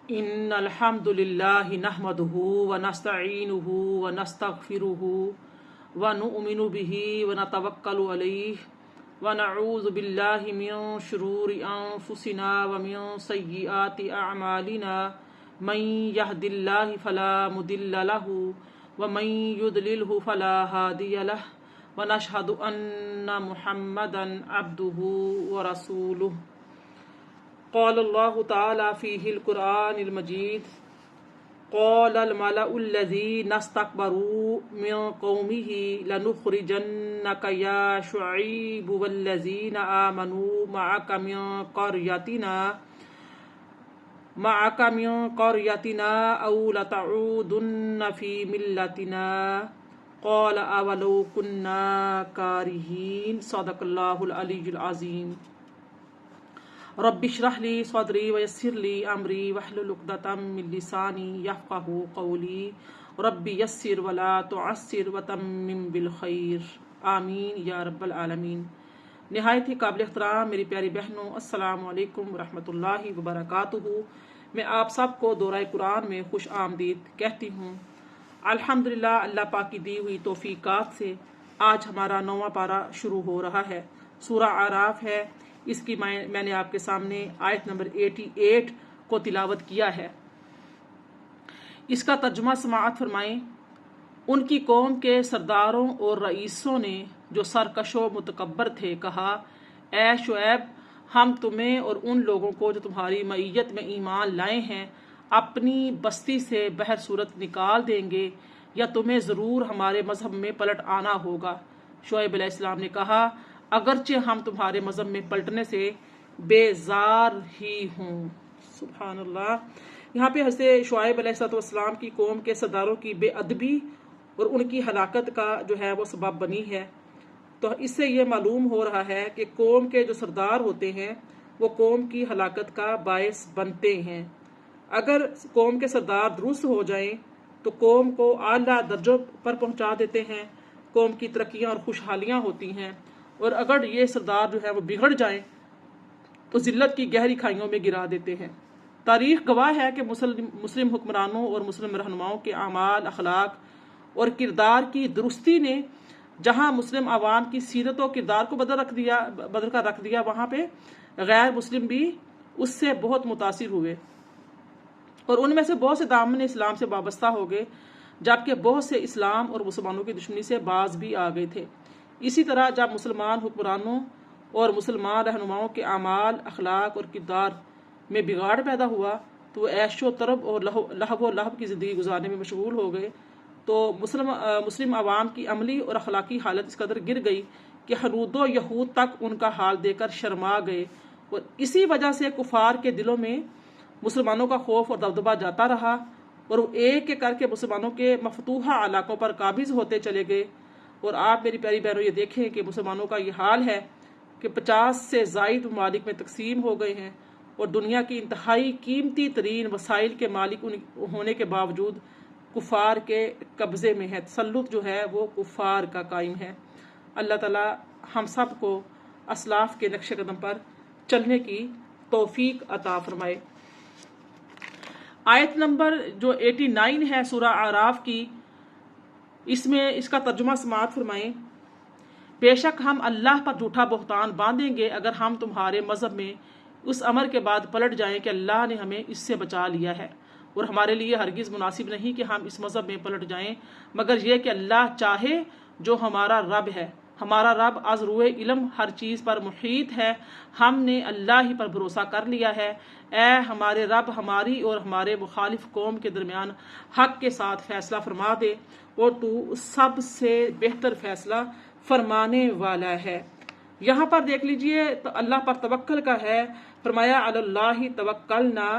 ان الحمد للہ نحمده ونستعینه ونستغفره ونؤمن به ونتوکل علیہ ونعوذ باللہ من شرور انفسنا ومن سیئات اعمالنا من يهد اللہ فلا مضل له ومن يضلله فلا هادی له ونشهد ان محمدا عبده ورسوله قال اللہ تعالی فیہ القرآن المجید قال الملأ الذین استکبروا من قومه لنخرجنک یا شعیب والذین آمنوا معك من قريتنا او لتعودن فی ملتنا قال اولو كنا کارہین صدق اللہ العلی العظیم رب اشرح لی صدری ویسر لی امری واحلل عقدۃ من لسانی یفقہوا قولی رب یسر ولا تعسر وتمم بالخیر آمین یا رب العالمین۔ نہایت ہی قابل احترام میری پیاری بہنوں، السلام علیکم ورحمۃ اللہ وبرکاتہ۔ میں آپ سب کو دورہ قرآن میں خوش آمدید کہتی ہوں۔ الحمدللہ اللہ پاک کی دی ہوئی توفیقات سے آج ہمارا 9واں پارہ شروع ہو رہا ہے۔ سورہ اعراف ہے، اس کی میں نے آپ کے سامنے آیت نمبر 88 کو تلاوت کیا ہے۔ اس کا ترجمہ سماعت فرمائیں۔ ان کی قوم کے سرداروں اور رئیسوں نے جو سرکش و متکبر تھے کہا، اے شعیب، ہم تمہیں اور ان لوگوں کو جو تمہاری معیت میں ایمان لائے ہیں اپنی بستی سے بہر صورت نکال دیں گے یا تمہیں ضرور ہمارے مذہب میں پلٹ آنا ہوگا۔ شعیب علیہ السلام نے کہا، اگرچہ ہم تمہارے مذہب میں پلٹنے سے بیزار ہی ہوں۔ سبحان اللہ۔ یہاں پہ حضرت شعیب علیہ السلام کی قوم کے سرداروں کی بے ادبی اور ان کی ہلاکت کا جو ہے وہ سبب بنی ہے۔ تو اس سے یہ معلوم ہو رہا ہے کہ قوم کے جو سردار ہوتے ہیں وہ قوم کی ہلاکت کا باعث بنتے ہیں۔ اگر قوم کے سردار درست ہو جائیں تو قوم کو اعلیٰ درجوں پر پہنچا دیتے ہیں، قوم کی ترقیاں اور خوشحالیاں ہوتی ہیں، اور اگر یہ سردار جو ہے وہ بگڑ جائیں تو ذلت کی گہری کھائیوں میں گرا دیتے ہیں۔ تاریخ گواہ ہے کہ مسلم حکمرانوں اور مسلم رہنماؤں کے اعمال، اخلاق اور کردار کی درستی نے جہاں مسلم عوام کی سیرت و کردار کو بدل کر رکھ دیا، وہاں پہ غیر مسلم بھی اس سے بہت متاثر ہوئے اور ان میں سے بہت سے دامن اسلام سے وابستہ ہو گئے، جبکہ بہت سے اسلام اور مسلمانوں کی دشمنی سے باز بھی آ گئے تھے۔ اسی طرح جب مسلمان حکمرانوں اور مسلمان رہنماؤں کے اعمال، اخلاق اور کردار میں بگاڑ پیدا ہوا تو وہ عیش و طرب اور لہو و لہب کی زندگی گزارنے میں مشغول ہو گئے، تو مسلم عوام کی عملی اور اخلاقی حالت اس قدر گر گئی کہ حنود و یہود تک ان کا حال دیکھ کر شرما گئے، اور اسی وجہ سے کفار کے دلوں میں مسلمانوں کا خوف اور دبدبہ جاتا رہا اور وہ ایک ایک کر کے مسلمانوں کے مفتوحہ علاقوں پر قابض ہوتے چلے گئے۔ اور آپ میری پیاری بہنوں یہ دیکھیں کہ مسلمانوں کا یہ حال ہے کہ 50 سے زائد ممالک میں تقسیم ہو گئے ہیں اور دنیا کی انتہائی قیمتی ترین وسائل کے مالک ہونے کے باوجود کفار کے قبضے میں ہے۔ تسلط جو ہے وہ کفار کا قائم ہے۔ اللہ تعالی ہم سب کو اسلاف کے نقش قدم پر چلنے کی توفیق عطا فرمائے۔ آیت نمبر جو 89 ہے سورہ اعراف کی، اس کا ترجمہ سماعت فرمائیں۔ بے شک ہم اللہ پر جھوٹا بہتان باندھیں گے اگر ہم تمہارے مذہب میں اس امر کے بعد پلٹ جائیں کہ اللہ نے ہمیں اس سے بچا لیا ہے، اور ہمارے لیے ہرگز مناسب نہیں کہ ہم اس مذہب میں پلٹ جائیں مگر یہ کہ اللہ چاہے۔ جو ہمارا رب ہے، ہمارا رب از روئے علم ہر چیز پر محیط ہے، ہم نے اللہ ہی پر بھروسہ کر لیا ہے۔ اے ہمارے رب، ہماری اور ہمارے مخالف قوم کے درمیان حق کے ساتھ فیصلہ فرما دے، اور تو سب سے بہتر فیصلہ فرمانے والا ہے۔ یہاں پر دیکھ لیجئے تو اللہ پر توکل کا ہے، فرمایا علی اللہ توکلنا۔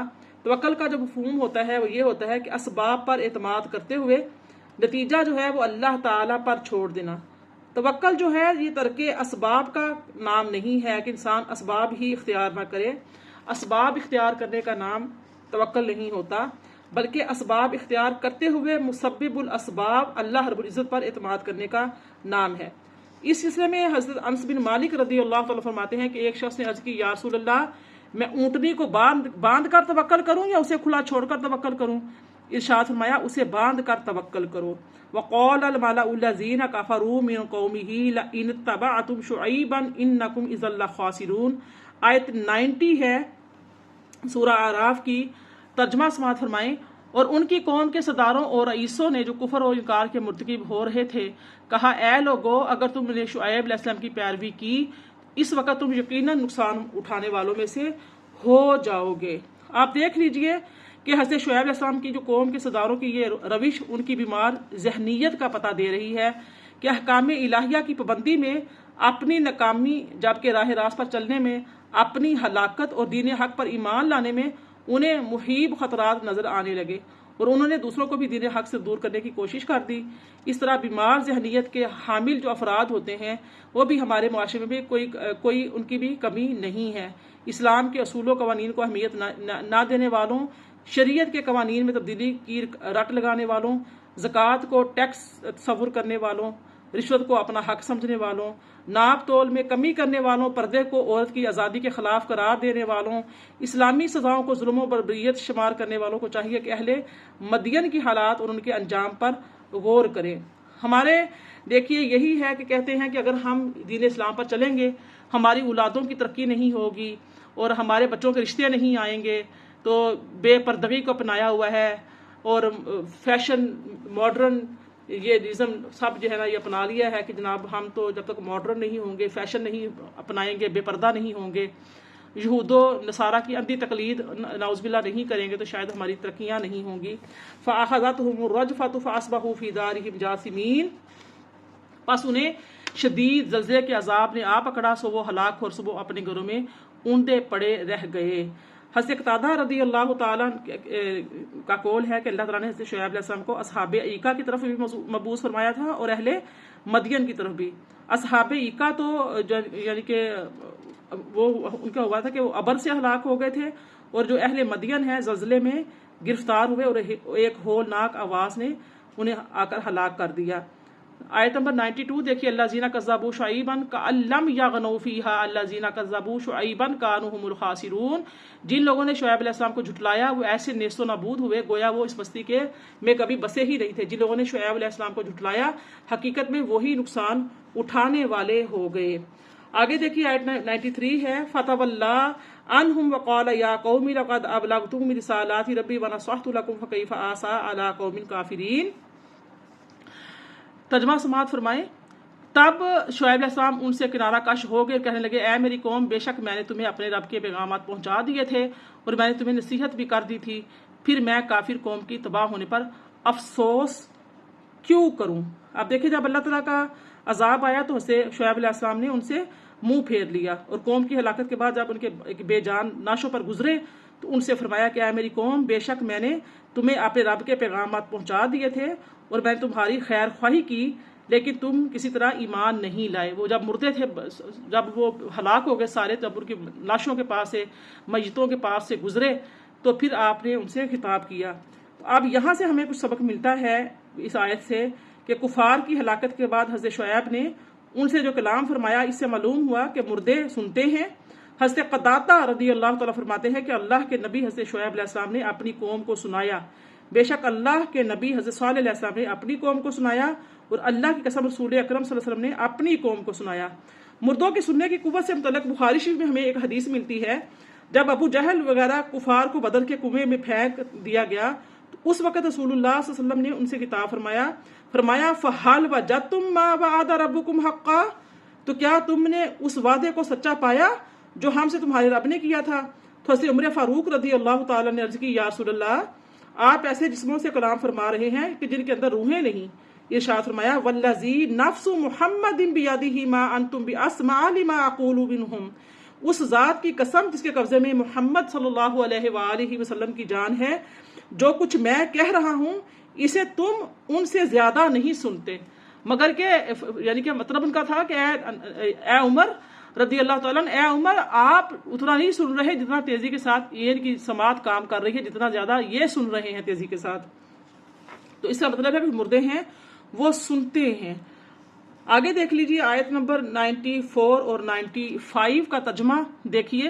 توکل کا جو مفہوم ہوتا ہے وہ یہ ہوتا ہے کہ اسباب پر اعتماد کرتے ہوئے نتیجہ جو ہے وہ اللہ تعالیٰ پر چھوڑ دینا۔ توکل جو ہے یہ ترک اسباب کا نام نہیں ہے کہ انسان اسباب ہی اختیار نہ کرے۔ اسباب اختیار کرنے کا نام توکل نہیں ہوتا، بلکہ اسباب اختیار کرتے ہوئے مسبب الاسباب اللہ رب العزت پر اعتماد کرنے کا نام ہے۔ اس سلسلے میں حضرت انس بن مالک رضی اللہ تعالیٰ فرماتے ہیں کہ ایک شخص نے عرض کی، یا رسول اللہ، میں اونٹنی کو باندھ کر توکل کروں یا اسے کھلا چھوڑ کر توکل کروں؟ ارشاد فرمایا اسے باندھ کر توکل کرو۔ وقال الملأ الذین کفروا من قومہ لئن اتبعتم شعیبا انکم اذا لخاسرون۔ آیت 90 ہے سورہ اعراف کی، ترجمہ سماعت فرمائیں۔ اور ان کی قوم کے سرداروں اور رئیسوں نے جو کفر و انکار کے مرتکب ہو رہے تھے کہا اے لوگو اگر تم نے شعیب علیہ السلام کی پیروی کی اس وقت تم یقیناً نقصان اٹھانے والوں میں سے ہو جاؤ گے۔ آپ دیکھ لیجئے کہ حضرت شعیب علیہ السلام کی جو قوم کے سرداروں کی یہ روش ان کی بیمار ذہنیت کا پتہ دے رہی ہے کہ احکام الہیہ کی پابندی میں اپنی ناکامی، جبکہ راہ راست پر چلنے میں اپنی ہلاکت اور دین حق پر ایمان لانے میں انہیں محیب خطرات نظر آنے لگے اور انہوں نے دوسروں کو بھی دین حق سے دور کرنے کی کوشش کر دی۔ اس طرح بیمار ذہنیت کے حامل جو افراد ہوتے ہیں وہ بھی ہمارے معاشرے میں بھی کوئی ان کی بھی کمی نہیں ہے۔ اسلام کے اصول و قوانین کو اہمیت نہ دینے والوں، شریعت کے قوانین میں تبدیلی کی رٹ لگانے والوں، زکوٰۃ کو ٹیکس تصور کرنے والوں، رشوت کو اپنا حق سمجھنے والوں، ناپ تول میں کمی کرنے والوں، پردے کو عورت کی آزادی کے خلاف قرار دینے والوں، اسلامی سزاؤں کو ظلم و بربریت شمار کرنے والوں کو چاہیے کہ اہل مدین کی حالات اور ان کے انجام پر غور کریں۔ ہمارے دیکھیے یہی ہے کہ کہتے ہیں کہ اگر ہم دین اسلام پر چلیں گے ہماری اولادوں کی ترقی نہیں ہوگی اور ہمارے بچوں کے رشتے نہیں آئیں گے، تو بے پردگی کو اپنایا ہوا ہے اور فیشن ماڈرن یہ ازم سب جو ہے نا یہ اپنا لیا ہے کہ جناب ہم تو جب تک ماڈرن نہیں ہوں گے، فیشن نہیں اپنائیں گے، بے پردہ نہیں ہوں گے، یہود و نصارہ کی اندھی تقلید نعوذ باللہ نہیں کریں گے تو شاید ہماری ترقیاں نہیں ہوں گی۔ فَأَخَذَتْهُمُ الرَّجْفَةُ فَأَصْبَحُوا فِي دَارِهِمْ جَاثِمِينَ، پس انہیں شدید زلزلے کے عذاب نے آ پکڑا سو وہ ہلاک اور سو وہ اپنے گھروں میں اوندے پڑے رہ گئے۔ حضرت قتادہ رضی اللہ تعالیٰ کا قول ہے کہ اللہ تعالیٰ نے حضرت شعیب علیہ السلام کو اصحاب ایکا کی طرف بھی مبعوث فرمایا تھا اور اہل مدین کی طرف بھی۔ اصحاب ایکا تو یعنی کہ وہ ان کا ہوا تھا کہ وہ ابر سے ہلاک ہو گئے تھے، اور جو اہل مدین ہیں زلزلے میں گرفتار ہوئے اور ایک ہولناک آواز نے انہیں آ کر ہلاک کر دیا۔ آیت نمبر 92 دیکھیے، الذین کذبوا شعیبا کأن لم یغنوا فیہا الذین کذبوا شعیبا کانوا هم الخاسرون۔ جن لوگوں نے شعیب علیہ السلام کو جھٹلایا وہ ایسے نیست و نابود ہوئے گویا وہ اس بستی کے میں کبھی بسے ہی نہیں تھے۔ جن لوگوں نے شعیب علیہ السلام کو جھٹلایا حقیقت میں وہی نقصان اٹھانے والے ہو گئے۔ آگے دیکھیے آیت 93 ہے، فتولی عنہم وقال یا قوم لقد ابلغتکم رسالات ربی ونصحت لکم فکیف آسیٰ علی قوم کافرین۔ ترجمہ سماعت فرمائیں۔ تب شعیب علیہ السلام ان سے کنارہ کش ہو گئے، کہنے لگے اے میری قوم بے شک میں نے تمہیں اپنے رب کے پیغامات پہنچا دیے تھے اور میں نے تمہیں نصیحت بھی کر دی تھی، پھر میں کافر قوم کی تباہ ہونے پر افسوس کیوں کروں۔ اب دیکھیں جب اللہ تعالیٰ کا عذاب آیا تو حضرت شعیب علیہ السلام نے ان سے منہ پھیر لیا، اور قوم کی ہلاکت کے بعد جب ان کے بے جان ناشوں پر گزرے تو ان سے فرمایا کہ اے میری قوم بے شک میں نے تمہیں اپنے رب کے پیغامات پہنچا دیے تھے اور میں نے تمہاری خیر خواہی کی، لیکن تم کسی طرح ایمان نہیں لائے۔ وہ جب مردے تھے، جب وہ ہلاک ہو گئے سارے، جب ان کی لاشوں کے پاس سے، میتوں کے پاس سے گزرے تو پھر آپ نے ان سے خطاب کیا۔ اب یہاں سے ہمیں کچھ سبق ملتا ہے اس آیت سے کہ کفار کی ہلاکت کے بعد حضرت شعیب نے ان سے جو کلام فرمایا اس سے معلوم ہوا کہ مردے سنتے ہیں۔ حضرت قتادہ رضی اللہ تعالیٰ فرماتے ہیں کہ اللہ کے نبی حضرت شعیب علیہ السلام نے اپنی قوم کو سنایا، بے شک اللہ کے نبی حضرت صالح علیہ السلام نے اپنی قوم کو سنایا، اور اللہ کی قسم رسول اکرم صلی اللہ علیہ وسلم نے اپنی قوم کو سنایا۔ مردوں کی سننے کی قوت سے متعلق بخاری شریف میں ہمیں ایک حدیث ملتی ہے، جب ابو جہل وغیرہ کفار کو بدر کے کنویں میں پھینک دیا گیا تو اس وقت رسول اللہ صلی اللہ علیہ وسلم نے ان سے خطاب فرمایا فَهَلْ وَجَدْتُمْ مَا وَعَدَ رَبُّكُمْ حَقًّا، تو کیا تم نے اس وعدے کو سچا پایا جو ہم سے تمہارے رب نے کیا تھا؟ تو حضرت عمر فاروق رضی اللہ تعالیٰ نے عرض کی یا رسول اللہ، آپ ایسے جسموں سے کلام فرما رہے ہیں کہ جن کے اندر روحیں نہیں۔ ارشاد فرمایا والذی نفس محمد بیدہ ما انتم باسمع لما اقول منہم، اس ذات کی قسم جس کے قبضے میں محمد صلی اللہ علیہ وآلہ وسلم کی جان ہے، جو کچھ میں کہہ رہا ہوں اسے تم ان سے زیادہ نہیں سنتے۔ مگر کہ یعنی کہ مطلب ان کا تھا کہ اے عمر رضی اللہ تعالیٰ اے عمر، آپ اتنا نہیں سن رہے جتنا تیزی کے ساتھ یہ ان کی سماعت کام کر رہی ہے، جتنا زیادہ یہ سن رہے ہیں تیزی کے ساتھ۔ تو اس کا مطلب ہے کہ مردے ہیں وہ سنتے ہیں۔ آگے دیکھ لیجیے آیت نمبر 94 اور 95 کا ترجمہ دیکھیے،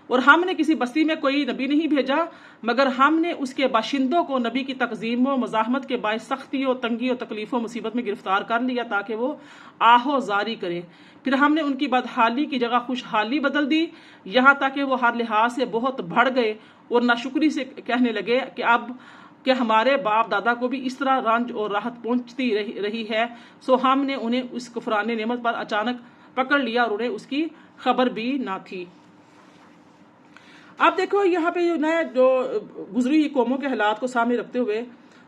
اور ہم نے کسی بستی میں کوئی نبی نہیں بھیجا مگر ہم نے اس کے باشندوں کو نبی کی تقزیم و مزاحمت کے باعث سختی و تنگی و تکلیف و مصیبت میں گرفتار کر لیا تاکہ وہ آہو زاری کریں۔ پھر ہم نے ان کی بدحالی کی جگہ خوشحالی بدل دی، یہاں تک کہ وہ ہر لحاظ سے بہت بڑھ گئے اور ناشکری سے کہنے لگے کہ اب کہ ہمارے باپ دادا کو بھی اس طرح رنج اور راحت پہنچتی رہی ہے، سو ہم نے انہیں اس کفران نعمت پر اچانک پکڑ لیا اور انہیں اس کی خبر بھی نہ تھی۔ اب دیکھو یہاں پہ جو گزری ہوئی قوموں کے حالات کو سامنے رکھتے ہوئے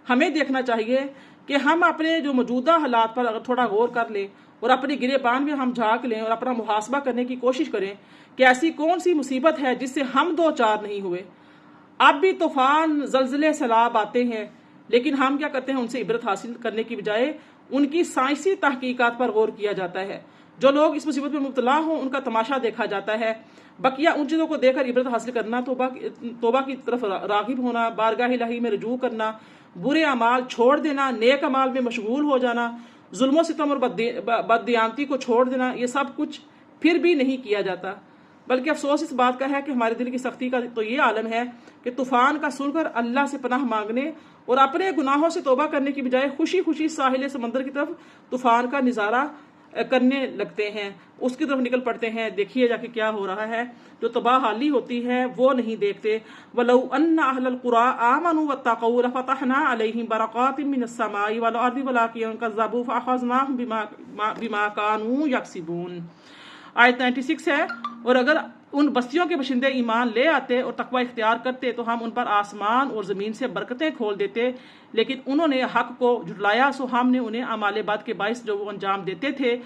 ہمیں دیکھنا چاہیے کہ ہم اپنے جو موجودہ حالات پر اگر تھوڑا غور کر لیں اور اپنے گریبان میں ہم جھانک لیں اور اپنا محاسبہ کرنے کی کوشش کریں کہ ایسی کون سی مصیبت ہے جس سے ہم دو چار نہیں ہوئے۔ اب بھی طوفان، زلزلے، سیلاب آتے ہیں، لیکن ہم کیا کرتے ہیں؟ ان سے عبرت حاصل کرنے کی بجائے ان کی سائنسی تحقیقات پر غور کیا جاتا ہے۔ جو لوگ اس مصیبت میں مبتلا ہوں ان کا تماشا دیکھا جاتا ہے، بقیہ ان چیزوں کو دیکھ کر عبرت حاصل کرنا، توبہ کی طرف راغب ہونا، بارگاہ الہی میں رجوع کرنا، برے اعمال چھوڑ دینا، نیک اعمال میں مشغول ہو جانا، ظلم و ستم اور بددیانتی کو چھوڑ دینا، یہ سب کچھ پھر بھی نہیں کیا جاتا۔ بلکہ افسوس اس بات کا ہے کہ ہمارے دل کی سختی کا تو یہ عالم ہے کہ طوفان کا سن کر اللہ سے پناہ مانگنے اور اپنے گناہوں سے توبہ کرنے کی بجائے خوشی خوشی ساحل سمندر کی طرف طوفان کا نظارہ کرنے لگتے ہیں، اس کی طرف نکل پڑتے ہیں۔ دیکھیے جا کے کیا ہو رہا ہے، جو تباہ حالی ہوتی ہے وہ نہیں دیکھتے۔ وَلَوْ أَنَّ أَهْلَ الْقُرَىٰ آمَنُوا وَاتَّقَوْا لَفَتَحْنَا عَلَيْهِمْ بَرَكَاتٍ مِّنَ السَّمَاءِ وَالْأَرْضِ وَلَٰكِن كَذَّبُوا فَأَخَذْنَاهُمْ بِمَا كَانُوا يَكْسِبُونَ۔ آیت 96 ہے، اور اگر ان بستیوں کے باشندے ایمان لے آتے اور تقوی اختیار کرتے تو ہم ان پر آسمان اور زمین سے برکتیں کھول دیتے، لیکن انہوں نے حق کو جھٹلایا، سو ہم نے انہیں اعمال بد کے باعث جو وہ انجام دیتے تھے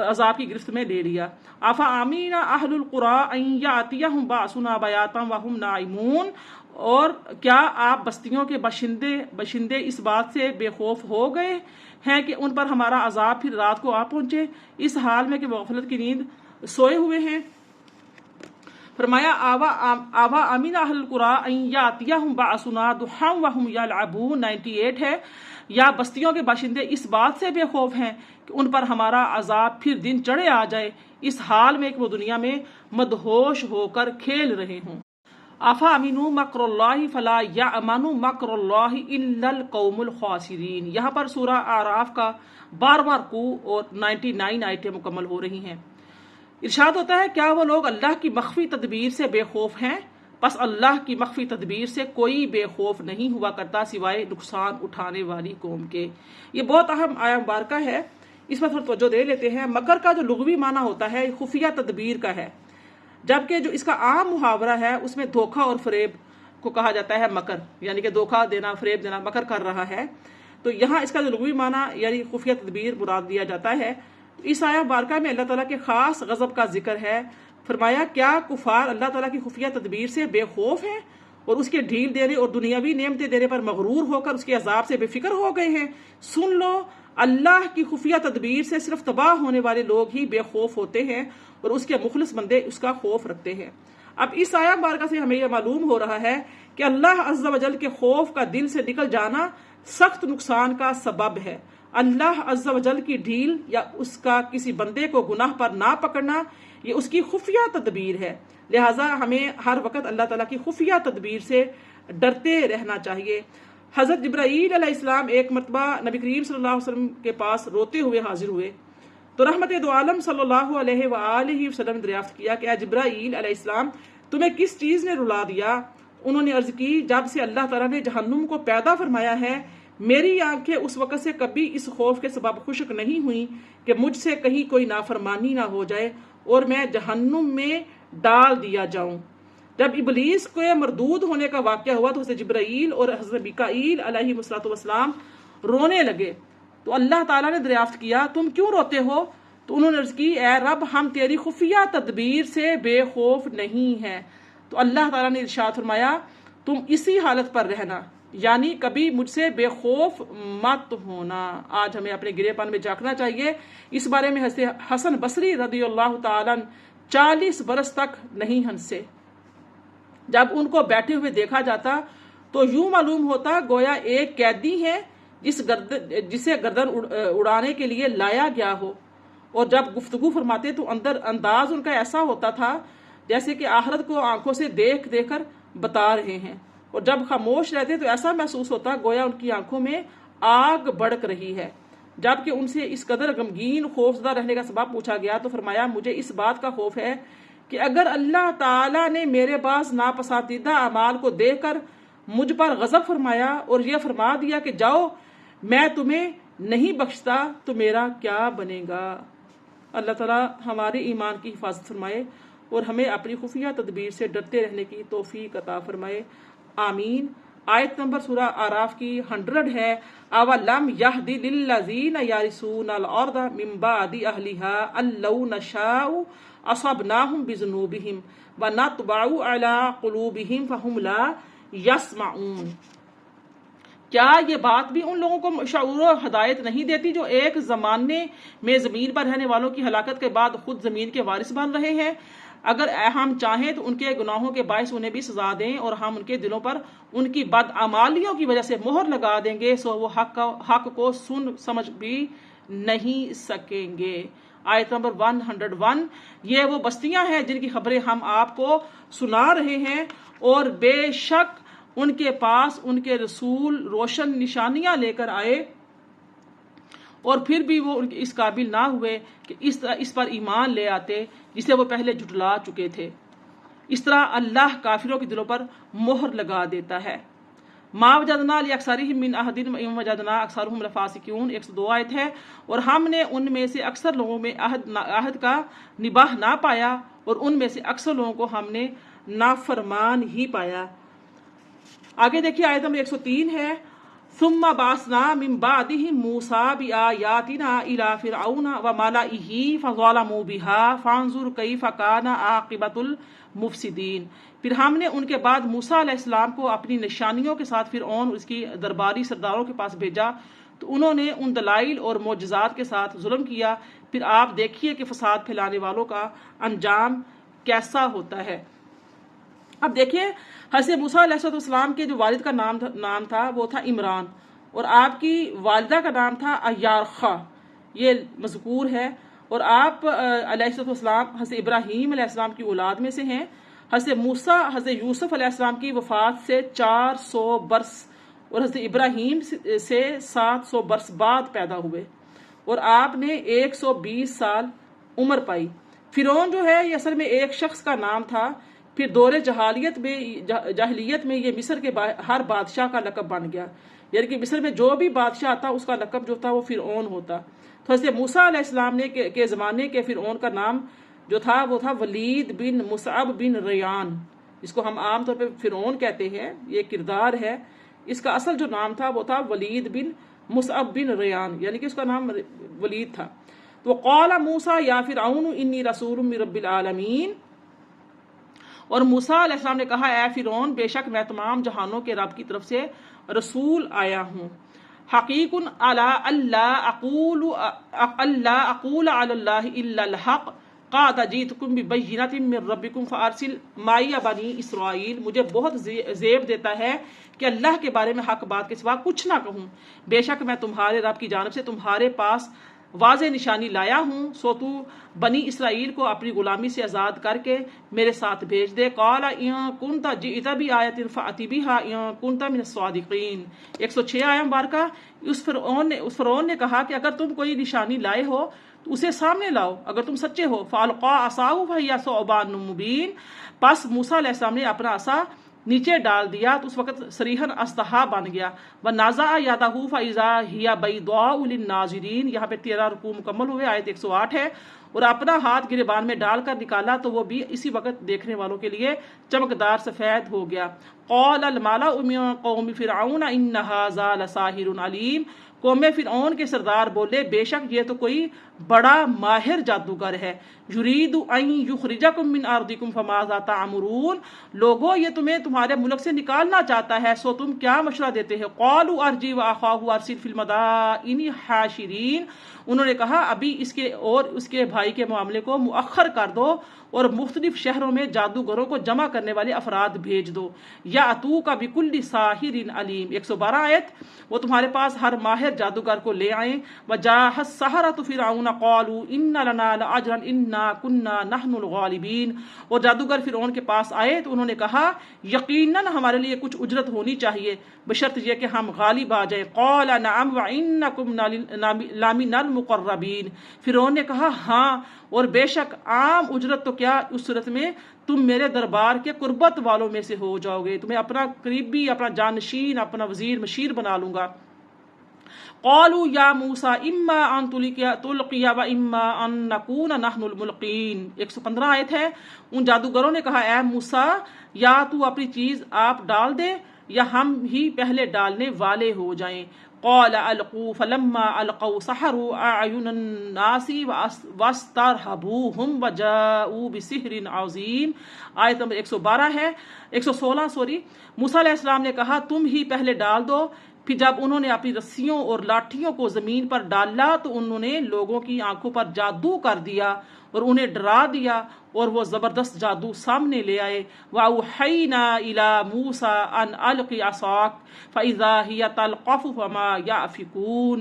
عذاب کی گرفت میں لے لیا۔ افامین اہل القریٰ ان یاتیہم باسنا بیاتا وہم نائمون، اور کیا آپ بستیوں کے باشندے اس بات سے بے خوف ہو گئے ہیں کہ ان پر ہمارا عذاب پھر رات کو آ پہنچے، اس حال میں کہ وہ غفلت کی نیند سوئے ہوئے ہیں۔ فرمایا آوا امین اہل القریٰ ان یاتیہم باسنا ضحی وہم یلعبون، 98 ہے، یا بستیوں کے باشندے اس بات سے بے خوف ہیں کہ ان پر ہمارا عذاب پھر دن چڑھے آ جائے، اس حال میں کہ وہ دنیا میں مدہوش ہو کر کھیل رہے ہوں۔ آفا امینوا مکر اللہ فلا یامن مکر اللہ الا القوم الخاسرین، یہاں پر سورہ اعراف کا 12واں رکوع اور 99 آیتیں مکمل ہو رہی ہیں۔ ارشاد ہوتا ہے کیا وہ لوگ اللہ کی مخفی تدبیر سے بے خوف ہیں؟ پس اللہ کی مخفی تدبیر سے کوئی بے خوف نہیں ہوا کرتا سوائے نقصان اٹھانے والی قوم کے۔ یہ بہت اہم آیہ مبارکہ ہے، اس پر تھوڑا توجہ دے لیتے ہیں۔ مکر کا جو لغوی معنی ہوتا ہے خفیہ تدبیر کا ہے، جبکہ جو اس کا عام محاورہ ہے اس میں دھوکہ اور فریب کو کہا جاتا ہے مکر، یعنی کہ دھوکہ دینا، فریب دینا، مکر کر رہا ہے۔ تو یہاں اس کا جو لغوی معنی یعنی خفیہ تدبیر مراد دیا جاتا ہے۔ اس آیہ مبارکہ میں اللہ تعالیٰ کے خاص غضب کا ذکر ہے۔ فرمایا کیا کفار اللہ تعالیٰ کی خفیہ تدبیر سے بے خوف ہیں اور اس کے ڈھیل دینے اور دنیاوی نعمتیں دینے پر مغرور ہو کر اس کے عذاب سے بے فکر ہو گئے ہیں؟ سن لو، اللہ کی خفیہ تدبیر سے صرف تباہ ہونے والے لوگ ہی بے خوف ہوتے ہیں اور اس کے مخلص بندے اس کا خوف رکھتے ہیں۔ اب اس آیہ مبارکہ سے ہمیں یہ معلوم ہو رہا ہے کہ اللہ عز و جل کے خوف کا دل سے نکل جانا سخت نقصان کا سبب ہے۔ اللہ عز و جل کی ڈھیل یا اس کا کسی بندے کو گناہ پر نہ پکڑنا یہ اس کی خفیہ تدبیر ہے، لہٰذا ہمیں ہر وقت اللہ تعالیٰ کی خفیہ تدبیر سے ڈرتے رہنا چاہیے۔ حضرت جبرائیل علیہ السلام ایک مرتبہ نبی کریم صلی اللہ علیہ وسلم کے پاس روتے ہوئے حاضر ہوئے تو رحمت دو عالم صلی اللہ علیہ وآلہ وسلم دریافت کیا کہ اے جبرائیل علیہ السلام تمہیں کس چیز نے رلا دیا؟ انہوں نے عرض کی جب سے اللہ تعالیٰ نے جہنم کو پیدا فرمایا ہے میری آنکھیں اس وقت سے کبھی اس خوف کے سبب خشک نہیں ہوئیں کہ مجھ سے کہیں کوئی نافرمانی نہ ہو جائے اور میں جہنم میں ڈال دیا جاؤں۔ جب ابلیس کو مردود ہونے کا واقعہ ہوا تو حضرت جبرائیل اور حضرت میکائیل علیہ السلام رونے لگے تو اللہ تعالیٰ نے دریافت کیا تم کیوں روتے ہو؟ تو انہوں نے عرض کی اے رب ہم تیری خفیہ تدبیر سے بے خوف نہیں ہیں۔ تو اللہ تعالیٰ نے ارشاد فرمایا تم اسی حالت پر رہنا، یعنی کبھی مجھ سے بے خوف مت ہونا۔ آج ہمیں اپنے گرے پن میں جھانکنا چاہیے۔ اس بارے میں حضرت حسن بصری رضی اللہ تعالیٰ 40 برس تک نہیں ہنسے۔ جب ان کو بیٹھے ہوئے دیکھا جاتا تو یوں معلوم ہوتا گویا ایک قیدی ہے جسے گردن اڑانے کے لیے لایا گیا ہو، اور جب گفتگو فرماتے تو انداز ان کا ایسا ہوتا تھا جیسے کہ آخرت کو آنکھوں سے دیکھ دیکھ کر بتا رہے ہیں، اور جب خاموش رہتے تو ایسا محسوس ہوتا گویا ان کی آنکھوں میں آگ بھڑک رہی ہے۔ جبکہ ان سے اس قدر غمگین خوفزدہ رہنے کا سبب پوچھا گیا تو فرمایا مجھے اس بات کا خوف ہے کہ اگر اللہ تعالیٰ نے میرے بعض ناپسندیدہ اعمال کو دیکھ کر مجھ پر غضب فرمایا اور یہ فرما دیا کہ جاؤ میں تمہیں نہیں بخشتا تو میرا کیا بنے گا۔ اللہ تعالیٰ ہمارے ایمان کی حفاظت فرمائے اور ہمیں اپنی خفیہ تدبیر سے ڈرتے رہنے کی توفیق عطا فرمائے، آمین۔ آیت نمبر سورہ اعراف کی 100 ہے، اولم یہد للذین یرثون الارض من بعد اہلها ان لو نشاء اصبناہم بذنوبہم ونطبع علی قلوبہم فہم لا یسمعون۔ کیا یہ بات بھی ان لوگوں کو شعور و ہدایت نہیں دیتی جو ایک زمانے میں زمین پر رہنے والوں کی ہلاکت کے بعد خود زمین کے وارث بن رہے ہیں؟ اگر ہم چاہیں تو ان کے گناہوں کے باعث انہیں بھی سزا دیں اور ہم ان کے دلوں پر ان کی بدعمالیوں کی وجہ سے مہر لگا دیں گے سو وہ حق کو سن سمجھ بھی نہیں سکیں گے۔ آیت نمبر 101، یہ وہ بستیاں ہیں جن کی خبریں ہم آپ کو سنا رہے ہیں، اور بے شک ان کے پاس ان کے رسول روشن نشانیاں لے کر آئے اور پھر بھی وہ اس قابل نہ ہوئے کہ اس پر ایمان لے آتے جسے وہ پہلے جھٹلا چکے تھے۔ اس طرح اللہ کافروں کے دلوں پر مہر لگا دیتا ہے۔ ما وجدنا لاکثرہم من عہد وان وجدنا اکثرہم لفاسقون 102 آیت ہے، اور ہم نے ان میں سے اکثر لوگوں میں عہد کا نباہ نہ پایا اور ان میں سے اکثر لوگوں کو ہم نے نافرمان ہی پایا۔ آگے دیکھیے آیت نمبر 103 ہے، ثم بعثنا من بعدهم موسیٰ بآیاتنا الى فرعون وملئہ فظلموا بها فانظر کیف کان عاقبۃ المفسدین۔ پھر ہم نے ان کے بعد موسیٰ علیہ السلام کو اپنی نشانیوں کے ساتھ فرعون اور اس کی درباری سرداروں کے پاس بھیجا تو انہوں نے ان دلائل اور معجزات کے ساتھ ظلم کیا، پھر آپ دیکھیے کہ فساد پھیلانے والوں کا انجام کیسا ہوتا ہے۔ اب دیکھیے حضرت موسیٰ علیہ السلام کے جو والد کا نام تھا وہ تھا عمران، اور آپ کی والدہ کا نام تھا ایارخا، یہ مذکور ہے، اور آپ علیہ السلام حضرت ابراہیم علیہ السلام کی اولاد میں سے ہیں۔ حضرت موسیٰ حضرت یوسف علیہ السلام کی وفات سے 400 برس اور حضرت ابراہیم سے 700 برس بعد پیدا ہوئے، اور آپ نے 120 سال عمر پائی۔ فرعون جو ہے یہ اصل میں ایک شخص کا نام تھا، پھر دور جاہلیت میں یہ مصر کے ہر بادشاہ کا لقب بن گیا، یعنی کہ مصر میں جو بھی بادشاہ آتا اس کا لقب جو تھا وہ فرعون ہوتا۔ تو حضرت موسیٰ علیہ السلام نے کے زمانے کے فرعون کا نام جو تھا وہ تھا ولید بن مصعب بن ریان، جس کو ہم عام طور پہ فرعون کہتے ہیں، یہ کردار ہے۔ اس کا اصل جو نام تھا وہ تھا ولید بن مصعب بن ریان، یعنی کہ اس کا نام ولید تھا۔ تو قال موسیٰ یا فرعون انی رسول من رب العالمین، اور موسیٰ علیہ السلام نے کہا اے فرعون بے شک میں تمام جہانوں کے رب کی طرف سے رسول آیا ہوں، حقیق علی اللہ اقول علی اللہ الا الحق قد جئتکم ببینۃ من ربکم فارسل معی بنی اسرائیل۔ مجھے بہت زیب دیتا ہے کہ اللہ کے بارے میں حق بات کے سوا کچھ نہ کہوں، بے شک میں تمہارے رب کی جانب سے تمہارے پاس واضح نشانی لایا ہوں، سو تو بنی اسرائیل کو اپنی غلامی سے آزاد کر کے میرے ساتھ بھیج دے۔ قال ان کنت جئت بآیۃ فأت بها ان کنت من الصادقین 106 آیہ مبارکہ۔ اس فرعون نے کہا کہ اگر تم کوئی نشانی لائے ہو تو اسے سامنے لاؤ اگر تم سچے ہو۔ فالقى عصاه فهي ثعبان مبین، پس موسیٰ علیہ السلام نے اپنا عصا نیچے ڈال دیا تو اس وقت صریحاً اژدہا بن گیا۔ وَنَزَعَ يَدَهُ فَإِذَا هِيَ بَيْضَاءُ لِلنَّاظِرِينَ، یہاں پہ 13 رکوع مکمل ہوئے، آیت 108 ہے، اور اپنا ہاتھ گریبان میں ڈال کر نکالا تو وہ بھی اسی وقت دیکھنے والوں کے لیے چمکدار سفید ہو گیا۔ قَالَ الْمَلَأُ مِن قَوْمِ فِرْعَوْنَ إِنَّ هَٰذَا لَسَاحِرٌ عَلِيمٌ، قوم فرعون کے سردار بولے بے شک یہ تو کوئی بڑا ماہر جادوگر ہے۔ یرید ان یخرجکم من ارضکم فماذا تأمرون، لوگو یہ تمہیں تمہارے ملک سے نکالنا چاہتا ہے سو تم کیا مشورہ دیتے ہیں؟ قالوا ارجی واخاہ ارسل فی المدائن حاشرین، انہوں نے کہا ابھی اس کے اور اس کے بھائی کے معاملے کو مؤخر کر دو اور مختلف شہروں میں جادوگروں کو جمع کرنے والے افراد بھیج دو. یا اتو کا بکل ساحر علیم 112 آیت. وہ تمہارے پاس ہر ماہر جادوگر کو لے آئیں. وجاء السحرۃ فرعون قالوا ان لنا لاجرا انا كنا نحن الغالبین. اور جادوگر فرعون کے پاس آئے تو انہوں نے کہا یقیناً ہمارے لیے کچھ اجرت ہونی چاہیے بشرط یہ کہ ہم غالب آ جائیں. قال نعم وانکم لمن المقربین. فرعون نے کہا ہاں اور بے شک عام اجرت تو کیا اس صورت میں تم میرے دربار کے قربت والوں میں سے ہو جاؤ گے، تمہیں اپنا قریبی، اپنا جانشین، اپنا وزیر مشیر بنا لوں گا. قالوا یا موسیٰ اما ان تلقی و اما ان نکون نحن الملقین 115 آیت ہے. ان جادوگروں نے کہا اے موسیٰ یا تو اپنی چیز آپ ڈال دے یا ہم ہی پہلے ڈالنے والے ہو جائیں. قال القوا فلما القوا سحروا اعین الناس واسترهبوهم وجاءوا بسحر عظیم. آیت نمبر 112 ہے 116 موسیٰ علیہ السلام نے کہا تم ہی پہلے ڈال دو. پھر جب انہوں نے اپنی رسیوں اور لاٹھیوں کو زمین پر ڈالا تو انہوں نے لوگوں کی آنکھوں پر جادو کر دیا اور انہیں ڈرا دیا اور وہ زبردست جادو سامنے لے آئے. وَأَوْحَيْنَا إِلَى مُوسَىٰ أَنْ أَلْقِ عَصَاكَ فَإِذَا هِيَ تَلْقَفُ مَا يَأْفِكُونَ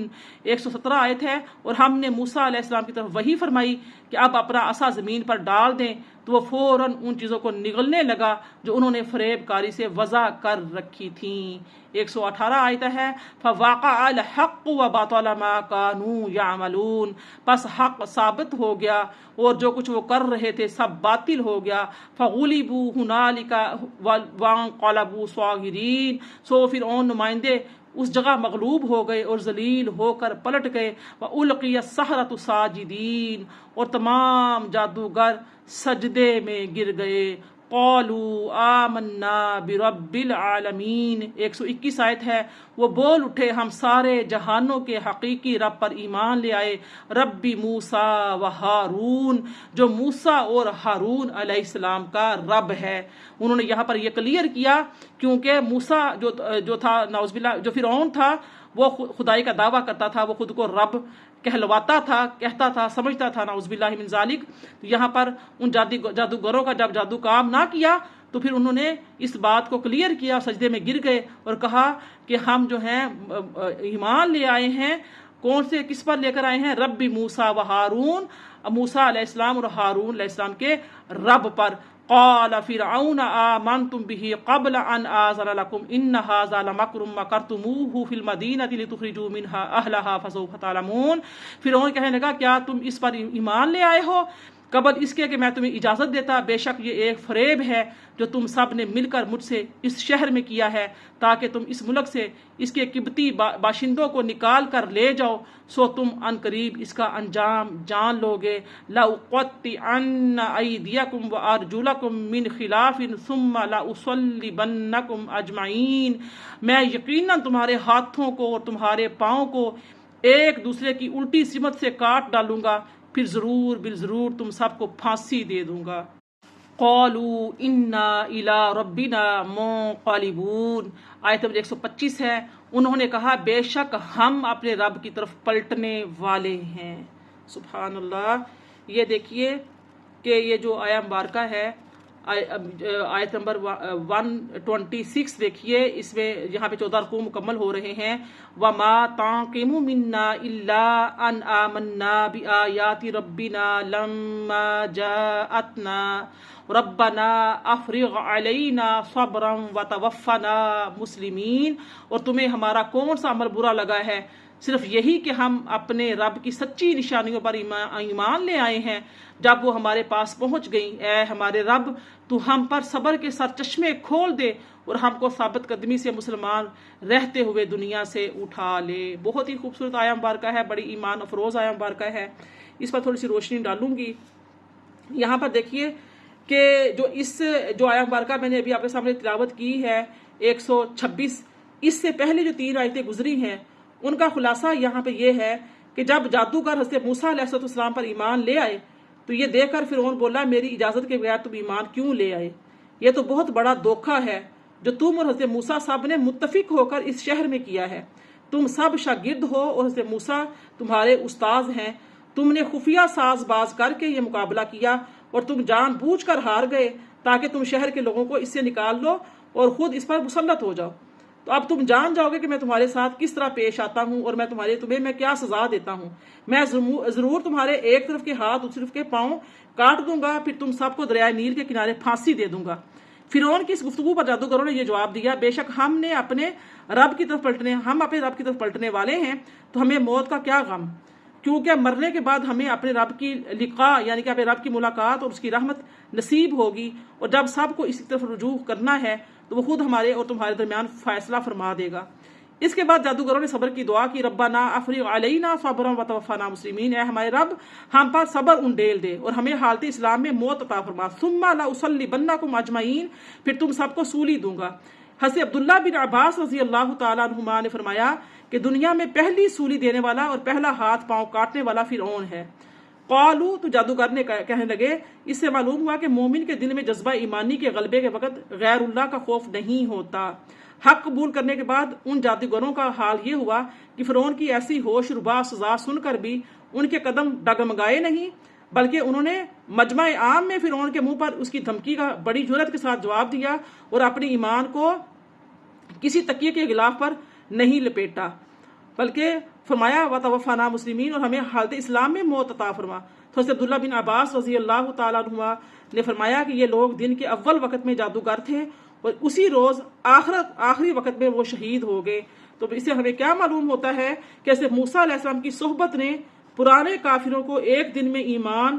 117 آیت ہے. اور ہم نے موسیٰ علیہ السلام کی طرف وحی فرمائی کہ اب اپنا عصا زمین پر ڈال دیں تو وہ فوراً ان چیزوں کو نگلنے لگا جو انہوں نے فریب کاری سے وضع کر رکھی تھیں. 118 آیت ہے فَوَقَعَ الْحَقُّ وَبَطَلَ مَا كَانُوا يَعْمَلُونَ. پس حق ثابت ہو گیا اور جو کچھ وہ کر رہے تھے سب باطل ہو گیا. فَغُلِبُوا هُنَالِكَ وَانقَلَبُوا صَاغِرِينَ. سو فرعون نمائندے اس جگہ مغلوب ہو گئے اور ذلیل ہو کر پلٹ گئے. وَأُلْقِيَ السَّحَرَةُ سَاجِدِينَ. اور تمام جادوگر سجدے میں گر گئے. قالوا آمنا برب العالمین 121 آیت ہے. وہ بول اٹھے ہم سارے جہانوں کے حقیقی رب پر ایمان لے آئے. ربی موسیٰ و ہارون جو موسیٰ اور ہارون علیہ السلام کا رب ہے. انہوں نے یہاں پر یہ کلیئر کیا کیونکہ موسیٰ جو تھا نعوذ باللہ جو فرعون تھا وہ خدائی کا دعویٰ کرتا تھا، وہ خود کو رب کہلواتا تھا، کہتا تھا، سمجھتا تھا نعوذ باللہ من ذالک. یہاں پر ان جادوگروں کا جب جادو کام نہ کیا تو پھر انہوں نے اس بات کو کلیئر کیا، سجدے میں گر گئے اور کہا کہ ہم جو ہیں ایمان لے آئے ہیں. کون سے کس پر لے کر آئے ہیں؟ ربی موسیٰ و ہارون، موسیٰ علیہ السلام اور ہارون علیہ السلام کے رب پر. قال فرعون آمنتم به قبل ان آذن لكم ان هذا لمكر مكرتموه في المدينة لتخرجوا منها اهلها فسوف تعلمون. فرعون کہنے لگا کیا تم اس پر ایمان لے آئے ہو قبل اس کے کہ میں تمہیں اجازت دیتا؟ بے شک یہ ایک فریب ہے جو تم سب نے مل کر مجھ سے اس شہر میں کیا ہے تاکہ تم اس ملک سے اس کے قبطی باشندوں کو نکال کر لے جاؤ. سو تم ان قریب اس کا انجام جان لوگے. لَأُقَطِّعَنَّ أَيْدِيَكُمْ وَأَرْجُلَكُمْ مِنْ خِلَافٍ ثُمَّ لَأُصَلِّبَنَّكُمْ أَجْمَعِينَ. میں یقیناً تمہارے ہاتھوں کو اور تمہارے پاؤں کو ایک دوسرے کی الٹی سمت سے کاٹ ڈالوں گا، پھر ضرور بالضرور تم سب کو پھانسی دے دوں گا. قالوا انا الی ربنا منقلبون. آیت نمبر 125 ہے. انہوں نے کہا بے شک ہم اپنے رب کی طرف پلٹنے والے ہیں. سبحان اللہ. یہ دیکھیے کہ یہ جو آیا مبارکہ ہے آیت نمبر 126 دیکھیے، اس میں یہاں پہ 14 رکوع مکمل ہو رہے ہیں. وَمَا تَنْقِمُ مِنَّا إِلَّا أَنْ آمَنَّا بِآيَاتِ رَبِّنَا لَمَّا جَاءَتْنَا رَبَّنَا أَفْرِغْ عَلَيْنَا صَبْرًا وَتَوَفَّنَا مُسْلِمِينَ. اور تمہیں ہمارا کون سا عمل برا لگا ہے؟ صرف یہی کہ ہم اپنے رب کی سچی نشانیوں پر ایمان لے آئے ہیں. جب وہ ہمارے پاس پہنچ گئیں، اے ہمارے رب تو ہم پر صبر کے سرچشمے کھول دے اور ہم کو ثابت قدمی سے مسلمان رہتے ہوئے دنیا سے اٹھا لے. بہت ہی خوبصورت آیا مبارکہ ہے، بڑی ایمان افروز آیا مبارکہ ہے. اس پر تھوڑی سی روشنی ڈالوں گی. یہاں پر دیکھیے کہ جو آیا مبارکہ میں نے ابھی آپ کے سامنے تلاوت کی ہے 126، اس سے پہلے جو 3 آیتیں گزری ہیں ان کا خلاصہ یہاں پہ یہ ہے کہ جب جادوگر حضرت موسیٰ علیہ السلام پر ایمان لے آئے تو یہ دیکھ کر فرعون بولا میری اجازت کے بغیر تم ایمان کیوں لے آئے؟ یہ تو بہت بڑا دھوکہ ہے جو تم اور حضرت موسیٰ صاحب نے متفق ہو کر اس شہر میں کیا ہے. تم سب شاگرد ہو اور حضرت موسیٰ تمہارے استاذ ہیں. تم نے خفیہ ساز باز کر کے یہ مقابلہ کیا اور تم جان بوجھ کر ہار گئے تاکہ تم شہر کے لوگوں کو اس سے نکال لو اور خود اس پر مسلط ہو جاؤ۔ تو اب تم جان جاؤ گے کہ میں تمہارے ساتھ کس طرح پیش آتا ہوں اور میں تمہیں کیا سزا دیتا ہوں۔ میں ضرور تمہارے ایک طرف کے ہاتھ دوسری طرف کے پاؤں کاٹ دوں گا، پھر تم سب کو دریائے نیل کے کنارے پھانسی دے دوں گا۔ فرعون کی اس گفتگو پر جادوگروں نے یہ جواب دیا، بے شک ہم اپنے رب کی طرف پلٹنے والے ہیں، تو ہمیں موت کا کیا غم، کیونکہ مرنے کے بعد ہمیں اپنے رب کی لقاء یعنی کہ اپنے رب کی ملاقات اور اس کی رحمت نصیب ہوگی، اور جب سب کو اسی طرف رجوع کرنا ہے تو وہ خود ہمارے اور تمہارے درمیان فیصلہ فرما دے گا۔ اس کے بعد جادوگروں نے صبر کی دعا کی، ربنا افرغ علینا صبرا وتوفنا مسلمین، اے ہمارے رب ہم پر صبر انڈیل دے اور ہمیں حالت اسلام میں موت عطا فرما، ثم لأصلبنکم اجمعین، پھر تم سب کو سولی دوں گا۔ حضرت عبداللہ بن عباس رضی اللہ تعالیٰ عنہما نے فرمایا کہ دنیا میں پہلی سولی دینے والا اور پہلا ہاتھ پاؤں کاٹنے والا فرعون ہے۔ قالو، تو جادوگر نے کہنے لگے، اس سے معلوم ہوا کہ مومن کے دل میں جذبہ ایمانی کے غلبے کے وقت غیر اللہ کا خوف نہیں ہوتا۔ حق قبول کرنے کے بعد ان جادوگروں کا حال یہ ہوا کہ فرعون کی ایسی ہوش ربا سزا سن کر بھی ان کے قدم ڈگمگائے نہیں، بلکہ انہوں نے مجمع عام میں فرعون کے منہ پر اس کی دھمکی کا بڑی جرأت کے ساتھ جواب دیا اور اپنے ایمان کو کسی تکیے کے غلاف پر نہیں لپیٹا، بلکہ فرمایا وتوفنا مسلمین، اور ہمیں حالت اسلام میں موت عطا فرما۔ تو حضرت عبداللہ بن عباس رضی اللہ تعالیٰ عنہما نے فرمایا کہ یہ لوگ دن کے اول وقت میں جادوگر تھے اور اسی روز آخری وقت میں وہ شہید ہو گئے۔ تو اس سے ہمیں کیا معلوم ہوتا ہے کہ حضرت موسیٰ علیہ السلام کی صحبت نے پرانے کافروں کو ایک دن میں ایمان،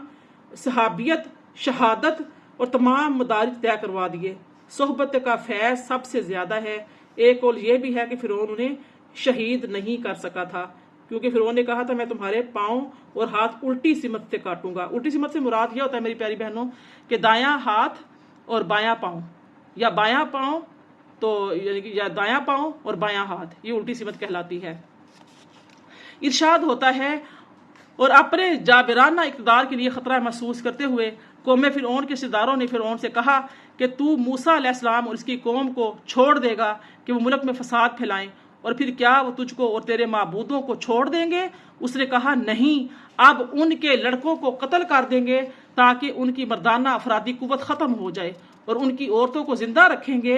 صحابیت، شہادت اور تمام مدارج طے کروا دیے۔ صحبت کا فیض سب سے زیادہ ہے۔ ایک قول یہ بھی ہے کہ فرعون انہیں شہید نہیں کر سکا تھا، کیونکہ فرعون نے کہا تھا میں تمہارے پاؤں اور ہاتھ الٹی سمت سے کاٹوں گا۔ الٹی سمت سے مراد یہ ہوتا ہے میری پیاری بہنوں کہ دایاں ہاتھ اور بایاں پاؤں، یا بایاں پاؤں تو یعنی کہ یا دایاں پاؤں اور بایاں ہاتھ، یہ الٹی سمت کہلاتی ہے۔ ارشاد ہوتا ہے، اور اپنے جابرانہ اقتدار کے لیے خطرہ محسوس کرتے ہوئے قوم فرعون کے سرداروں نے فرعون سے کہا کہ تو موسیٰ علیہ السلام اور اس کی قوم کو چھوڑ دے گا کہ وہ ملک میں فساد پھیلائیں، اور پھر کیا وہ تجھ کو اور تیرے معبودوں کو چھوڑ دیں گے؟ اس نے کہا نہیں، اب ان کے لڑکوں کو قتل کر دیں گے تاکہ ان کی مردانہ افرادی قوت ختم ہو جائے، اور ان کی عورتوں کو زندہ رکھیں گے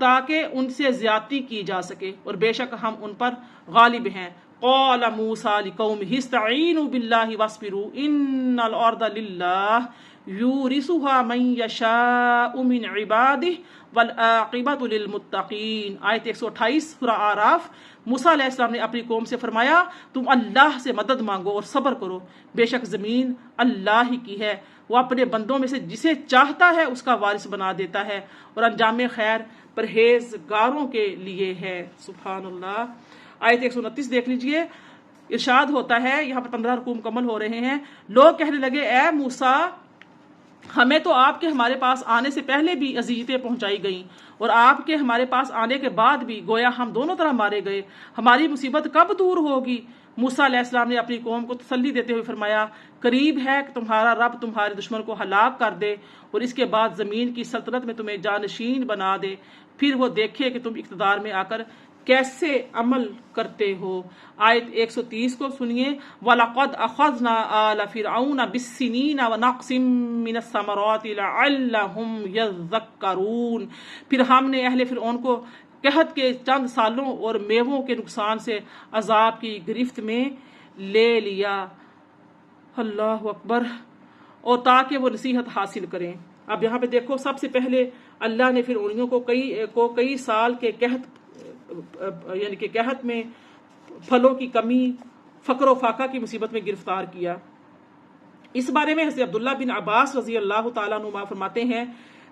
تاکہ ان سے زیادتی کی جا سکے، اور بے شک ہم ان پر غالب ہیں۔ قال موسیٰ لقومہ استعینوا باللہ واصبروا ان الارض للہ یورثها من یشاء من عبادہ والعاقبۃ للمتقین۔ آیت 128 سورہ اعراف۔ موسیٰ علیہ السلام نے اپنی قوم سے فرمایا تم اللہ سے مدد مانگو اور صبر کرو، بے شک زمین اللہ ہی کی ہے، وہ اپنے بندوں میں سے جسے چاہتا ہے اس کا وارث بنا دیتا ہے، اور انجام خیر پرہیزگاروں کے لیے ہے۔ سبحان اللہ۔ آیت 129 دیکھ لیجئے، ارشاد ہوتا ہے، یہاں پر 15 رکوع مکمل ہو رہے ہیں۔ لوگ کہنے لگے اے موسیٰ، ہمیں تو آپ کے ہمارے پاس آنے سے پہلے بھی اذیتیں پہنچائی گئیں، اور آپ کے ہمارے پاس آنے کے بعد بھی گویا ہم دونوں طرح مارے گئے، ہماری مصیبت کب دور ہوگی؟ موسیٰ علیہ السلام نے اپنی قوم کو تسلی دیتے ہوئے فرمایا قریب ہے کہ تمہارا رب تمہارے دشمن کو ہلاک کر دے اور اس کے بعد زمین کی سلطنت میں تمہیں جانشین بنا دے، پھر وہ دیکھے کہ تم اقتدار میں آ کر کیسے عمل کرتے ہو۔ آیت 130 کو سنیے، وَلَقَدْ أَخَذْنَا آلَ فِرْعَوْنَ بِالسِّنِينَ وَنَقْصٍ مِّنَ الثَّمَرَاتِ لَعَلَّهُمْ يَذَّكَّرُونَ، پھر ہم نے اہل فرعون کو قحط کے چند سالوں اور میووں کے نقصان سے عذاب کی گرفت میں لے لیا۔ اللہ اکبر۔ اور تاکہ وہ نصیحت حاصل کریں۔ اب یہاں پہ دیکھو، سب سے پہلے اللہ نے فرعونیوں کو کئی سال کے یعنی کہ قحط میں، پھلوں کی کمی، فقر و فاقہ کی مصیبت میں گرفتار کیا۔ اس بارے میں حضرت عبداللہ بن عباس رضی اللہ تعالیٰ عنہما فرماتے ہیں،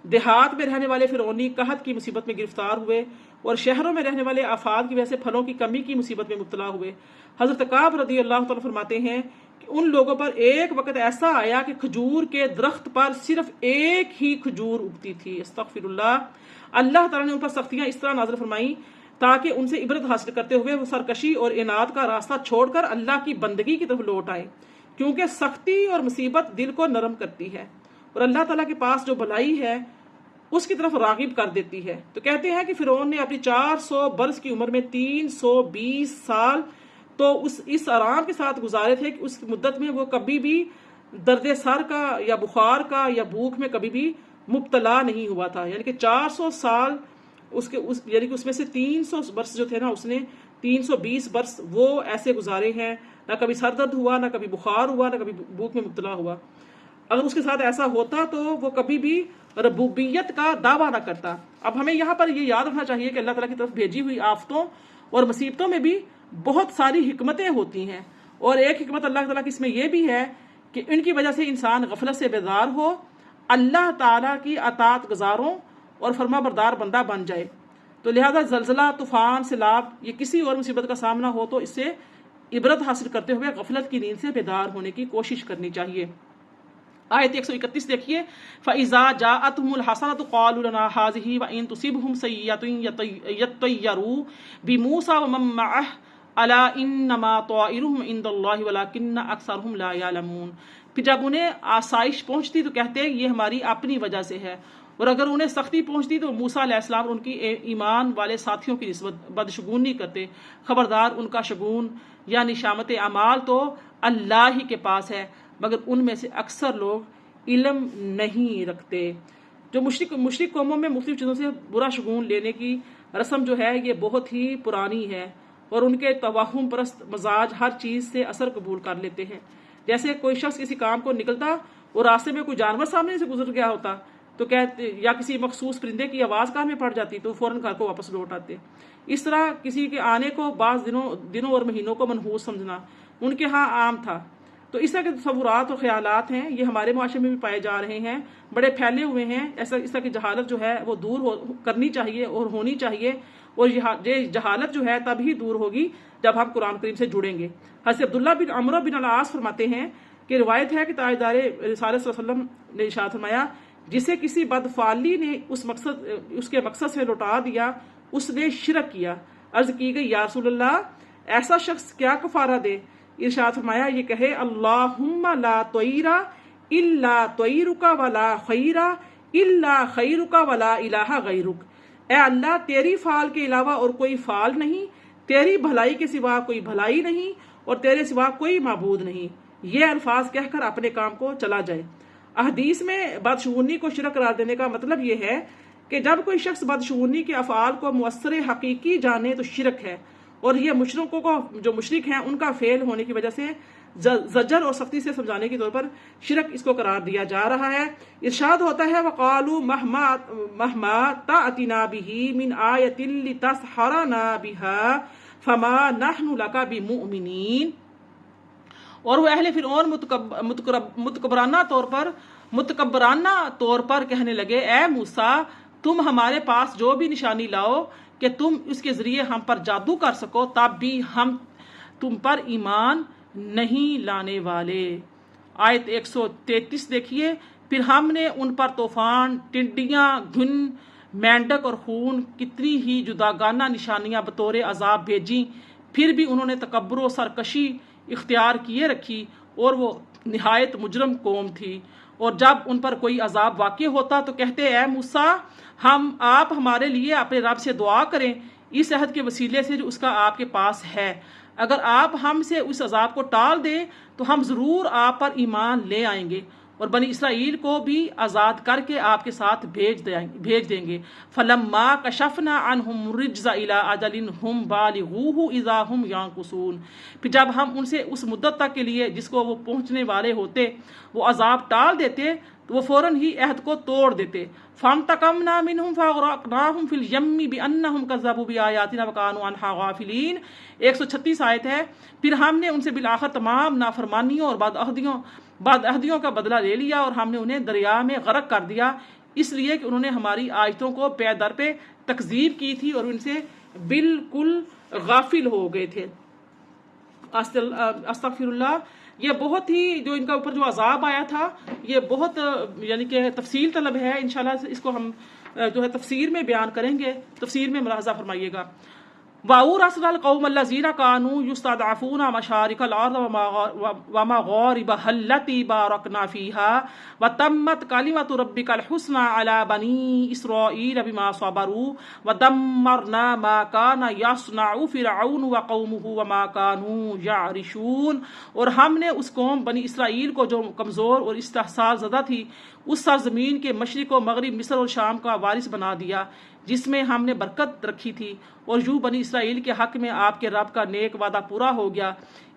دیہات میں رہنے والے فرعونی قحط کی مصیبت میں گرفتار ہوئے اور شہروں میں رہنے والے آفات کی وجہ سے پھلوں کی کمی کی مصیبت میں مبتلا ہوئے۔ حضرت کعب رضی اللہ تعالیٰ فرماتے ہیں کہ ان لوگوں پر ایک وقت ایسا آیا کہ کھجور کے درخت پر صرف ایک ہی کھجور اگتی تھی۔ استغفر اللہ۔ اللہ تعالیٰ نے ان پر سختیاں اس طرح نازل فرمائیں تاکہ ان سے عبرت حاصل کرتے ہوئے وہ سرکشی اور اناد کا راستہ چھوڑ کر اللہ کی بندگی کی طرف لوٹ آئیں، کیونکہ سختی اور مصیبت دل کو نرم کرتی ہے اور اللہ تعالیٰ کے پاس جو بھلائی ہے اس کی طرف راغب کر دیتی ہے۔ تو کہتے ہیں کہ فرعون نے اپنی 400 برس کی عمر میں 320 سال تو اس آرام کے ساتھ گزارے تھے کہ اس مدت میں وہ کبھی بھی درد سر کا یا بخار کا یا بھوک میں کبھی بھی مبتلا نہیں ہوا تھا. یعنی کہ 400 سال یعنی کہ اس میں سے 300 برس جو تھے نا، اس نے 320 برس وہ ایسے گزارے ہیں، نہ کبھی سر درد ہوا، نہ کبھی بخار ہوا، نہ کبھی بھوک میں مبتلا ہوا. اگر اس کے ساتھ ایسا ہوتا تو وہ کبھی بھی ربوبیت کا دعویٰ نہ کرتا. اب ہمیں یہاں پر یہ یاد رکھنا چاہیے کہ اللہ تعالیٰ کی طرف بھیجی ہوئی آفتوں اور مصیبتوں میں بھی بہت ساری حکمتیں ہوتی ہیں، اور ایک حکمت اللہ تعالیٰ کی اس میں یہ بھی ہے کہ ان کی وجہ سے انسان غفلت سے بیدار ہو، اللہ تعالیٰ کی اطاعت گزاروں اور فرما بردار بندہ بن جائے. تو لہذا زلزلہ، طوفان، سیلاب، یہ کسی اور مصیبت کا سامنا ہو تو اس سے عبرت حاصل کرتے ہوئے غفلت کی نیند سے بیدار ہونے کی کوشش کرنی چاہیے. آیت 131 دیکھیے، فَإِذَا جَاءَتْهُمُ الْحَسَنَةُ قَالُوا لَنَا هَٰذِهِ وَإِن تُصِبْهُمْ سَيِّئَةٌ يَطَّيَّرُوا بِمُوسَىٰ وَمَن مَّعَهُ أَلَا إِنَّمَا طَائِرُهُمْ عِندَ اللَّهِ وَلَٰكِنَّ أَكْثَرَهُمْ لَا يَعْلَمُونَ. پھر جب انہیں آسائش پہنچتی تو کہتے یہ ہماری اپنی وجہ سے ہے، اور اگر انہیں سختی پہنچتی تو موسیٰ علیہ السلام اور ان کی ایمان والے ساتھیوں کی نسبت بدشگونی کرتے. خبردار، ان کا شگون یا نشامت اعمال تو اللہ ہی کے پاس ہے، مگر ان میں سے اکثر لوگ علم نہیں رکھتے. جو مشرک قوموں میں مختلف چیزوں سے برا شگون لینے کی رسم جو ہے یہ بہت ہی پرانی ہے، اور ان کے توہم پرست مزاج ہر چیز سے اثر قبول کر لیتے ہیں. جیسے کوئی شخص کسی کام کو نکلتا اور راستے میں کوئی جانور سامنے سے گزر گیا ہوتا تو کہتے، یا کسی مخصوص پرندے کی آواز کان میں پڑ جاتی تو فوراً گھر کو واپس لوٹ آتے. اس طرح کسی کے آنے کو بعض دنوں اور مہینوں کو منحوس سمجھنا ان کے ہاں عام تھا. تو اس طرح کے تصورات اور خیالات ہیں، یہ ہمارے معاشرے میں بھی پائے جا رہے ہیں، بڑے پھیلے ہوئے ہیں. اس طرح کی جہالت جو ہے وہ دور کرنی چاہیے اور ہونی چاہیے، اور یہ جہالت جو ہے تب ہی دور ہوگی جب ہم قرآن کریم سے جڑیں گے. حضرت عبداللہ بن عمرو بن العاص فرماتے ہیں کہ روایت ہے کہ تاجدار رسالت صلی اللہ علیہ وسلم نے ارشاد فرمایا، جسے کسی بدفعلی نے اس کے مقصد سے لوٹا دیا اس نے شرک کیا. عرض کی گئی، یا رسول اللہ، ایسا شخص کیا کفارہ دے؟ ارشاد فرمایا، یہ کہے، اللہم لا طیرا الا طیرک ولا خیرا الا خیرک ولا الہ غیرک. اے اللہ، تیری فعال کے علاوہ اور کوئی فعال نہیں، تیری بھلائی کے سوا کوئی بھلائی نہیں، اور تیرے سوا کوئی معبود نہیں. یہ الفاظ کہہ کر اپنے کام کو چلا جائے. احادیث میں بدشگونی کو شرک قرار دینے کا مطلب یہ ہے کہ جب کوئی شخص بدشگونی کے افعال کو مؤثر حقیقی جانے تو شرک ہے، اور یہ مشرکوں کو جو مشرک ہیں ان کا فعل ہونے کی وجہ سے زجر اور سختی سے سمجھانے کے طور پر شرک اس کو قرار دیا جا رہا ہے. ارشاد ہوتا ہے، وَقَالُوا مَهْمَا تَأْتِنَا بِهِ مِنْ آيَةٍ لِتَسْحَرَنَا بِهَا فَمَا نَحْنُ لَكَ بِمُؤْمِنِينَ. اور وہ اہل فرعون متکبرانہ طور پر کہنے لگے، اے موسیٰ، تم ہمارے پاس جو بھی نشانی لاؤ کہ تم اس کے ذریعے ہم پر جادو کر سکو، تب بھی ہم تم پر ایمان نہیں لانے والے. آیت 133 دیکھیے، پھر ہم نے ان پر طوفان، ٹڈیاں، گھن، مینڈک اور خون، کتنی ہی جداگانہ نشانیاں بطور عذاب بھیجیں، پھر بھی انہوں نے تکبر و سرکشی اختیار کیے رکھی، اور وہ نہایت مجرم قوم تھی. اور جب ان پر کوئی عذاب واقع ہوتا تو کہتے، اے موسیٰ، آپ ہمارے لیے اپنے رب سے دعا کریں اس عہد کے وسیلے سے جو اس کا آپ کے پاس ہے. اگر آپ ہم سے اس عذاب کو ٹال دیں تو ہم ضرور آپ پر ایمان لے آئیں گے، اور بنی اسرائیل کو بھی آزاد کر کے آپ کے ساتھ بھیج دیں گے. فَلَمَّا كَشَفْنَا عَنْهُمْ الرِّجْزَ إِلَىٰ أَجَلٍ هُمْ بَالِغُوهُ إِذَا هُمْ يَنكُثُونَ. پھر جب ہم ان سے اس مدت تک کے لیے جس کو وہ پہنچنے والے ہوتے وہ عذاب ٹال دیتے تو وہ فوراً ہی عہد کو توڑ دیتے. فَانْتَقَمْنَا مِنْهُمْ فَأَغْرَقْنَاهُمْ فِي الْيَمِّ بِأَنَّهُمْ كَذَّبُوا بِآيَاتِنَا وَكَانُوا عَنْهَا غَافِلِينَ. 136 آیت ہے، پھر ہم نے ان سے بالآخر تمام نافرمانیوں اور بدعہدیوں کا بدلہ لے لیا، اور ہم نے انہیں دریا میں غرق کر دیا، اس لیے کہ انہوں نے ہماری آیتوں کو پے در پہ تکذیب کی تھی اور ان سے بالکل غافل ہو گئے تھے. استغفر اللہ. یہ بہت ہی جو ان کا اوپر جو عذاب آیا تھا یہ بہت یعنی کہ تفصیل طلب ہے. انشاءاللہ اس کو ہم جو ہے تفسیر میں بیان کریں گے، تفسیر میں ملاحظہ فرمائیے گا. وَأَوْرَثْنَا الْقَوْمَ الَّذِينَ كَانُوا يُسْتَضْعَفُونَ مَشَارِقَ الْأَرْضِ وَمَغَارِبَهَا الَّتِي بَارَكْنَا فِيهَا وَتَمَّتْ كَلِمَةُ رَبِّكَ الْحُسْنَى عَلَى بَنِي إِسْرَائِيلَ بِمَا صَبَرُوا وَدَمَّرْنَا مَا كَانَ يَصْنَعُ فِرْعَوْنُ وَقَوْمُهُ وَمَا كَانُوا يَعْرِشُونَ، اور ہم نے اس قوم بنی اسرائیل کو جو کمزور اور استحصال زدہ تھی اس سرزمین کے مشرق و مغرب مصر اور شام کا وارث بنا دیا جس میں ہم نے برکت رکھی تھی، اور یوں بنی اسرائیل کے حق میں آپ کے رب کا نیک وعدہ پورا ہو گیا،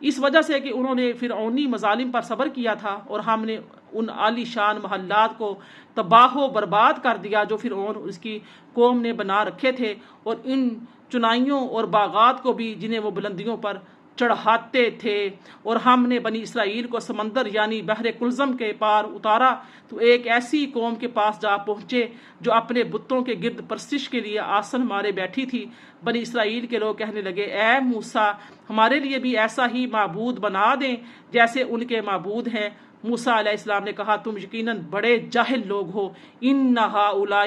اس وجہ سے کہ انہوں نے فرعونی مظالم پر صبر کیا تھا، اور ہم نے ان عالی شان محلات کو تباہ و برباد کر دیا جو فرعون اور اس کی قوم نے بنا رکھے تھے، اور ان چنائیوں اور باغات کو بھی جنہیں وہ بلندیوں پر چڑھاتے تھے، اور ہم نے بنی اسرائیل کو سمندر یعنی بحر کلزم کے پار اتارا تو ایک ایسی قوم کے پاس جا پہنچے جو اپنے بتوں کے گرد پرستش کے لیے آسن مارے بیٹھی تھی۔ بنی اسرائیل کے لوگ کہنے لگے، اے موسیٰ، ہمارے لیے بھی ایسا ہی معبود بنا دیں جیسے ان کے معبود ہیں۔ موسیٰ علیہ السلام نے کہا، تم یقیناً بڑے جاہل لوگ ہو، ان ہؤلاء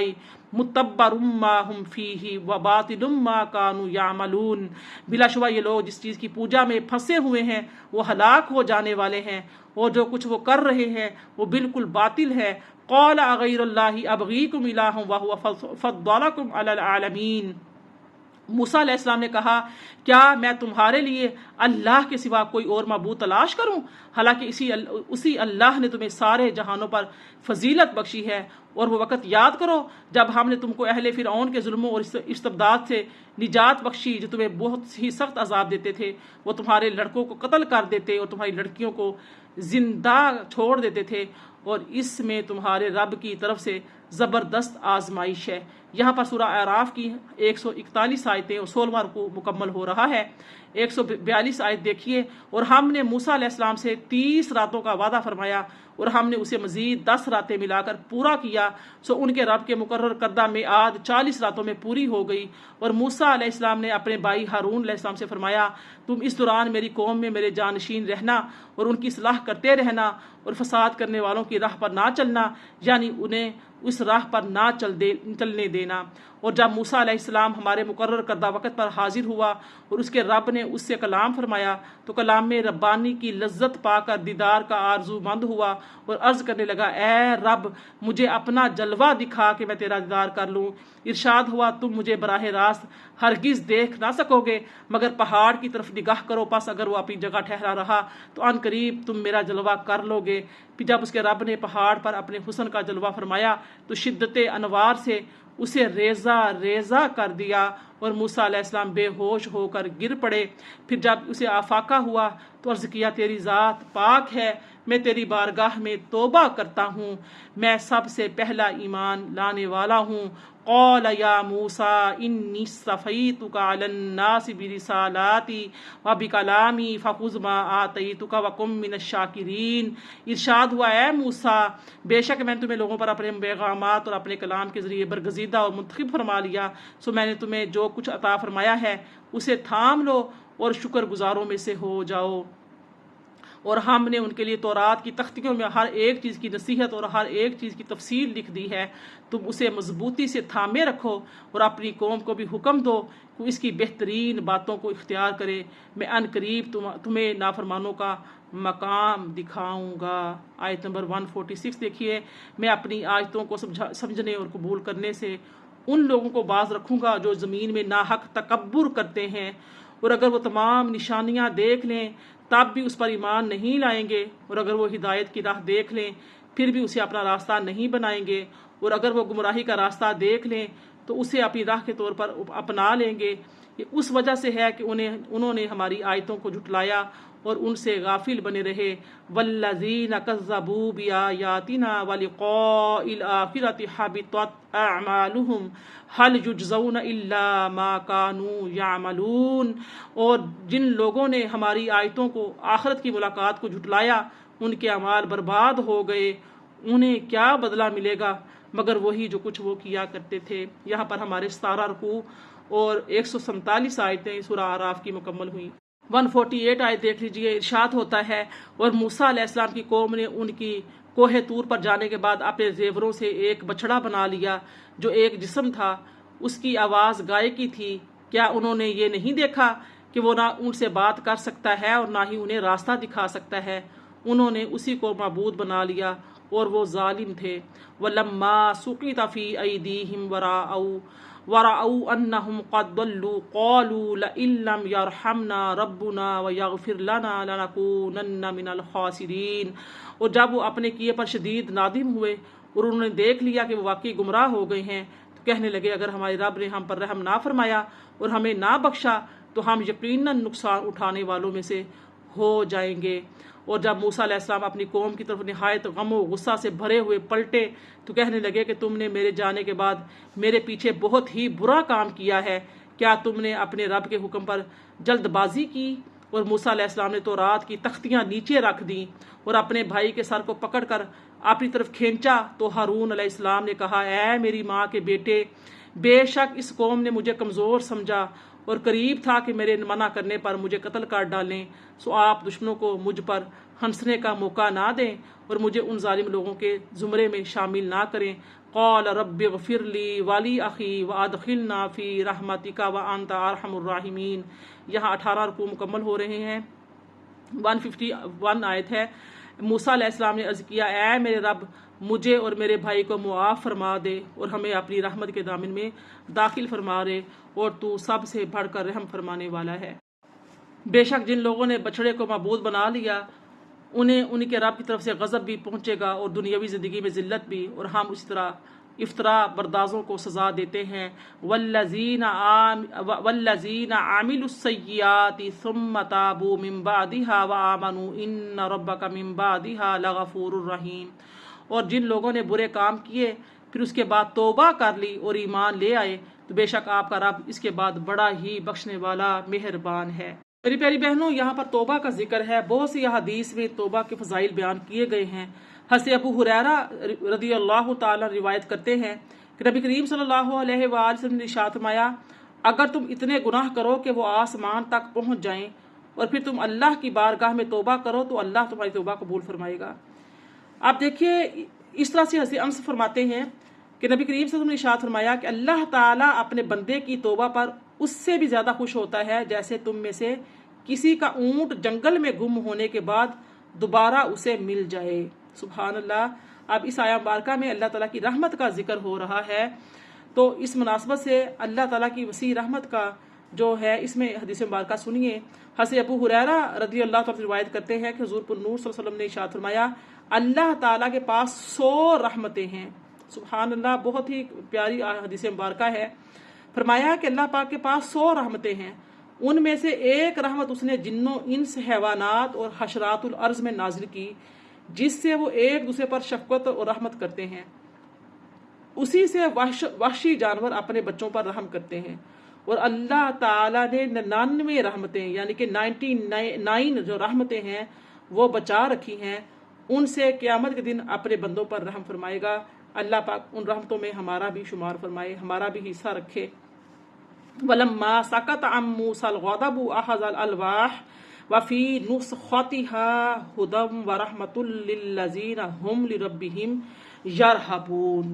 متبر ما ہم فیہ وباطل ما کانوا یعملون، بلا شبہ یہ لوگ جس چیز کی پوجا میں پھنسے ہوئے ہیں وہ ہلاک ہو جانے والے ہیں، اور جو کچھ وہ کر رہے ہیں وہ بالکل باطل ہے۔ قال اغیر اللہ ابغیکم الہ وہو فضلکم علی العالمین، موسیٰ علیہ السلام نے کہا، کیا میں تمہارے لیے اللہ کے سوا کوئی اور معبود تلاش کروں، حالانکہ اسی اللہ نے تمہیں سارے جہانوں پر فضیلت بخشی ہے۔ اور وہ وقت یاد کرو جب ہم نے تم کو اہل فرعون کے ظلموں اور استبداد سے نجات بخشی جو تمہیں بہت ہی سخت عذاب دیتے تھے، وہ تمہارے لڑکوں کو قتل کر دیتے اور تمہاری لڑکیوں کو زندہ چھوڑ دیتے تھے، اور اس میں تمہارے رب کی طرف سے زبردست آزمائش ہے۔ یہاں پر سورہ اعراف کی 141 آیتیں اور 16واں رکوع مکمل ہو رہا ہے۔ 142 آیت دیکھیے، اور ہم نے موسیٰ علیہ السلام سے 30 راتوں کا وعدہ فرمایا اور ہم نے اسے مزید 10 راتیں ملا کر پورا کیا، سو ان کے رب کے مقرر کردہ میعاد 40 راتوں میں پوری ہو گئی۔ اور موسیٰ علیہ السلام نے اپنے بھائی ہارون علیہ السلام سے فرمایا، تم اس دوران میری قوم میں میرے جانشین رہنا اور ان کی اصلاح کرتے رہنا، اور فساد کرنے والوں کی راہ پر نہ چلنا، یعنی انہیں اس راہ پر نہ چلنے دینا۔ اور جب موسیٰ علیہ السلام ہمارے مقرر کردہ وقت پر حاضر ہوا اور اس کے رب نے اس سے کلام فرمایا تو کلام میں ربانی کی لذت پا کر دیدار کا آرزو مند ہوا اور عرض کرنے لگا، اے رب، مجھے اپنا جلوہ دکھا کہ میں تیرا دیدار کر لوں۔ ارشاد ہوا، تم مجھے براہ راست ہرگز دیکھ نہ سکو گے مگر پہاڑ کی طرف نگاہ کرو، پس اگر وہ اپنی جگہ ٹھہرا رہا تو ان قریب تم میرا جلوہ کر لو گے۔ پھر جب اس کے رب نے پہاڑ پر اپنے حسن کا جلوہ فرمایا تو شدت انوار سے اسے ریزہ ریزہ کر دیا اور موسیٰ علیہ السلام بے ہوش ہو کر گر پڑے۔ پھر جب اسے آفاقہ ہوا تو عرض کیا، تیری ذات پاک ہے، میں تیری بارگاہ میں توبہ کرتا ہوں، میں سب سے پہلا ایمان لانے والا ہوں۔ قال یا موسیٰ انی اصطفیتک علی الناس برسالاتی وبکلامی فخذ ما آتیتک وکن من الشاکرین۔ ارشاد ہوا، اے موسیٰ، بے شک میں نے تمہیں لوگوں پر اپنے پیغامات اور اپنے کلام کے ذریعے برگزیدہ اور منتخب فرما لیا، سو میں نے تمہیں جو کچھ عطا فرمایا ہے اسے تھام لو اور شکر گزاروں میں سے ہو جاؤ۔ اور ہم نے ان کے لیے تورات کی تختیوں میں ہر ایک چیز کی نصیحت اور ہر ایک چیز کی تفصیل لکھ دی ہے، تم اسے مضبوطی سے تھامے رکھو اور اپنی قوم کو بھی حکم دو کہ اس کی بہترین باتوں کو اختیار کرے، میں ان قریب تمہیں نافرمانوں کا مقام دکھاؤں گا۔ آیت نمبر 146 دیکھیے، میں اپنی آیتوں کو سمجھنے اور قبول کرنے سے ان لوگوں کو باز رکھوں گا جو زمین میں ناحق تکبر کرتے ہیں، اور اگر وہ تمام نشانیاں دیکھ لیں تب بھی اس پر ایمان نہیں لائیں گے، اور اگر وہ ہدایت کی راہ دیکھ لیں پھر بھی اسے اپنا راستہ نہیں بنائیں گے، اور اگر وہ گمراہی کا راستہ دیکھ لیں تو اسے اپنی راہ کے طور پر اپنا لیں گے۔ یہ اس وجہ سے ہے کہ انہوں نے ہماری آیتوں کو جھٹلایا اور ان سے غافل بنے رہے۔ والذین کذبوا بآیاتنا ولقاء الآخرۃ حبطت اعمالهم هل یجزون الا ما كانوا یعملون، اور جن لوگوں نے ہماری آیتوں کو آخرت کی ملاقات کو جھٹلایا ان کے اعمال برباد ہو گئے، انہیں کیا بدلہ ملے گا مگر وہی جو کچھ وہ کیا کرتے تھے۔ یہاں پر ہمارے 17 رکوع اور 147 آیتیں سورہ اعراف کی مکمل ہوئیں۔ 148 آیت دیکھ لیجئے، ارشاد ہوتا ہے، اور موسیٰ علیہ السلام کی قوم نے ان کی کوہ طور پر جانے کے بعد اپنے زیوروں سے ایک بچڑا بنا لیا جو ایک جسم تھا، اس کی آواز گائے کی تھی کیا انہوں نے یہ نہیں دیکھا کہ وہ نہ ان سے بات کر سکتا ہے اور نہ ہی انہیں راستہ دکھا سکتا ہے؟ انہوں نے اسی کو معبود بنا لیا اور وہ ظالم تھے۔ وَلَمَّا سُقِطَ فِي أَيْدِيهِمْ وَرَأَوْا أَنَّهُمْ قَدْ ضَلُّوا قَالُوا لَئِن لَّمْ يَرْحَمْنَا رَبُّنَا وَيَغْفِرْ لَنَا لَنَكُونَنَّ مِنَ الْخَاسِرِينَ۔ اور جب وہ اپنے کیے پر شدید نادم ہوئے اور انہوں نے دیکھ لیا کہ وہ واقعی گمراہ ہو گئے ہیں، تو کہنے لگے اگر ہمارے رب نے ہم پر رحم نہ فرمایا اور ہمیں نہ بخشا تو ہم یقیناً نقصان اٹھانے والوں میں سے ہو جائیں گے۔ اور جب موسیٰ علیہ السلام اپنی قوم کی طرف نہایت غم و غصہ سے بھرے ہوئے پلٹے تو کہنے لگے کہ تم نے میرے جانے کے بعد میرے پیچھے بہت ہی برا کام کیا ہے۔ کیا تم نے اپنے رب کے حکم پر جلد بازی کی؟ اور موسیٰ علیہ السلام نے تورات کی تختیاں نیچے رکھ دیں اور اپنے بھائی کے سر کو پکڑ کر اپنی طرف کھینچا تو ہارون علیہ السلام نے کہا، اے میری ماں کے بیٹے، بے شک اس قوم نے مجھے کمزور سمجھا اور قریب تھا کہ میرے منع کرنے پر مجھے قتل کر ڈالیں، سو آپ دشمنوں کو مجھ پر ہنسنے کا موقع نہ دیں اور مجھے ان ظالم لوگوں کے زمرے میں شامل نہ کریں۔ قال رب اغفر لی ولی اخی وادخلنا فی رحمتک وانت ارحم الراحمین۔ یہاں 18 رکوع مکمل ہو رہے ہیں۔ 151 آیت ہے۔ موسیٰ علیہ السلام نے عرض کیا، اے میرے رب، مجھے اور میرے بھائی کو معاف فرما دے اور ہمیں اپنی رحمت کے دامن میں داخل فرما دے، اور تو سب سے بڑھ کر رحم فرمانے والا ہے۔ بے شک جن لوگوں نے بچڑے کو معبود بنا لیا انہیں ان کے رب کی طرف سے غضب بھی پہنچے گا اور دنیاوی زندگی میں ذلت بھی، اور ہم اسی طرح افطرا بردازوں کو سزا دیتے ہیں۔ والذین عملوا السیئات ثم تابوا من بعدها وآمنوا ان ربک من بعدها لغفور رحیم۔ اور جن لوگوں نے برے کام کیے پھر اس کے بعد توبہ کر لی اور ایمان لے آئے تو بے شک آپ کا رب اس کے بعد بڑا ہی بخشنے والا مہربان ہے۔ میری پیاری بہنوں، یہاں پر توبہ کا ذکر ہے۔ بہت سی حدیث میں توبہ کے فضائل بیان کیے گئے ہیں۔ حضرت ابو ہریرہ رضی اللہ تعالیٰ روایت کرتے ہیں کہ نبی کریم صلی اللہ علیہ وآلہ وسلم نے ارشاد فرمایا، اگر تم اتنے گناہ کرو کہ وہ آسمان تک پہنچ جائیں اور پھر تم اللہ کی بارگاہ میں توبہ کرو تو اللہ تمہاری توبہ قبول فرمائے گا۔ آپ دیکھیے اس طرح سے حضرت انس فرماتے ہیں کہ نبی کریم صلی اللہ علیہ وسلم نے ارشاد فرمایا کہ اللہ تعالیٰ اپنے بندے کی توبہ پر اس سے بھی زیادہ خوش ہوتا ہے جیسے تم میں سے کسی کا اونٹ جنگل میں گم ہونے کے بعد دوبارہ اسے مل جائے۔ سبحان اللہ۔ اب اس آیہ مبارکہ میں اللہ تعالیٰ کی رحمت کا ذکر ہو رہا ہے، تو اس مناسبت سے اللہ تعالیٰ کی وسیع رحمت کا جو ہے اس میں حدیث مبارکہ سنیے۔ حضرت ابو ہریرہ رضی اللہ تعالیٰ روایت کرتے ہیں کہ حضور پر نور صلی اللہ علیہ وسلم نے ارشاد فرمایا، اللہ تعالیٰ کے پاس 100 رحمتیں ہیں۔ سبحان اللہ، بہت ہی پیاری حدیث مبارکہ ہے۔ فرمایا کہ اللہ پاک کے پاس 100 رحمتیں ہیں، ان میں سے ایک رحمت اس نے جنوں، انس، حیوانات اور حشرات الارض میں نازل کی، جس سے وہ ایک دوسرے پر شفقت اور رحمت کرتے ہیں، اسی سے وحشی جانور اپنے بچوں پر رحم کرتے ہیں۔ اور اللہ تعالیٰ نے 99 رحمتیں یعنی کہ 99 جو رحمتیں ہیں وہ بچا رکھی ہیں، ان سے قیامت کے دن اپنے بندوں پر رحم فرمائے گا۔ اللہ پاک ان رحمتوں میں ہمارا بھی شمار فرمائے، ہمارا بھی حصہ رکھے۔ وَلَمَّا سَكَتَ عَن مُوسَى الْغَضَبُ أَخَذَ الْأَلْوَاحَ وَفِي نُسْخَتِهَا هُدًى وَرَحْمَةٌ لِّلَّذِينَ هُمْ لِرَبِّهِمْ يَرْهَبُونَ۔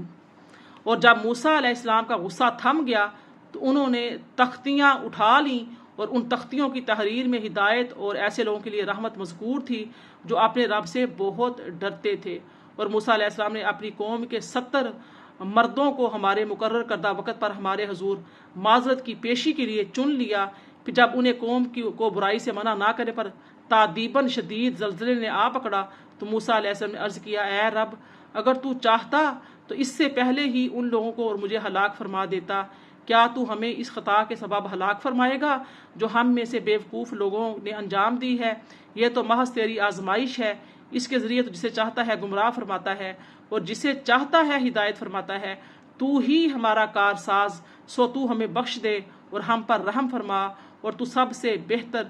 اور جب موسیٰ علیہ السلام کا غصہ تھم گیا تو انہوں نے تختیاں اٹھا لیں، اور ان تختیوں کی تحریر میں ہدایت اور ایسے لوگوں کے لیے رحمت مذکور تھی جو اپنے رب سے بہت ڈرتے تھے۔ اور موسیٰ علیہ السلام نے اپنی قوم کے 70 مردوں کو ہمارے مقرر کردہ وقت پر ہمارے حضور معذرت کی پیشی کے لیے چن لیا۔ پھر جب انہیں قوم کو برائی سے منع نہ کرنے پر تعدیباً شدید زلزلے نے آ پکڑا تو موسیٰ علیہ السلام نے عرض کیا، اے رب، اگر تو چاہتا تو اس سے پہلے ہی ان لوگوں کو اور مجھے ہلاک فرما دیتا۔ کیا تو ہمیں اس خطا کے سبب ہلاک فرمائے گا جو ہم میں سے بیوقوف لوگوں نے انجام دی ہے؟ یہ تو محض تیری آزمائش ہے، اس کے ذریعے تو جسے چاہتا ہے گمراہ فرماتا ہے اور جسے چاہتا ہے ہدایت فرماتا ہے۔ تو ہی ہمارا کار ساز، سو تو ہمیں بخش دے اور ہم پر رحم فرما، اور تو سب سے بہتر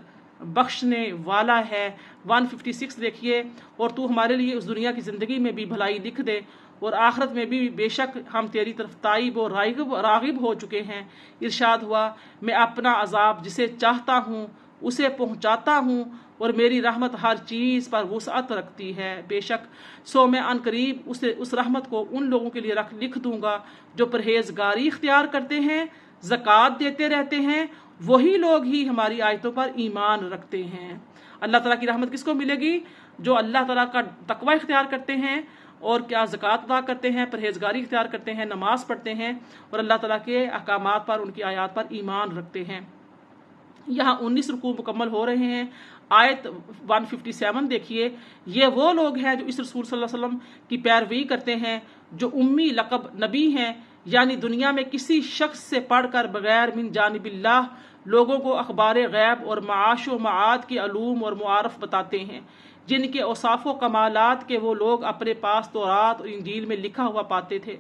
بخشنے والا ہے۔ 156 دیکھیے، اور تو ہمارے لیے اس دنیا کی زندگی میں بھی بھلائی لکھ دے اور آخرت میں بھی بے شک ہم تیری طرف تائب و راغب ہو چکے ہیں۔ ارشاد ہوا، میں اپنا عذاب جسے چاہتا ہوں اسے پہنچاتا ہوں اور میری رحمت ہر چیز پر وسعت رکھتی ہے۔ بے شک سو میں عن قریب اس رحمت کو ان لوگوں کے لیے لکھ دوں گا جو پرہیزگاری اختیار کرتے ہیں، زکوٰۃ دیتے رہتے ہیں وہی لوگ ہی ہماری آیتوں پر ایمان رکھتے ہیں۔ اللہ تعالیٰ کی رحمت کس کو ملے گی؟ جو اللہ تعالیٰ کا تقوی اختیار کرتے ہیں اور کیا زکوٰۃ ادا کرتے ہیں، پرہیزگاری اختیار کرتے ہیں، نماز پڑھتے ہیں اور اللہ تعالیٰ کے احکامات پر، ان کی آیات پر ایمان رکھتے ہیں۔ یہاں 19 رکوع مکمل ہو رہے ہیں۔ آیت 157 دیکھیے، یہ وہ لوگ ہیں جو اس رسول صلی اللہ علیہ وسلم کی پیروی کرتے ہیں جو امی لقب نبی ہیں، یعنی دنیا میں کسی شخص سے پڑھ کر بغیر من جانب اللہ لوگوں کو اخبار غیب اور معاش و معاد کے علوم اور معارف بتاتے ہیں، جن کے اوصاف و کمالات کے وہ لوگ اپنے پاس تورات اور انجیل میں لکھا ہوا پاتے تھے،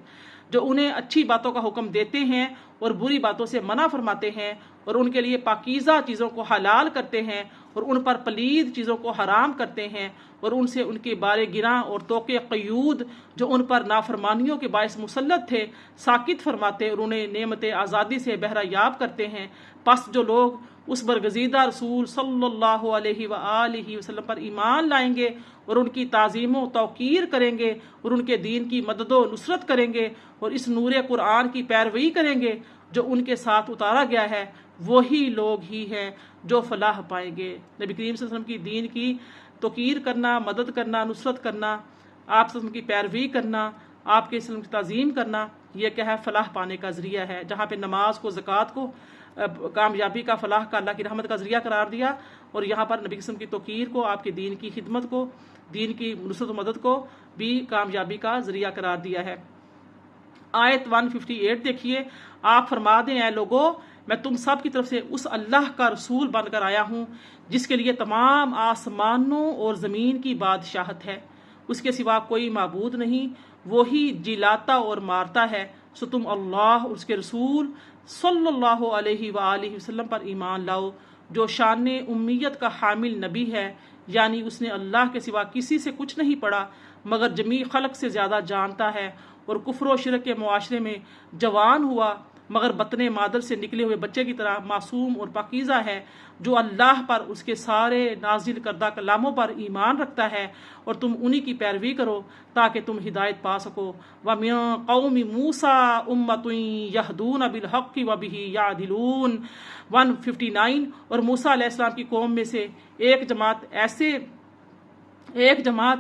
جو انہیں اچھی باتوں کا حکم دیتے ہیں اور بری باتوں سے منع فرماتے ہیں اور ان کے لیے پاکیزہ چیزوں کو حلال کرتے ہیں اور ان پر پلید چیزوں کو حرام کرتے ہیں اور ان سے ان کے بارے گراں اور توقع قیود جو ان پر نافرمانیوں کے باعث مسلط تھے ساکت فرماتے اور انہیں نعمت آزادی سے بہرہ یاب کرتے ہیں۔ پس جو لوگ اس برگزیدہ رسول صلی اللہ علیہ وآلہ وسلم پر ایمان لائیں گے اور ان کی تعظیم و توقیر کریں گے اور ان کے دین کی مدد و نصرت کریں گے اور اس نور قرآن کی پیروی کریں گے جو ان کے ساتھ اتارا گیا ہے، وہی لوگ ہی ہیں جو فلاح پائیں گے۔ نبی کریم صلی اللہ علیہ وسلم کی دین کی توقیر کرنا، مدد کرنا، نصرت کرنا، آپ صلی اللہ علیہ وسلم کی پیروی کرنا، آپ کے اسلام کی تعظیم کرنا، یہ کیا ہے؟ فلاح پانے کا ذریعہ ہے۔ جہاں پہ نماز کو، زکوٰۃ کو کامیابی کا، فلاح کا، اللہ کی رحمت کا ذریعہ قرار دیا، اور یہاں پر نبی قسم کی توقیر کو، آپ کے دین کی خدمت کو، دین کی نصرت و مدد کو بھی کامیابی کا ذریعہ قرار دیا ہے۔ آیت 158 دیکھیے، آپ فرما دیں اے لوگو، میں تم سب کی طرف سے اس اللہ کا رسول بن کر آیا ہوں جس کے لیے تمام آسمانوں اور زمین کی بادشاہت ہے، اس کے سوا کوئی معبود نہیں، وہی جلاتا اور مارتا ہے، سو تم اللہ اور اس کے رسول صلی اللہ علیہ وآلہ وسلم پر ایمان لاؤ، جو شان امیت کا حامل نبی ہے، یعنی اس نے اللہ کے سوا کسی سے کچھ نہیں پڑھا مگر جمیع خلق سے زیادہ جانتا ہے، اور کفر و شرک کے معاشرے میں جوان ہوا مگر بطن مادر سے نکلے ہوئے بچے کی طرح معصوم اور پاکیزہ ہے، جو اللہ پر، اس کے سارے نازل کردہ کلاموں پر ایمان رکھتا ہے، اور تم انہی کی پیروی کرو تاکہ تم ہدایت پا سکو۔ وَمِن قَوْمِ مُوسَىٰ أُمَّةٌ يَهْدُونَ بِالْحَقِّ وَبِهِ يَعْدِلُونَ 159۔ اور موسیٰ علیہ السلام کی قوم میں سے ایک جماعت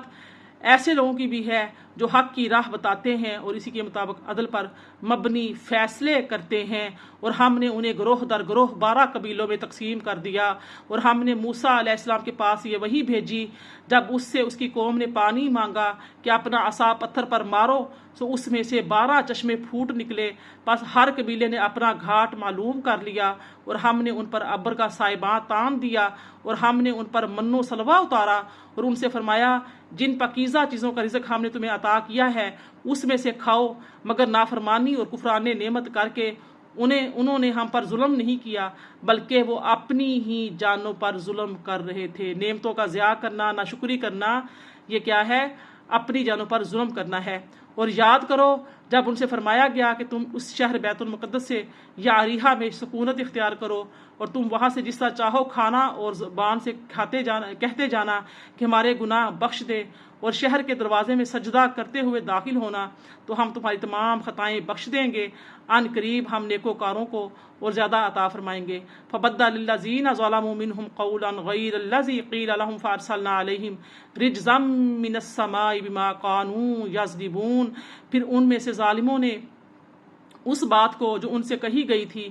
ایسے لوگوں کی بھی ہے جو حق کی راہ بتاتے ہیں اور اسی کے مطابق عدل پر مبنی فیصلے کرتے ہیں، اور ہم نے انہیں گروہ در گروہ 12 قبیلوں میں تقسیم کر دیا، اور ہم نے موسیٰ علیہ السلام کے پاس یہ وحی بھیجی جب اس سے اس کی قوم نے پانی مانگا کہ اپنا عصا پتھر پر مارو، سو اس میں سے 12 چشمے پھوٹ نکلے، پس ہر قبیلے نے اپنا گھاٹ معلوم کر لیا، اور ہم نے ان پر ابر کا سائباں تان دیا، اور ہم نے ان پر من و سلوہ اتارا، اور ان سے فرمایا جن پاکیزہ چیزوں کا رزق ہم نے تمہیں عطا کیا ہے اس میں سے کھاؤ، مگر نافرمانی اور کفران نعمت کر کے انہوں نے ہم پر ظلم نہیں کیا بلکہ وہ اپنی ہی جانوں پر ظلم کر رہے تھے۔ نعمتوں کا ضیاع کرنا، ناشکری کرنا، یہ کیا ہے؟ اپنی جانوں پر ظلم کرنا ہے۔ اور یاد کرو جب ان سے فرمایا گیا کہ تم اس شہر بیت المقدس سے یا اریحہ میں سکونت اختیار کرو اور تم وہاں سے جس طرح چاہو کھانا اور زبان سے کہتے جانا کہ ہمارے گناہ بخش دے، اور شہر کے دروازے میں سجدہ کرتے ہوئے داخل ہونا، تو ہم تمہاری تمام خطائیں بخش دیں گے، عن قریب ہم نیکوکاروں کو اور زیادہ عطا فرمائیں گے۔ فبدل الذین ظلموا منہم قولا غیر الذی قیل لہم فارسلنا علیہم رجزا من السماء بما کانوا یظلمون۔ پھر ان میں سے ظالموں نے اس بات کو جو ان سے کہی گئی تھی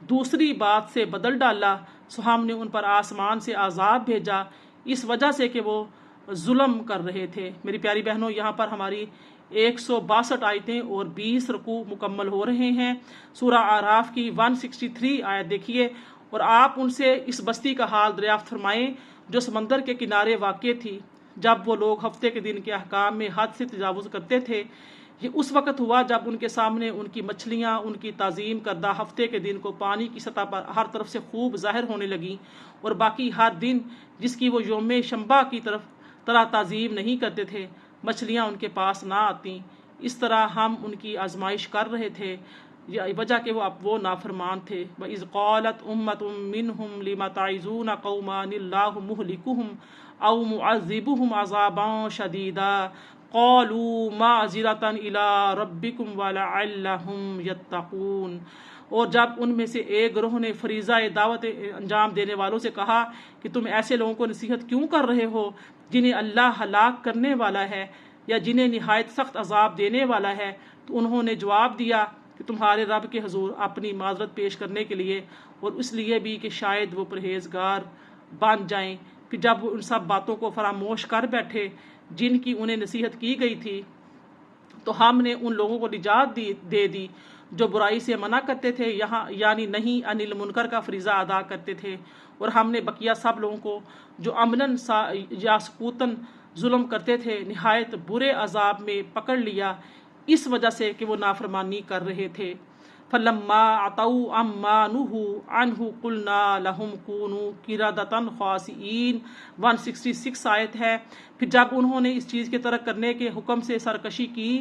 دوسری بات سے بدل ڈالا، سو ہم نے ان پر آسمان سے عذاب بھیجا اس وجہ سے کہ وہ ظلم کر رہے تھے۔ میری پیاری بہنوں، یہاں پر ہماری 162 آیتیں اور 20 رکوع مکمل ہو رہے ہیں۔ سورہ اعراف کی 163 آیت دیکھیے، اور آپ ان سے اس بستی کا حال دریافت فرمائیں جو سمندر کے کنارے واقع تھی، جب وہ لوگ ہفتے کے دن کے احکام میں حد سے تجاوز کرتے تھے۔ یہ اس وقت ہوا جب ان کے سامنے ان کی مچھلیاں ان کی تعظیم کردہ ہفتے کے دن کو پانی کی سطح پر ہر طرف سے خوب ظاہر ہونے لگیں، اور باقی ہر دن جس کی وہ یوم شنبہ کی طرح تعظیم نہیں کرتے تھے مچھلیاں ان کے پاس نہ آتیں۔ اس طرح ہم ان کی آزمائش کر رہے تھے، وجہ کہ وہ نافرمان تھے۔ وَإِذْ قَالَتْ أُمَّةٌ مِّنْهُمْ لِمَ تَعِظُونَ قَوْمًا اللَّهُ مُهْلِكُهُمْ أَوْ مُعَذِّبُهُمْ عَذَابًا شَدِيدًا قَالُوا مَعْذِرَةً إِلَىٰ رَبِّكُمْ وَلَعَلَّهُمْ يَتَّقُونَ۔ اور جب ان میں سے ایک گروہ نے فریضہ دعوت انجام دینے والوں سے کہا کہ تم ایسے لوگوں کو نصیحت کیوں کر رہے ہو جنہیں اللہ ہلاک کرنے والا ہے یا جنہیں نہایت سخت عذاب دینے والا ہے، تو انہوں نے جواب دیا کہ تمہارے رب کے حضور اپنی معذرت پیش کرنے کے لیے اور اس لیے بھی کہ شاید وہ پرہیزگار بن جائیں۔ پھر جب وہ ان سب باتوں کو فراموش کر بیٹھے جن کی انہیں نصیحت کی گئی تھی، تو ہم نے ان لوگوں کو نجات دے دی جو برائی سے منع کرتے تھے، یعنی نہیں عن المنکر کا فریضہ ادا کرتے تھے، اور ہم نے بقیہ سب لوگوں کو جو عملاً یا سکوتاً ظلم کرتے تھے نہایت برے عذاب میں پکڑ لیا، اس وجہ سے کہ وہ نافرمانی کر رہے تھے۔ فلما عتوا عما نهوا عنه قلنا لهم كونوا قردة خاسئين 166 آیت ہے۔ پھر جب انہوں نے اس چیز کے ترک کرنے کے حکم سے سرکشی کی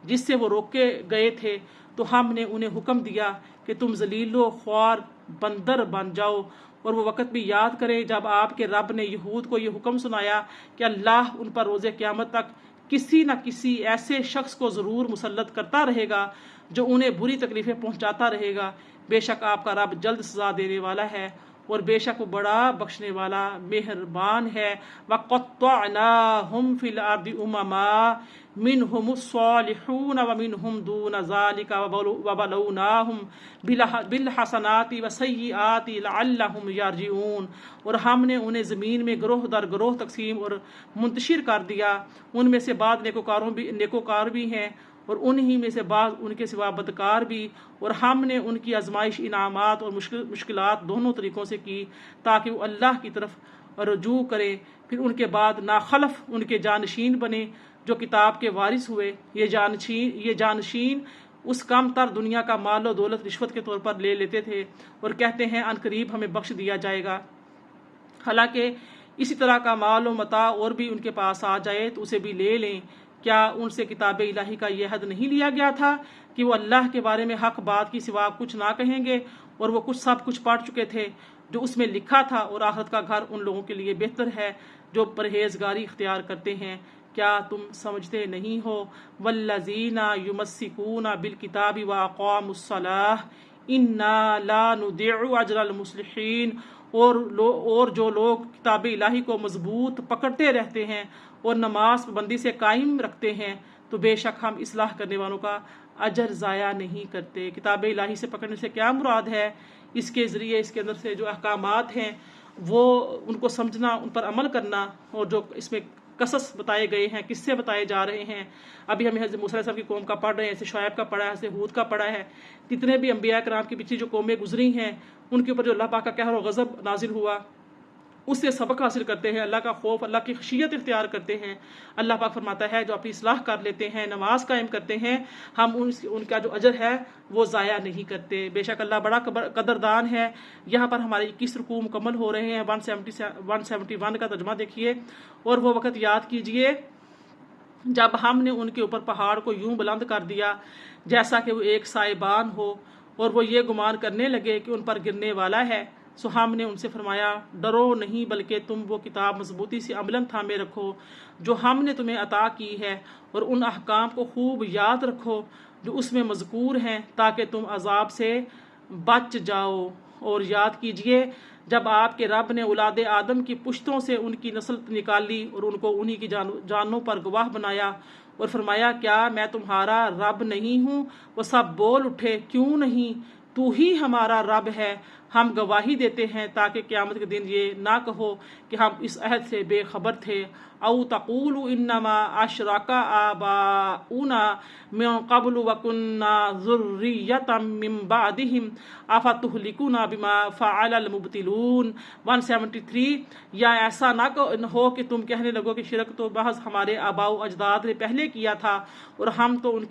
جس سے وہ روکے گئے تھے، تو ہم نے انہیں حکم دیا کہ تم ذلیل و خوار بندر بن جاؤ، اور وہ وقت بھی یاد کریں جب آپ کے رب نے یہود کو یہ حکم سنایا کہ اللہ ان پر روز قیامت تک کسی نہ کسی ایسے شخص کو ضرور مسلط کرتا رہے گا جو انہیں بری تکلیفیں پہنچاتا رہے گا۔ بے شک آپ کا رب جلد سزا دینے والا ہے اور بے شک وہ بڑا بخشنے والا مہربان ہے۔ وَقَطَّعْنَاهُمْ فِي الْأَرْضِ أُمَمًا مِّنْهُمُ الصَّالِحُونَ وَمِنْهُمْ دُونَ ذَلِكَ وَبَلَوْنَاهُمْ بِالْحَسَنَاتِ وَالسَّيِّئَاتِ لَعَلَّهُمْ يَرْجِعُونَ، اور ہم نے انہیں زمین میں گروہ در گروہ تقسیم اور منتشر کر دیا، ان میں سے بعض نیکوکار بھی ہیں اور انہی میں سے بعض ان کے سوا بدکار بھی، اور ہم نے ان کی آزمائش انعامات اور مشکلات دونوں طریقوں سے کی تاکہ وہ اللہ کی طرف رجوع کرے، پھر ان کے بعد ناخلف ان کے جانشین بنے جو کتاب کے وارث ہوئے۔ یہ جانشین اس کم تر دنیا کا مال و دولت رشوت کے طور پر لے لیتے تھے اور کہتے ہیں ان قریب ہمیں بخش دیا جائے گا، حالانکہ اسی طرح کا مال و متاع اور بھی ان کے پاس آ جائے تو اسے بھی لے لیں۔ کیا ان سے کتاب الہی کا یہ حد نہیں لیا گیا تھا کہ وہ اللہ کے بارے میں حق بات کی سوا کچھ نہ کہیں گے، اور وہ سب کچھ پڑھ چکے تھے جو اس میں لکھا تھا، اور آخرت کا گھر ان لوگوں کے لیے بہتر ہے جو پرہیزگاری اختیار کرتے ہیں۔ کیا تم سمجھتے نہیں ہو؟ والذین یمسکون بالکتاب واقاموا الصلاۃ انا لا نضیع اجر المصلحین، اور جو لوگ کتاب الہی کو مضبوط پکڑتے رہتے ہیں اور نماز پابندی سے قائم رکھتے ہیں، تو بے شک ہم اصلاح کرنے والوں کا اجر ضائع نہیں کرتے۔ کتاب الہی سے پکڑنے سے کیا مراد ہے؟ اس کے ذریعے اس کے اندر سے جو احکامات ہیں وہ ان کو سمجھنا، ان پر عمل کرنا، اور جو اس میں قصص بتائے گئے ہیں، قصے بتائے جا رہے ہیں۔ ابھی ہم حضرت موسیٰ علیہ السلام کی قوم کا پڑھ رہے ہیں، جیسے شعیب کا پڑھا ہے، جیسے ہود کا پڑھا ہے، جتنے بھی انبیاء کرام کی پچھلی جو قومیں گزری ہیں ان کے اوپر جو اللہ پاک کا قہر و غضب نازل ہوا، اس سے سبق حاصل کرتے ہیں، اللہ کا خوف، اللہ کی خشیت اختیار کرتے ہیں۔ اللہ پاک فرماتا ہے جو اپنی اصلاح کر لیتے ہیں، نماز قائم کرتے ہیں، ہم ان کا جو اجر ہے وہ ضائع نہیں کرتے۔ بے شک اللہ بڑا قدردان ہے۔ یہاں پر ہمارے 21 رکوع مکمل ہو رہے ہیں۔ 171 کا ترجمہ دیکھیے، اور وہ وقت یاد کیجئے جب ہم نے ان کے اوپر پہاڑ کو یوں بلند کر دیا جیسا کہ وہ ایک سائبان ہو، اور وہ یہ گمان کرنے لگے کہ ان پر گرنے والا ہے، سو ہم نے ان سے فرمایا ڈرو نہیں بلکہ تم وہ کتاب مضبوطی سے عملاً تھامے رکھو جو ہم نے تمہیں عطا کی ہے، اور ان احکام کو خوب یاد رکھو جو اس میں مذکور ہیں تاکہ تم عذاب سے بچ جاؤ۔ اور یاد کیجئے جب آپ کے رب نے اولاد آدم کی پشتوں سے ان کی نسل نکالی اور ان کو انہی کی جانوں پر گواہ بنایا اور فرمایا کیا میں تمہارا رب نہیں ہوں؟ وہ سب بول اٹھے کیوں نہیں، تو ہی ہمارا رب ہے، ہم گواہی دیتے ہیں تاکہ قیامت کے دن یہ نہ کہو کہ ہم اس عہد سے بے خبر تھے۔ او تقولوا انما اشرک آباؤنا من قبل وكنا ذریۃ من بعدهم افتهلكنا بما فعل المبطلون 173۔ یا ایسا نہ ہو کہ تم کہنے لگو کہ شرک تو محض ہمارے آباء و اجداد نے پہلے کیا تھا اور ہم تو ان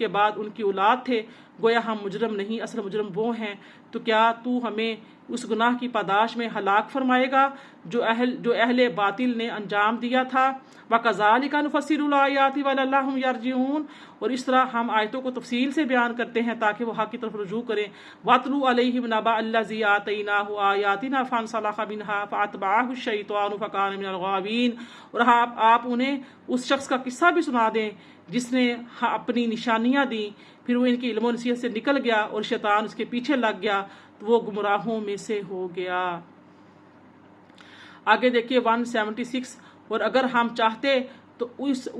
کی اولاد تھے، گویا ہم مجرم نہیں، اصل مجرم وہ ہیں۔ تو کیا تو ہمیں اس گناہ کی پاداش میں ہلاک فرمائے گا جو اہل باطل نے انجام دیا تھا۔ وَكَذَلِكَ نُفَصِّلُ الْآيَاتِ وَلَعَلَّهُمْ يَرْجِعُونَ، اور اس طرح ہم آیتوں کو تفصیل سے بیان کرتے ہیں تاکہ وہ حق کی طرف رجوع کریں۔ وَاتْلُ عَلَيْهِمْ نَبَأَ الَّذِي آتَيْنَاهُ آيَاتِنَا فَانْسَلَخَ مِنْهَا فَأَتْبَعَهُ الشَّيْطَانُ فَكَانَ مِنَ الْغَاوِينَ، اور آپ انہیں اس شخص کا قصہ بھی سنا دیں جس نے اپنی نشانیاں دیں، پھر وہ ان کی علم و نصیحت سے نکل گیا اور شیطان اس کے پیچھے لگ گیا تو وہ گمراہوں میں سے ہو گیا۔ آگے دیکھیے 176، اور اگر ہم چاہتے تو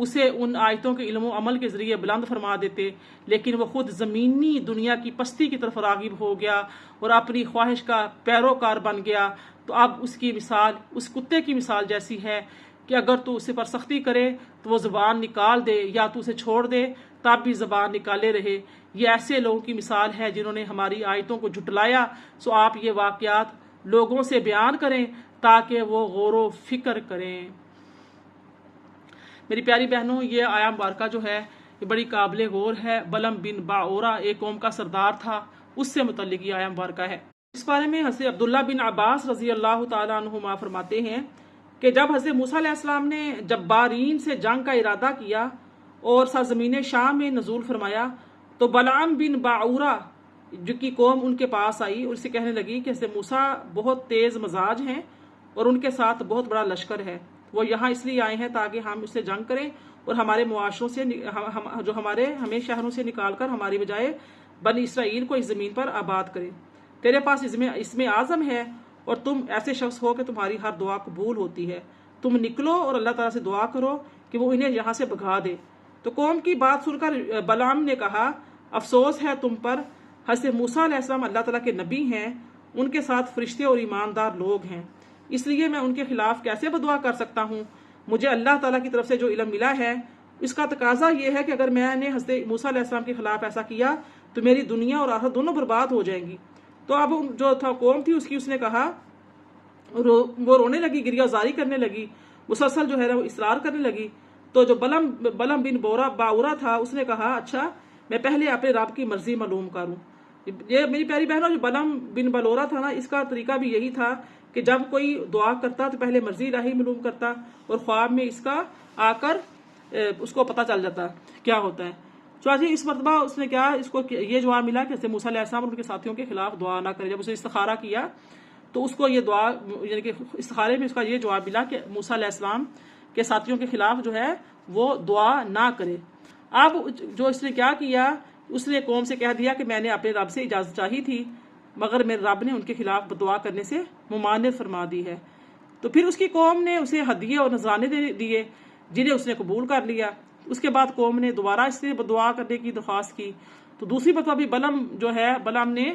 اسے ان آیتوں کے علم و عمل کے ذریعے بلند فرما دیتے، لیکن وہ خود زمینی دنیا کی پستی کی طرف راغب ہو گیا اور اپنی خواہش کا پیروکار بن گیا۔ تو اب اس کی مثال اس کتے کی مثال جیسی ہے کہ اگر تو اسے پر سختی کرے تو وہ زبان نکال دے، یا تو اسے چھوڑ دے تب بھی زبان نکالے رہے۔ یہ ایسے لوگوں کی مثال ہے جنہوں نے ہماری آیتوں کو جھٹلایا۔ سو آپ یہ واقعات لوگوں سے بیان کریں تاکہ وہ غور و فکر کریں۔ میری پیاری بہنوں، یہ آیا مبارکہ جو ہے یہ بڑی قابل غور ہے۔ بلم بن باعورہ ایک قوم کا سردار تھا، اس سے متعلق یہ آیا مبارکہ ہے۔ اس بارے میں حضرت عبداللہ بن عباس رضی اللہ تعالیٰ عنہما فرماتے ہیں کہ جب حضرت موسیٰ علیہ السلام نے جبارین سے جنگ کا ارادہ کیا اور سرزمین شام میں نزول فرمایا تو بلعام بن باعورہ جو کی قوم ان کے پاس آئی اور اسے کہنے لگی کہ حضرت موسیٰ بہت تیز مزاج ہیں اور ان کے ساتھ بہت بڑا لشکر ہے، وہ یہاں اس لیے آئے ہیں تاکہ ہم اس سے جنگ کریں اور ہمارے معاشروں سے جو ہمیں شہروں سے نکال کر ہماری بجائے بنی اسرائیل کو اس زمین پر آباد کریں۔ تیرے پاس اس میں اعظم ہے اور تم ایسے شخص ہو کہ تمہاری ہر دعا قبول ہوتی ہے، تم نکلو اور اللہ تعالیٰ سے دعا کرو کہ وہ انہیں یہاں سے بھگا دے۔ تو قوم کی بات سن کر بلعام نے کہا، افسوس ہے تم پر، حضرت موسیٰ علیہ السلام اللہ تعالیٰ کے نبی ہیں، ان کے ساتھ فرشتے اور ایماندار لوگ ہیں، اس لیے میں ان کے خلاف کیسے بدعا کر سکتا ہوں؟ مجھے اللہ تعالیٰ کی طرف سے جو علم ملا ہے اس کا تقاضا یہ ہے کہ اگر میں نے حضرت موسیٰ علیہ السلام کے خلاف ایسا کیا تو میری دنیا اور آخرت دونوں برباد ہو جائیں گی۔ تو اب جو تھا قوم تھی اس نے کہا، وہ رونے لگی، گریہ زاری کرنے لگی، مسلسل جو ہے وہ اصرار کرنے لگی۔ تو جو بلم بن باعورہ تھا اس نے کہا، اچھا میں پہلے اپنے رب کی مرضی معلوم کروں۔ یہ میری پیاری بہنوں، جو بلم بن باعورہ تھا نا، اس کا طریقہ بھی یہی تھا کہ جب کوئی دعا کرتا تو پہلے مرضی الہی معلوم کرتا اور خواب میں اس کا آ کر اس کو پتہ چل جاتا کیا ہوتا ہے۔ چنانچہ اس مرتبہ اس نے کیا، اس کو یہ جواب ملا کہ حضرت موسیٰ علیہ السلام اور ان کے ساتھیوں کے خلاف دعا نہ کرے۔ جب اسے استخارہ کیا تو اس کو یہ دعا، یعنی کہ استخارے میں اس کا یہ جواب ملا کہ موسیٰ علیہ السلام کے ساتھیوں کے خلاف جو ہے وہ دعا نہ کرے۔ اب جو اس نے کیا کیا، اس نے قوم سے کہہ دیا کہ میں نے اپنے رب سے اجازت چاہی تھی مگر میرے رب نے ان کے خلاف دعا کرنے سے ممانعت فرما دی ہے۔ تو پھر اس کی قوم نے اسے ہدیے اور نذرانے دیے جنہیں اس نے قبول کر لیا۔ اس کے بعد قوم نے دوبارہ اس سے دعا کرنے کی درخواست کی۔ تو دوسری مرتبہ بھی بلعام نے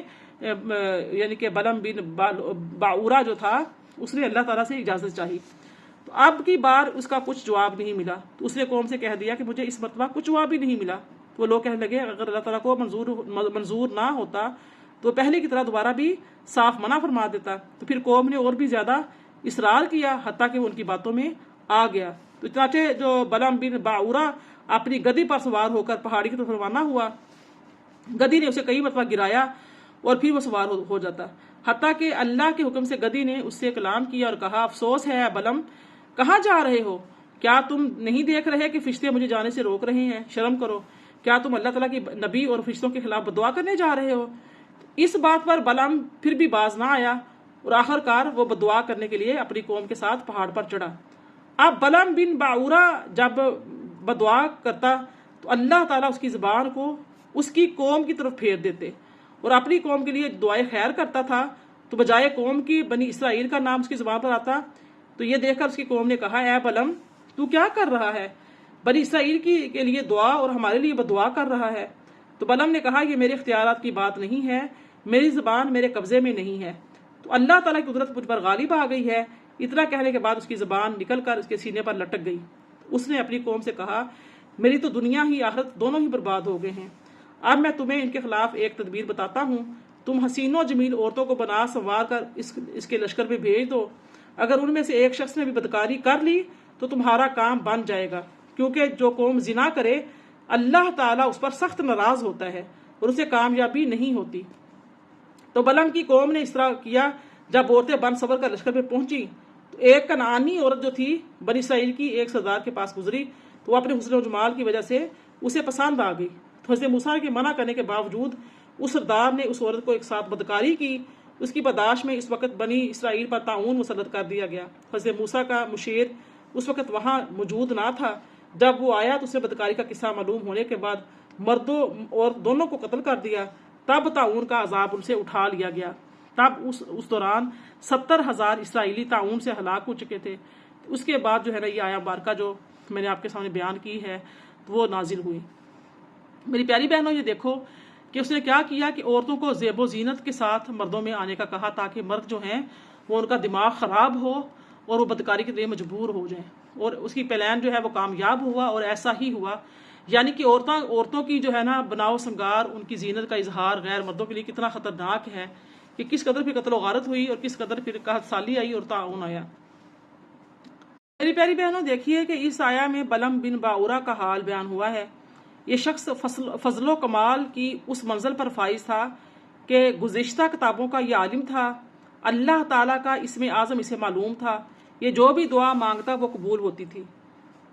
یعنی کہ بلم بن باعورہ جو تھا اس نے اللہ تعالیٰ سے اجازت چاہی۔ تو اب کی بار اس کا کچھ جواب نہیں ملا، تو اس نے قوم سے کہہ دیا کہ مجھے اس مرتبہ کچھ جواب ہی نہیں ملا۔ تو وہ لوگ کہنے لگے اگر اللہ تعالیٰ کو منظور نہ ہوتا تو پہلے کی طرح دوبارہ بھی صاف منع فرما دیتا۔ تو پھر قوم نے اور بھی زیادہ اصرار کیا حتیٰ کہ وہ ان کی باتوں میں آ گیا۔ تو چنانچہ جو بلم بن باعورہ اپنی گدی پر سوار ہو کر پہاڑی کی طرف روانہ ہوا، گدی نے اسے کئی مرتبہ گرایا اور پھر وہ سوار ہو جاتا، حتیٰ کہ اللہ کے حکم سے گدی نے اس سے کلام کیا اور کہا، افسوس ہے بلم، کہاں جا رہے ہو؟ کیا تم نہیں دیکھ رہے کہ فرشتے مجھے جانے سے روک رہے ہیں؟ شرم کرو، کیا تم اللہ تعالیٰ کی نبی اور فرشتوں کے خلاف بدعا کرنے جا رہے ہو؟ اس بات پر بلعام پھر بھی باز نہ آیا اور آخر کار وہ بدعا کرنے کے لیے اپنی قوم کے ساتھ پہاڑ پر چڑھا۔ اب بلعام بن باعورہ جب بدعا کرتا تو اللہ تعالیٰ اس کی زبان کو اس کی قوم کی طرف پھیر دیتے اور اپنی قوم کے لیے دعائے خیر کرتا تھا تو بجائے قوم کی بنی اسرائیل کا نام اس کی زبان پر آتا۔ تو یہ دیکھ کر اس کی قوم نے کہا، اے بلعام تو کیا کر رہا ہے؟ بنی اسرائیل کے لیے دعا اور ہمارے لیے بدعا کر رہا ہے۔ تو بلعام نے کہا، یہ میرے اختیارات کی بات نہیں ہے، میری زبان میرے قبضے میں نہیں ہے، تو اللہ تعالیٰ کی قدرت مجھ پر غالب آ گئی ہے۔ اتنا کہنے کے بعد اس کی زبان نکل کر اس کے سینے پر لٹک گئی۔ اس نے اپنی قوم سے کہا، میری تو دنیا ہی آخرت دونوں ہی برباد ہو گئے ہیں۔ اب میں تمہیں ان کے خلاف ایک تدبیر بتاتا ہوں، تم حسین و جمیل عورتوں کو بنا سنوار کر اس کے لشکر پہ بھیج دو، اگر ان میں سے ایک شخص نے بھی بدکاری کر لی تو تمہارا کام بن جائے گا، کیونکہ جو قوم زنا کرے اللہ تعالیٰ اس پر سخت ناراض ہوتا ہے اور اسے کامیابی نہیں ہوتی۔ تو بلم کی قوم نے اس طرح کیا، جب عورتیں بن صبر کا لشکر پہ پہنچی تو ایک کنعانی عورت جو تھی بنی اسرائیل کی ایک سردار کے پاس گزری، تو وہ اپنے حسن و جمال کی وجہ سے اسے پسند آ گئی۔ تو حضرت موسیٰ کے منع کرنے کے باوجود اس سردار نے اس عورت کو ایک ساتھ بدکاری کی۔ اس کی برداشت میں اس وقت بنی اسرائیل پر طاعون مسلط کر دیا گیا۔ حضرت موسیٰ کا مشیر اس وقت وہاں موجود نہ تھا۔ جب وہ آیا تو اسے بدکاری کا قصہ معلوم ہونے کے بعد مردوں اور دونوں کو قتل کر دیا۔ تب طاعون کا عذاب ان سے اٹھا لیا گیا۔ تب اس دوران 70,000 اسرائیلی طاعون سے ہلاک ہو چکے تھے۔ اس کے بعد جو ہے نا یہ آیا بارکہ جو میں نے آپ کے سامنے بیان کی ہے وہ نازل ہوئی۔ میری پیاری بہنوں، یہ دیکھو کہ اس نے کیا کیا کہ عورتوں کو زیب و زینت کے ساتھ مردوں میں آنے کا کہا، تاکہ مرد جو ہیں وہ ان کا دماغ خراب ہو اور وہ بدکاری کے لیے مجبور ہو جائیں۔ اور اس کی پلان جو ہے وہ کامیاب ہوا، اور ایسا ہی ہوا۔ یعنی کہ عورتوں کی جو ہے نا بناؤ سنگار، ان کی زینت کا اظہار غیر مردوں کے لیے کتنا خطرناک ہے، کہ کس قدر پھر قتل و غارت ہوئی اور کس قدر پھر قحط سالی آئی اور طاعون آیا۔ میری پیاری بہنوں، دیکھیے کہ اس آیا میں بلم بن باورا کا حال بیان ہوا ہے۔ یہ شخص فضل و کمال کی اس منزل پر فائز تھا کہ گزشتہ کتابوں کا یہ عالم تھا۔ اللہ تعالیٰ کا اسم اعظم اسے معلوم تھا۔ یہ جو بھی دعا مانگتا وہ قبول ہوتی تھی۔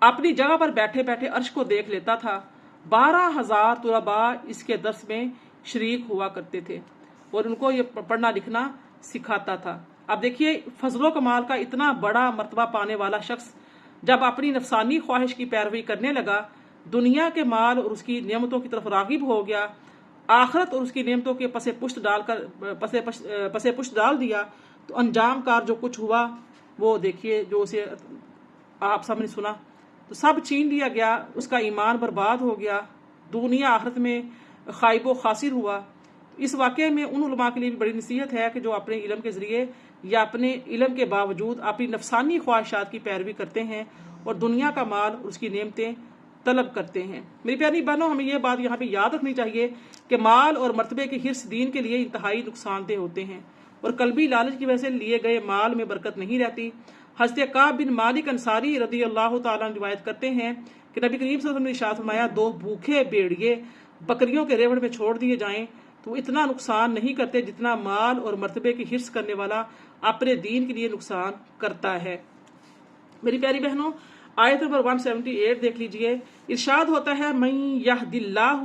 اپنی جگہ پر بیٹھے بیٹھے عرش کو دیکھ لیتا تھا۔ 12,000 طلباء اس کے درس میں شریک ہوا کرتے تھے اور ان کو یہ پڑھنا لکھنا سکھاتا تھا۔ اب دیکھیے، فضل و کمال کا اتنا بڑا مرتبہ پانے والا شخص جب اپنی نفسانی خواہش کی پیروی کرنے لگا، دنیا کے مال اور اس کی نعمتوں کی طرف راغب ہو گیا، آخرت اور اس کی نعمتوں کے پسے پشت ڈال دیا، تو انجام کار جو کچھ ہوا وہ دیکھیے، جو اسے آپ سامنے سنا، تو سب چھین لیا گیا، اس کا ایمان برباد ہو گیا، دنیا آخرت میں خائب و خاسر ہوا۔ اس واقعے میں ان علماء کے لیے بھی بڑی نصیحت ہے کہ جو اپنے علم کے ذریعے یا اپنے علم کے باوجود اپنی نفسانی خواہشات کی پیروی کرتے ہیں اور دنیا کا مال اور اس کی نعمتیں طلب کرتے ہیں۔ میری پیاری بہنوں، ہمیں یہ بات یہاں پہ یاد رکھنی چاہیے کہ مال اور مرتبے کی حرص دین کے لیے انتہائی نقصان دہ ہوتے ہیں، اور قلبی لالچ کی وجہ سے لیے گئے مال میں برکت نہیں رہتی۔ حضرت کعب بن مالک انصاری رضی اللہ تعالیٰ روایت کرتے ہیں کہ نبی کریم صلی اللہ علیہ وسلم نے ارشاد فرمایا، 2 بھوکھے بھیڑیے بکریوں کے ریوڑ میں چھوڑ دیے جائیں تو اتنا نقصان نہیں کرتے جتنا مال اور مرتبے کی حرص کرنے والا اپنے دین کے لیے نقصان کرتا ہے۔ میری پیاری بہنوں، آیت نمبر 178 دیکھ لیجئے، ارشاد ہوتا ہے، من یہد اللہ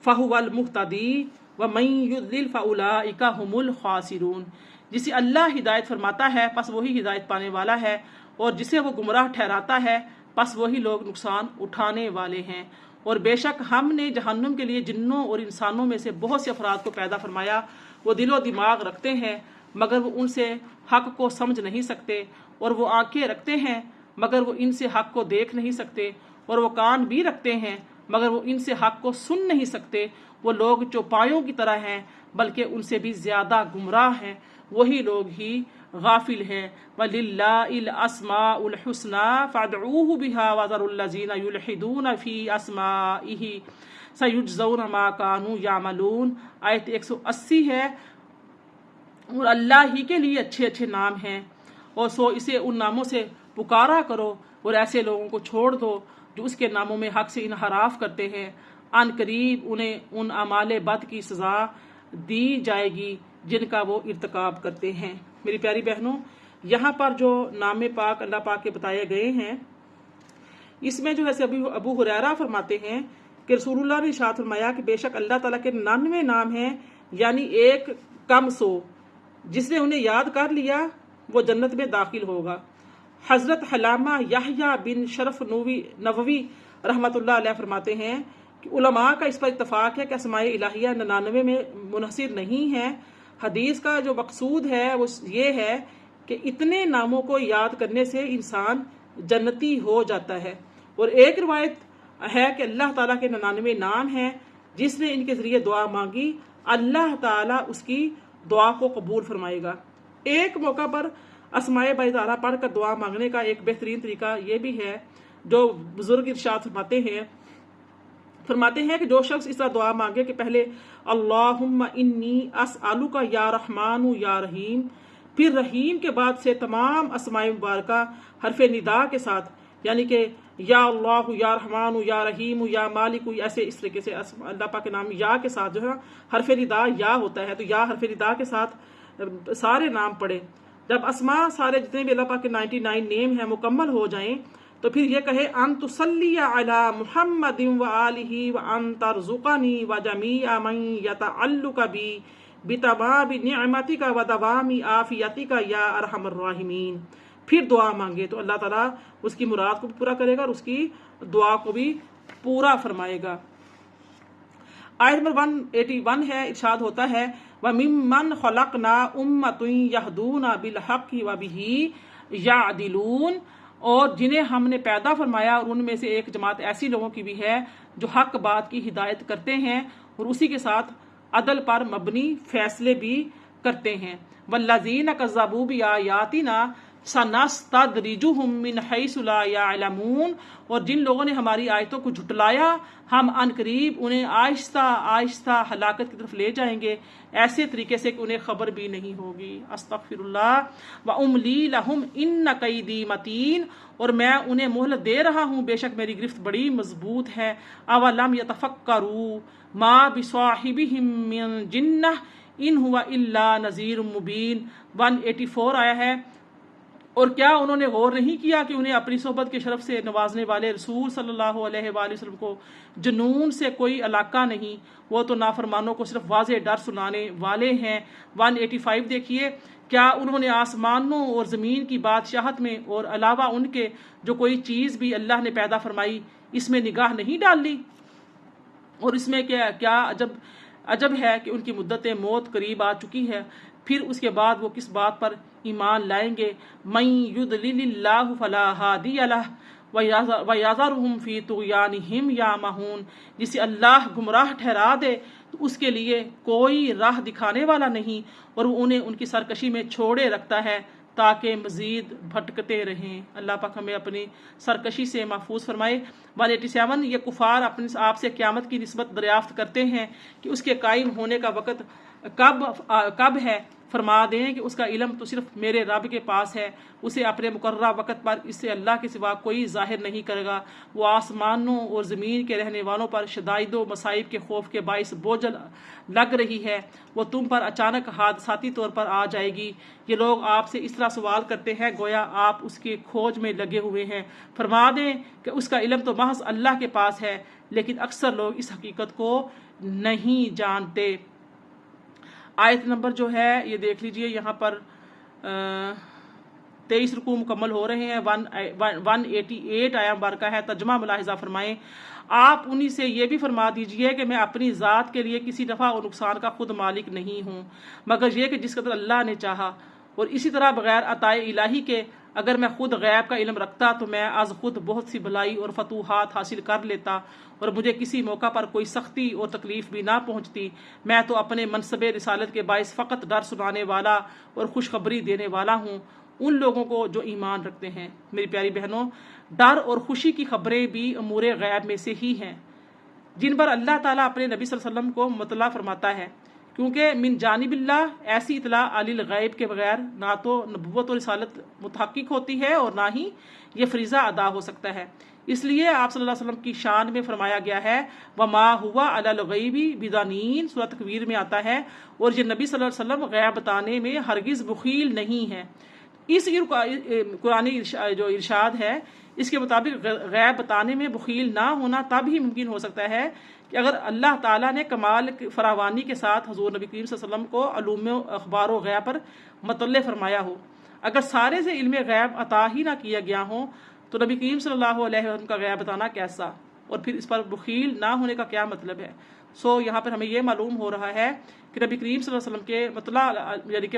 فہو المہتدی ومن یضلل فاولئک ھم الخاسرون۔ جسے اللہ ہدایت فرماتا ہے پس وہی ہدایت پانے والا ہے، اور جسے وہ گمراہ ٹھہراتا ہے پس وہی لوگ نقصان اٹھانے والے ہیں۔ اور بے شک ہم نے جہنم کے لیے جنوں اور انسانوں میں سے بہت سے افراد کو پیدا فرمایا، وہ دل و دماغ رکھتے ہیں مگر وہ ان سے حق کو سمجھ نہیں سکتے، اور وہ آنکھیں رکھتے ہیں مگر وہ ان سے حق کو دیکھ نہیں سکتے، اور وہ کان بھی رکھتے ہیں مگر وہ ان سے حق کو سن نہیں سکتے۔ وہ لوگ چوپایوں کی طرح ہیں بلکہ ان سے بھی زیادہ گمراہ ہیں، وہی لوگ ہی غافل ہیں۔ وَلِلَّهِ الْأَسْمَاءُ الْحُسْنَى فَادْعُوهُ بِهَا وَذَرُوا الَّذِينَ يُلْحِدُونَ فِي أَسْمَائِهِ سَيُجْزَوْنَ مَا كَانُوا يَعْمَلُونَ۔ آیت 180 ہے، اور اللہ ہی کے لیے اچھے اچھے نام ہیں، اور سو اسے ان ناموں سے پکارا کرو، اور ایسے لوگوں کو چھوڑ دو جو اس کے ناموں میں حق سے انحراف کرتے ہیں۔ ان قریب انہیں ان اعمال بد کی سزا دی جائے گی جن کا وہ ارتکاب کرتے ہیں۔ میری پیاری بہنوں، یہاں پر جو نام پاک اللہ پاک کے بتائے گئے ہیں، اس میں جو ہے ابو ہریرہ فرماتے ہیں کہ رسول اللہ نے ارشاد فرمایا کہ بے شک اللہ تعالیٰ کے 99 نام ہیں، یعنی 1 کم 100، جس نے انہیں یاد کر لیا وہ جنت میں داخل ہوگا۔ حضرت علامہ یحییٰ بن شرف نووی رحمۃ اللہ علیہ فرماتے ہیں کہ علماء کا اس پر اتفاق ہے کہ اسماء الہیہ 99 میں منحصر نہیں ہے۔ حدیث کا جو مقصود ہے وہ یہ ہے کہ اتنے ناموں کو یاد کرنے سے انسان جنتی ہو جاتا ہے۔ اور ایک روایت ہے کہ اللہ تعالیٰ کے 99 نام ہیں، جس نے ان کے ذریعے دعا مانگی اللہ تعالیٰ اس کی دعا کو قبول فرمائے گا۔ ایک موقع پر اسماء باری تعالیٰ پڑھ کر دعا مانگنے کا ایک بہترین طریقہ یہ بھی ہے، جو بزرگ ارشاد فرماتے ہیں کہ جو شخص اس طرح دعا مانگے کہ پہلے اللہم انی اسألک یا رحمان یا رحیم، پھر رحیم کے بعد سے تمام اسماء مبارکہ حرف ندا کے ساتھ یعنی کہ یا اللہ، یا رحمان، یا رحیم، یا مالک، ایسے اس طریقے سے اللہ پاک کے نام یا کے ساتھ جو ہے حرف ندا یا ہوتا ہے، تو یا حرف ندا کے ساتھ سارے نام پڑھے۔ جب اسماء سارے جتنے بھی اللہ پاک کے 99 نیم ہیں مکمل ہو جائیں تو پھر یہ کہے ان تصلی علی محمد و آلہ و ان ترزقنی و جمیع من یتعلق بی بتمام نعمتک و دوام عافیتک یا ارحم الراحمین۔ پھر دعا مانگے تو اللہ تعالیٰ اس کی مراد کو بھی پورا کرے گا اور اس کی دعا کو بھی پورا فرمائے گا۔ آیت نمبر 181 ہے، ارشاد ہوتا ہے وَمِمَّنْ خَلَقْنَا أُمَّةٌ يَهْدُونَ بِالْحَقِّ وَبِهِ يَعْدِلُونَ، اور جنہیں ہم نے پیدا فرمایا اور ان میں سے ایک جماعت ایسی لوگوں کی بھی ہے جو حق بات کی ہدایت کرتے ہیں اور اسی کے ساتھ عدل پر مبنی فیصلے بھی کرتے ہیں۔ وَالَّذِينَ كَذَّبُوا بِآيَاتِنَا سَنَسْتَدْرِجُهُم مِّنْ حَيْثُ لَا يَعْلَمُونَ، اور جن لوگوں نے ہماری آیتوں کو جھٹلایا ہم ان قریب انہیں آہستہ آہستہ ہلاکت کی طرف لے جائیں گے، ایسے طریقے سے کہ انہیں خبر بھی نہیں ہوگی۔ استغفر اللہ۔ وَأُمْلِي لَهُمْ إِنَّ كَيْدِي مَتِينٌ، اور میں انہیں مہلت دے رہا ہوں، بے شک میری گرفت بڑی مضبوط ہے۔ أَوَلَمْ يَتَفَكَّرُوا مَا بِصَاحِبِهِم مِّن جِنَّةٍ إِنْ هُوَ إِلَّا نَذِيرٌ مُّبِينٌ۔ 184 آیا ہے، اور کیا انہوں نے غور نہیں کیا کہ انہیں اپنی صحبت کے شرف سے نوازنے والے رسول صلی اللہ علیہ وآلہ وسلم کو جنون سے کوئی علاقہ نہیں، وہ تو نافرمانوں کو صرف واضح ڈر سنانے والے ہیں۔ 185 دیکھیے، کیا انہوں نے آسمانوں اور زمین کی بادشاہت میں اور علاوہ ان کے جو کوئی چیز بھی اللہ نے پیدا فرمائی اس میں نگاہ نہیں ڈال لی؟ اور اس میں کیا عجب ہے کہ ان کی مدت موت قریب آ چکی ہے، پھر اس کے بعد وہ کس بات پر ایمان لائیں گے؟ من یضلل اللہ فلا ہادی لہ ویذرہم فی طغیانہم یعمہون، جسے اللہ گمراہ ٹھہرا دے تو اس کے لیے کوئی راہ دکھانے والا نہیں اور وہ انہیں ان کی سرکشی میں چھوڑے رکھتا ہے تاکہ مزید بھٹکتے رہیں۔ اللہ پاک ہمیں اپنی سرکشی سے محفوظ فرمائے۔ 187 یہ کفار اپنے آپ سے قیامت کی نسبت دریافت کرتے ہیں کہ اس کے قائم ہونے کا وقت کب ہے، فرما دیں کہ اس کا علم تو صرف میرے رب کے پاس ہے، اسے اپنے مقررہ وقت پر اس سے اللہ کے سوا کوئی ظاہر نہیں کرے گا۔ وہ آسمانوں اور زمین کے رہنے والوں پر شدائد و مصائب کے خوف کے باعث بوجھل لگ رہی ہے، وہ تم پر اچانک حادثاتی طور پر آ جائے گی۔ یہ لوگ آپ سے اس طرح سوال کرتے ہیں گویا آپ اس کی کھوج میں لگے ہوئے ہیں، فرما دیں کہ اس کا علم تو محض اللہ کے پاس ہے، لیکن اکثر لوگ اس حقیقت کو نہیں جانتے۔ آیت نمبر جو ہے یہ دیکھ لیجئے، یہاں پر 23 رکوع مکمل ہو رہے ہیں۔ 188 آیا مبارکہ ہے، ترجمہ ملاحظہ فرمائیں۔ آپ انہی سے یہ بھی فرما دیجئے کہ میں اپنی ذات کے لیے کسی نفع اور نقصان کا خود مالک نہیں ہوں مگر یہ کہ جس قدر اللہ نے چاہا، اور اسی طرح بغیر عطائے الہی کے اگر میں خود غیب کا علم رکھتا تو میں از خود بہت سی بھلائی اور فتوحات حاصل کر لیتا اور مجھے کسی موقع پر کوئی سختی اور تکلیف بھی نہ پہنچتی۔ میں تو اپنے منصب رسالت کے باعث فقط ڈر سنانے والا اور خوشخبری دینے والا ہوں ان لوگوں کو جو ایمان رکھتے ہیں۔ میری پیاری بہنوں، ڈر اور خوشی کی خبریں بھی امور غیب میں سے ہی ہیں جن پر اللہ تعالیٰ اپنے نبی صلی اللہ علیہ وسلم کو مطلع فرماتا ہے، کیونکہ من جانب اللہ ایسی اطلاع علی الغیب کے بغیر نہ تو نبوت و رسالت متحقق ہوتی ہے اور نہ ہی یہ فریضہ ادا ہو سکتا ہے۔ اس لیے آپ صلی اللہ علیہ وسلم کی شان میں فرمایا گیا ہے وما ہوا علی الغیب بضنین، سورۃ تکویر میں آتا ہے، اور یہ نبی صلی اللہ علیہ وسلم غیب بتانے میں ہرگز بخیل نہیں ہے۔ اس قرآنی جو ارشاد ہے اس کے مطابق غیب بتانے میں بخیل نہ ہونا تب ہی ممکن ہو سکتا ہے کہ اگر اللہ تعالیٰ نے کمال فراوانی کے ساتھ حضور نبی کریم صلی اللہ علیہ وسلم کو علوم و اخبار و غیب پر مطلع فرمایا ہو۔ اگر سارے سے علم غیب عطا ہی نہ کیا گیا ہو تو نبی کریم صلی اللہ علیہ وسلم کا غیب بتانا کیسا، اور پھر اس پر بخیل نہ ہونے کا کیا مطلب ہے؟ یہاں پر ہمیں یہ معلوم ہو رہا ہے کہ نبی کریم صلی اللہ علیہ وسلم کے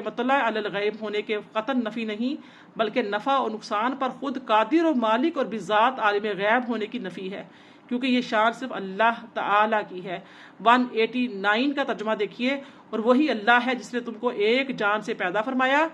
مطلع علی الغیب ہونے کے قطعاً نفی نہیں بلکہ نفع اور نقصان پر خود قادر و مالک اور بذات عالم غیب ہونے کی نفی ہے، کیونکہ یہ شان صرف اللہ تعالیٰ کی ہے۔ 189 کا ترجمہ دیکھیے، اور وہی اللہ ہے جس نے تم کو ایک جان سے پیدا فرمایا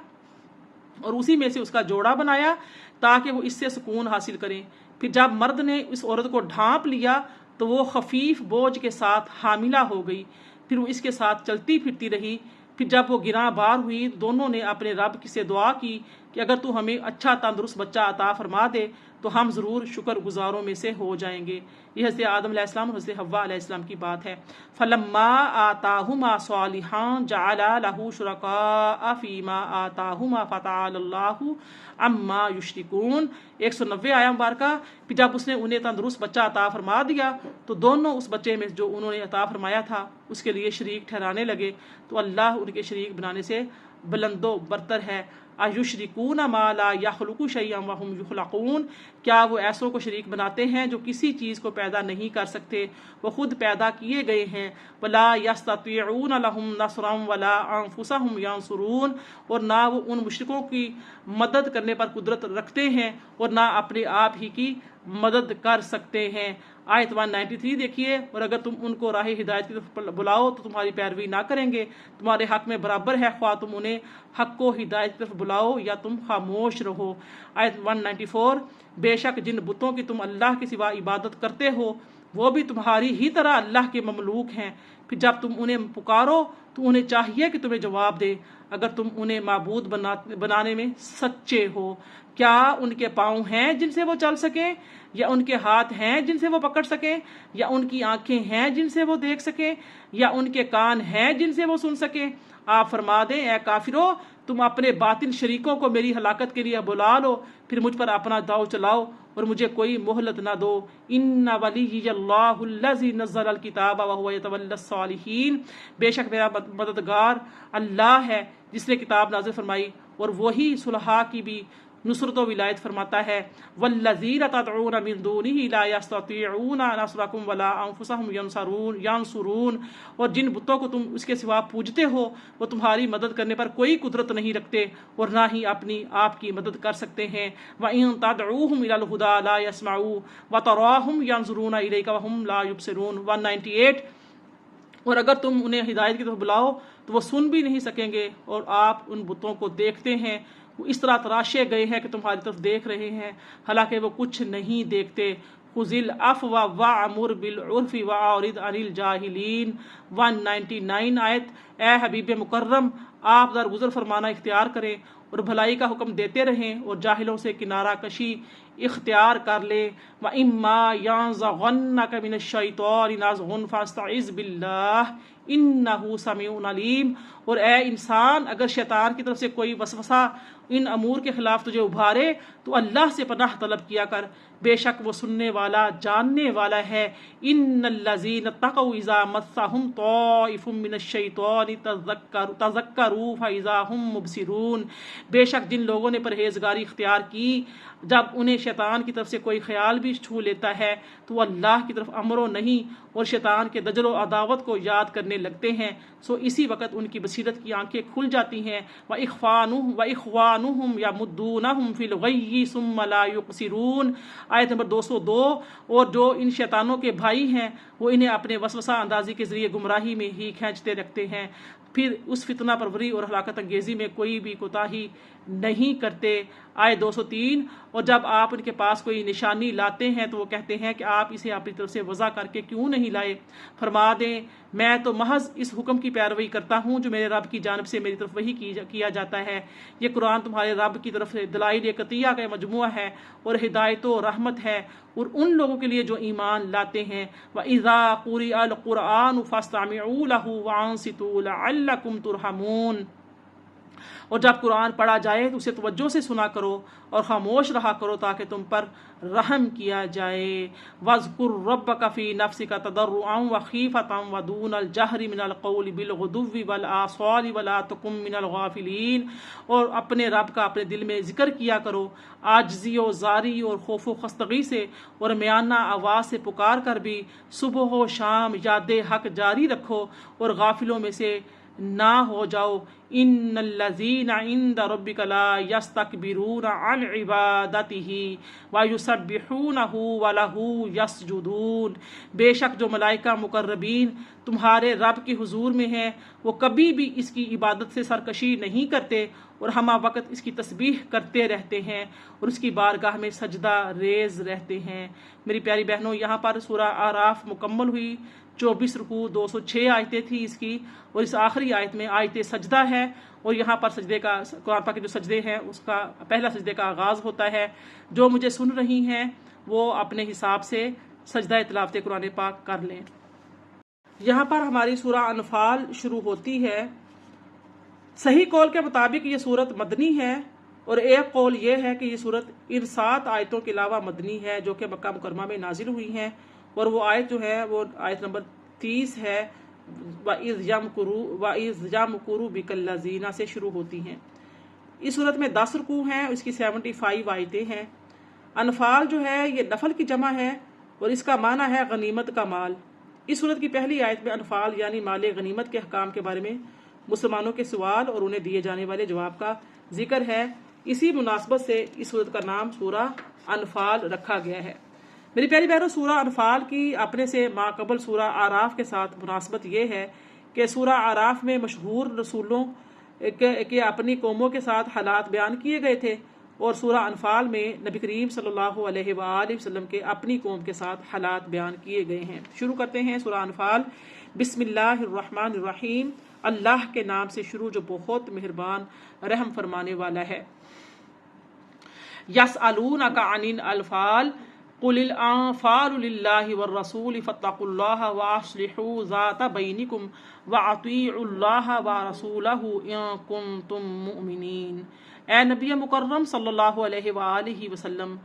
اور اسی میں سے اس کا جوڑا بنایا تاکہ وہ اس سے سکون حاصل کریں۔ پھر جب مرد نے اس عورت کو ڈھانپ لیا تو وہ خفیف بوجھ کے ساتھ حاملہ ہو گئی، پھر وہ اس کے ساتھ چلتی پھرتی رہی۔ پھر جب وہ گراں بار ہوئی دونوں نے اپنے رب سے دعا کی کہ کہ اگر تو ہمیں اچھا تندرست بچہ عطا فرما دے تو ہم ضرور شکر گزاروں میں سے ہو جائیں گے۔ یہ حضرت آدم علیہ السلام اور حضرت حوا علیہ السلام کی بات ہے۔ فلما آتاہما صالحا جعل له شرکاء فیما آتاہما فتعالی اللہ عما یشرکون۔ 190 آیہ مبارکہ۔ پھر جب اس نے انہیں تندرست بچہ عطا فرما دیا تو دونوں اس بچے میں جو انہوں نے عطا فرمایا تھا اس کے لیے شریک ٹھہرانے لگے، تو اللہ ان کے شریک بنانے سے بلند و برتر ہے۔ اَیُشْرِکُونَ مَا لَا يَخْلُقُ شَیْئًا وَهُمْ يُخْلَقُونَ، کیا وہ ایسوں کو شریک بناتے ہیں جو کسی چیز کو پیدا نہیں کر سکتے، وہ خود پیدا کیے گئے ہیں۔ وَلَا يَسْتَطِيعُونَ لَهُمْ نَصْرًا وَلَا أَنفُسَهُمْ يَنصُرُونَ، اور نہ وہ ان مشرکوں کی مدد کرنے پر قدرت رکھتے ہیں اور نہ اپنے آپ ہی کی مدد کر سکتے ہیں۔ آیت 193 دیکھیے، اور اگر تم ان کو راہ ہدایت کی طرف بلاؤ تو تمہاری پیروی نہ کریں گے، تمہارے حق میں برابر ہے خواہ تم انہیں حق و ہدایت کی طرف بلاؤ یا تم خاموش رہو۔ آیت 194، بے شک جن بتوں کی تم اللہ کے سوا عبادت کرتے ہو وہ بھی تمہاری ہی طرح اللہ کے مملوک ہیں، پھر جب تم انہیں پکارو تو انہیں چاہیے کہ تمہیں جواب دے اگر تم انہیں معبود بنانے میں سچے ہو۔ کیا ان کے پاؤں ہیں جن سے وہ چل سکیں، یا ان کے ہاتھ ہیں جن سے وہ پکڑ سکیں، یا ان کی آنکھیں ہیں جن سے وہ دیکھ سکیں، یا ان کے کان ہیں جن سے وہ سن سکیں؟ آپ فرما دیں اے کافرو، تم اپنے باطل شریکوں کو میری ہلاکت کے لیے بلا لو، پھر مجھ پر اپنا داؤ چلاؤ اور مجھے کوئی مہلت نہ دو۔ ان ولی اللہ الذی نزل الکتاب وہو یتولی الصالحین، بے شک میرا مددگار اللہ ہے جس نے کتاب نازل فرمائی اور وہی صلحاء کی بھی نصرت و ولایت فرماتا ہے۔ والذین تدعون من دونہ لا یستطیعون نصرکم ولا انفسہم ینصرون، اور جن بتوں کو تم اس کے سوا پوجتے ہو وہ تمہاری مدد کرنے پر کوئی قدرت نہیں رکھتے اور نہ ہی اپنی آپ کی مدد کر سکتے ہیں۔ وَإِن تَدْعُوهُمْ إِلَى الْهُدَىٰ لَا يَسْمَعُوا وَتَرَاهُمْ يَنظُرُونَ إِلَيْكَ وَهُمْ لَا يُبْصِرُونَ۔ 198، اور اگر تم انہیں ہدایت کی طرف بلاؤ تو وہ سن بھی نہیں سکیں گے اور آپ ان بتوں کو دیکھتے ہیں، وہ اس طرح تراشے گئے ہیں کہ تمہاری طرف دیکھ رہے ہیں حالانکہ وہ کچھ نہیں دیکھتے۔ خذ العفو وأمر بالعرف وأعرض عن الجاہلین۔ 199 آیت، اے حبیب مکرم، آپ درگزر فرمانا اختیار کریں اور بھلائی کا حکم دیتے رہیں اور جاہلوں سے کنارہ کشی اختیار کر لیں۔ وَإِمَّا يَنزَغَنَّكَ مِنَ الشَّيْطَانِ نَزْغٌ فَاسْتَعِذْ بِاللَّهِ إِنَّهُ سَمِيعٌ عَلِيمٌ، اور اے انسان اگر شیطان کی طرف سے کوئی وسوسہ ان امور کے خلاف تجھے ابھارے تو اللہ سے پناہ طلب کیا کر، بے شک وہ سننے والا جاننے والا ہے۔ ان الذین اتقوا اذا مسهم طائف من الشیطان تذکروا فاذا هم مبصرون، بے شک جن لوگوں نے پرہیزگاری اختیار کی جب انہیں شیطان کی طرف سے کوئی خیال بھی چھو لیتا ہے تو وہ اللہ کی طرف امر و نہیں اور شیطان کے دجل و عداوت کو یاد کرنے لگتے ہیں، سو اسی وقت ان کی بصیرت کی آنکھیں کھل جاتی ہیں۔ وَإِخْوَانُهُمْ يَمُدُّونَهُمْ فِي الْغَيِّ ثُمَّ لَا يُقْصِرُونَ، آیت نمبر 202، اور جو ان شیطانوں کے بھائی ہیں وہ انہیں اپنے وسوسہ اندازی کے ذریعے گمراہی میں ہی کھینچتے رکھتے ہیں، پھر اس فتنہ پروری اور ہلاکت انگیزی میں کوئی بھی کوتاہی نہیں کرتے۔ آیت 203، اور جب آپ ان کے پاس کوئی نشانی لاتے ہیں تو وہ کہتے ہیں کہ آپ اسے اپنی طرف سے وضع کر کے کیوں نہیں لائے؟ فرما دیں میں تو محض اس حکم کی پیروی کرتا ہوں جو میرے رب کی جانب سے میری طرف وحی کیا جاتا ہے۔ یہ قرآن تمہارے رب کی طرف سے دلائل قطعیہ کا مجموعہ ہے اور ہدایت و رحمت ہے اور ان لوگوں کے لیے جو ایمان لاتے ہیں۔ وَإِذَا قُرِئَ الْقُرْآنُ فَاسْتَمِعُوا لَهُ وَأَنصِتُوا لَعَلَّكُمْ تُرْحَمُونَ، اور جب قرآن پڑھا جائے تو اسے توجہ سے سنا کرو اور خاموش رہا کرو تاکہ تم پر رحم کیا جائے۔ وَاذْكُرْ رَبَّكَ فِي نَفْسِكَ تَضَرُّعًا وَخِيفَةً وَدُونَ الْجَهْرِ مِنَ الْقَوْلِ بِالْغُدُوِّ وَالْآصَالِ وَلَا تَكُن مِّنَ الْغَافِلِينَ، اور اپنے رب کا اپنے دل میں ذکر کیا کرو عاجزی و زاری اور خوف و خستگی سے، اور میانہ آواز سے پکار کر بھی صبح و شام یاد حق جاری رکھو اور غافلوں میں سے نہ ہو جاؤ۔ ان الذین عند ربک لا یستکبرون عن عبادتہ ویسبحونہ ولہ یسجدون، بے شک جو ملائکہ مقربین تمہارے رب کے حضور میں ہیں وہ کبھی بھی اس کی عبادت سے سرکشی نہیں کرتے اور ہمہ وقت اس کی تسبیح کرتے رہتے ہیں اور اس کی بارگاہ میں سجدہ ریز رہتے ہیں۔ میری پیاری بہنوں، یہاں پر سورہ اعراف مکمل ہوئی، 24 رکوع 206 آیتیں تھی اس کی، اور اس آخری آیت میں آیت سجدہ ہے، اور یہاں پر سجدے کا قرآن پاک کے جو سجدے ہیں اس کا پہلا سجدے کا آغاز ہوتا ہے۔ جو مجھے سن رہی ہیں وہ اپنے حساب سے سجدہ تلاوت قرآن پاک کر لیں۔ یہاں پر ہماری سورہ انفال شروع ہوتی ہے۔ صحیح قول کے مطابق یہ سورت مدنی ہے، اور ایک قول یہ ہے کہ یہ سورت ان 7 آیتوں کے علاوہ مدنی ہے جو کہ مکہ مکرمہ میں نازل ہوئی ہیں، اور وہ آیت جو ہے وہ آیت نمبر 30 ہے، وَإِذْ يَمْكُرُ بِكَ الَّذِينَ سے شروع ہوتی ہیں۔ اس سورت میں 10 رکوع ہیں، اس کی 75 آیتیں ہیں۔ انفال جو ہے یہ نفل کی جمع ہے، اور اس کا معنی ہے غنیمت کا مال۔ اس سورت کی پہلی آیت میں انفال یعنی مال غنیمت کے احکام کے بارے میں مسلمانوں کے سوال اور انہیں دیے جانے والے جواب کا ذکر ہے۔ اسی مناسبت سے اس سورت کا نام سورہ انفال رکھا گیا ہے۔ میری پیاری بہنوں، سورہ انفال کی اپنے سے ماقبل سورہ اعراف کے ساتھ مناسبت یہ ہے کہ سورہ اعراف میں مشہور رسولوں کے اپنی قوموں کے ساتھ حالات بیان کیے گئے تھے، اور سورہ انفال میں نبی کریم صلی اللہ علیہ وآلہ وسلم کے اپنی قوم کے ساتھ حالات بیان کیے گئے ہیں۔ شروع کرتے ہیں سورہ انفال۔ بسم اللہ الرحمن الرحیم، اللہ کے نام سے شروع جو بہت مہربان رحم فرمانے والا ہے۔ یسألونک عن الانفال قل الانفال للہ والرسول فاتقوا اللہ واصلحوا ذات بینکم واطیعوا اللہ ورسولہ ان کنتم مؤمنین۔ اے نبی مکرم صلی اللہ علیہ وآلہ وسلم،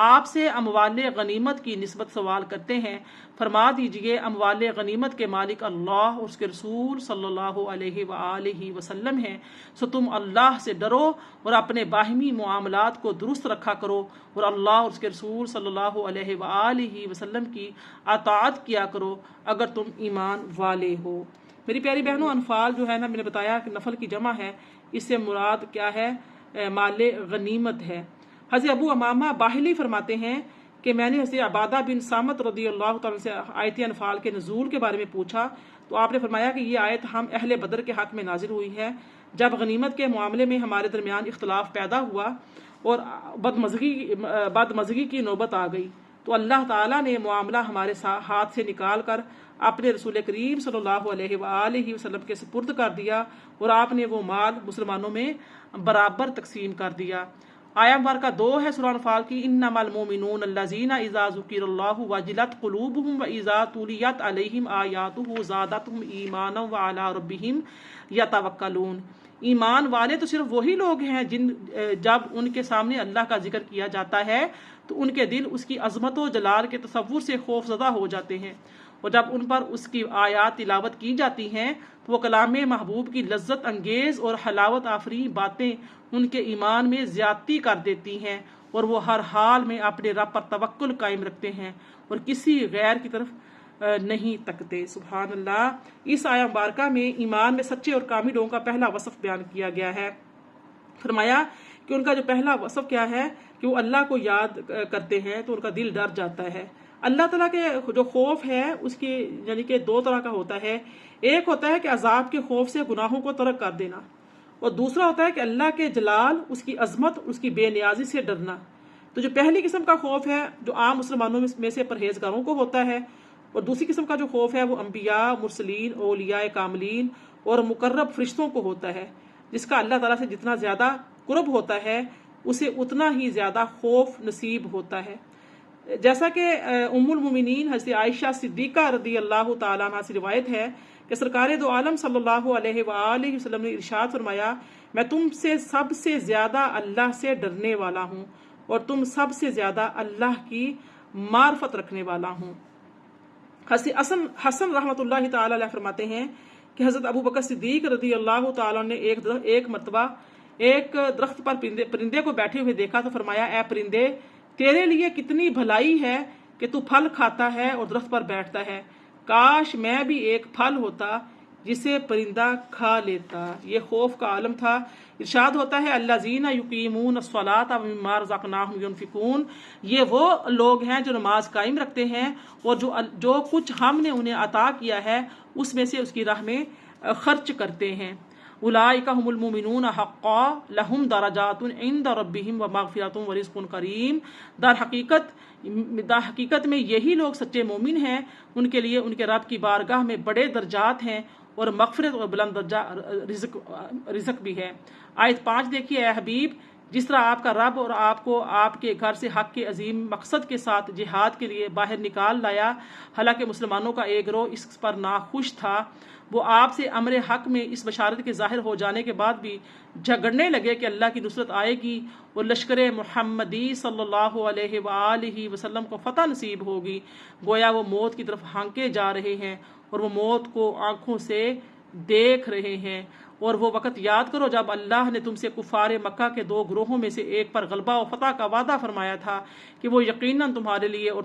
آپ سے اموال غنیمت کی نسبت سوال کرتے ہیں، فرما دیجئے اموال غنیمت کے مالک اللہ اور اس کے رسول صلی اللہ علیہ وآلہ وسلم ہیں، سو تم اللہ سے ڈرو اور اپنے باہمی معاملات کو درست رکھا کرو، اور اللہ اور اس کے رسول صلی اللہ علیہ وآلہ وسلم کی اطاعت کیا کرو اگر تم ایمان والے ہو۔ میری پیاری بہنوں، انفال جو ہے نا، میں نے بتایا کہ نفل کی جمع ہے، اس سے مراد کیا ہے؟ مال غنیمت ہے۔ حضرت ابو امامہ باہلی فرماتے ہیں کہ میں نے حضرت عبادہ بن صامت رضی اللہ تعالیٰ سے آیت انفال کے نزول کے بارے میں پوچھا، تو آپ نے فرمایا کہ یہ آیت ہم اہل بدر کے حق میں نازل ہوئی ہے، جب غنیمت کے معاملے میں ہمارے درمیان اختلاف پیدا ہوا اور بدمزگی کی نوبت آ گئی، تو اللہ تعالیٰ نے معاملہ ہمارے ہاتھ سے نکال کر اپنے رسول کریم صلی اللہ علیہ وآلہ وسلم کے سپرد کر دیا، اور آپ نے وہ مال مسلمانوں میں برابر تقسیم کر دیا۔ آیہ مبارکہ 2 ہے سورہ انفال کی، انما المؤمنون الذین اذا ذکر اللہ وجلت قلوبہم واذا تلیت علیہم آیاتہ زادتہم ایمانا وعلی ربہم یتوکلون۔ ایمان والے تو صرف وہی لوگ ہیں جب ان کے سامنے اللہ کا ذکر کیا جاتا ہے تو ان کے دل اس کی عظمت و جلال کے تصور سے خوف زدہ ہو جاتے ہیں، اور جب ان پر اس کی آیات تلاوت کی جاتی ہیں تو وہ کلام محبوب کی لذت انگیز اور حلاوت آفریں باتیں ان کے ایمان میں زیادتی کر دیتی ہیں، اور وہ ہر حال میں اپنے رب پر توکل قائم رکھتے ہیں اور کسی غیر کی طرف نہیں تکتے۔ سبحان اللہ۔ اس آیہ مبارکہ میں ایمان میں سچے اور کامل لوگوں کا پہلا وصف بیان کیا گیا ہے۔ فرمایا کہ ان کا جو پہلا وصف کیا ہے کہ وہ اللہ کو یاد کرتے ہیں تو ان کا دل ڈر جاتا ہے۔ اللہ تعالیٰ کے جو خوف ہے اس کی یعنی کہ 2 طرح کا ہوتا ہے۔ ایک ہوتا ہے کہ عذاب کے خوف سے گناہوں کو ترک کر دینا، اور دوسرا ہوتا ہے کہ اللہ کے جلال، اس کی عظمت، اس کی بے نیازی سے ڈرنا۔ تو جو پہلی قسم کا خوف ہے جو عام مسلمانوں میں سے پرہیزگاروں کو ہوتا ہے، اور دوسری قسم کا جو خوف ہے وہ انبیاء، مرسلین، اولیاء کاملین اور مقرب فرشتوں کو ہوتا ہے، جس کا اللہ تعالیٰ سے جتنا زیادہ قرب ہوتا ہے اسے اتنا ہی زیادہ خوف نصیب ہوتا ہے۔ جیسا کہ ام المومنین حضرت عائشہ صدیقہ رضی اللہ تعالیٰ عنہ سے روایت ہے کہ سرکار دو عالم صلی اللہ علیہ وآلہ وسلم نے ارشاد فرمایا، میں تم سے سب سے زیادہ اللہ سے ڈرنے والا ہوں اور تم سب سے زیادہ اللہ کی معرفت رکھنے والا ہوں۔ حسن رحمۃ اللہ تعالی علیہ فرماتے ہیں کہ حضرت ابو بکر صدیق رضی اللہ تعالیٰ نے ایک مرتبہ ایک درخت پر پرندے کو بیٹھے ہوئے دیکھا تو فرمایا، اے پرندے، تیرے لیے کتنی بھلائی ہے کہ تو پھل کھاتا ہے اور درخت پر بیٹھتا ہے، کاش میں بھی ایک پھل ہوتا جسے پرندہ کھا لیتا۔ یہ خوف کا عالم تھا۔ ارشاد ہوتا ہے، الذین یقیمون الصلاۃ ومما رزقناہم ینفقون، یہ وہ لوگ ہیں جو نماز قائم رکھتے ہیں اور جو کچھ ہم نے انہیں عطا کیا ہے اس میں سے اس کی راہ میں خرچ کرتے ہیں۔ اولئک هم المؤمنون حقا لهم درجات عند ربهم ومغفرۃ ورزق کریم۔ در حقیقت میں یہی لوگ سچے مومن ہیں، ان کے لیے ان کے رب کی بارگاہ میں بڑے درجات ہیں اور مغفرت اور بلند درجہ رزق بھی ہے۔ آیت 5 دیکھیے، اے حبیب، جس طرح آپ کا رب اور آپ کو آپ کے گھر سے حق کے عظیم مقصد کے ساتھ جہاد کے لیے باہر نکال لایا، حالانکہ مسلمانوں کا ایک گروہ اس پر ناخوش تھا، وہ آپ سے امر حق میں اس بشارت کے ظاہر ہو جانے کے بعد بھی جھگڑنے لگے کہ اللہ کی نصرت آئے گی اور لشکر محمدی صلی اللہ علیہ وآلہ وسلم کو فتح نصیب ہوگی، گویا وہ موت کی طرف ہانکے جا رہے ہیں اور وہ موت کو آنکھوں سے دیکھ رہے ہیں۔ اور وہ وقت یاد کرو جب اللہ نے تم سے کفار مکہ کے 2 گروہوں میں سے ایک پر غلبہ و فتح کا وعدہ فرمایا تھا کہ وہ یقیناً تمہارے لیے اور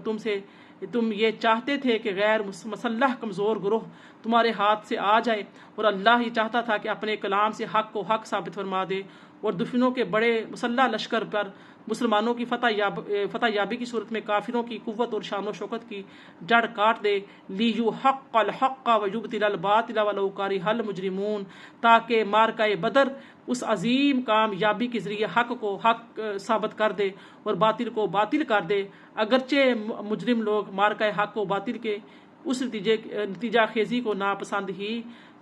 تم یہ چاہتے تھے کہ غیر مسلح کمزور گروہ تمہارے ہاتھ سے آ جائے، اور اللہ یہ چاہتا تھا کہ اپنے کلام سے حق کو حق ثابت فرما دے اور دشمنوں کے بڑے مسلح لشکر پر مسلمانوں کی فتح یابی کی صورت میں کافروں کی قوت اور شان و شوکت کی جڑ کاٹ دے۔ لیحق الحق ویبطل الباطل ولو کرہ المجرمون، تاکہ مارکہ بدر اس عظیم کامیابی کے ذریعے حق کو حق ثابت کر دے اور باطل کو باطل کر دے، اگرچہ مجرم لوگ مارکہ حق و باطل کے اس نتیجہ خیزی کو ناپسند ہی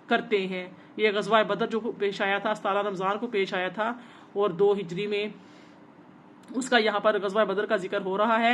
کرتے ہیں۔ یہ غزوہ بدر جو پیش آیا تھا 17 رمضان کو پیش آیا تھا اور 2 ہجری میں اس کا یہاں پر غزوہ بدر کا ذکر ہو رہا ہے۔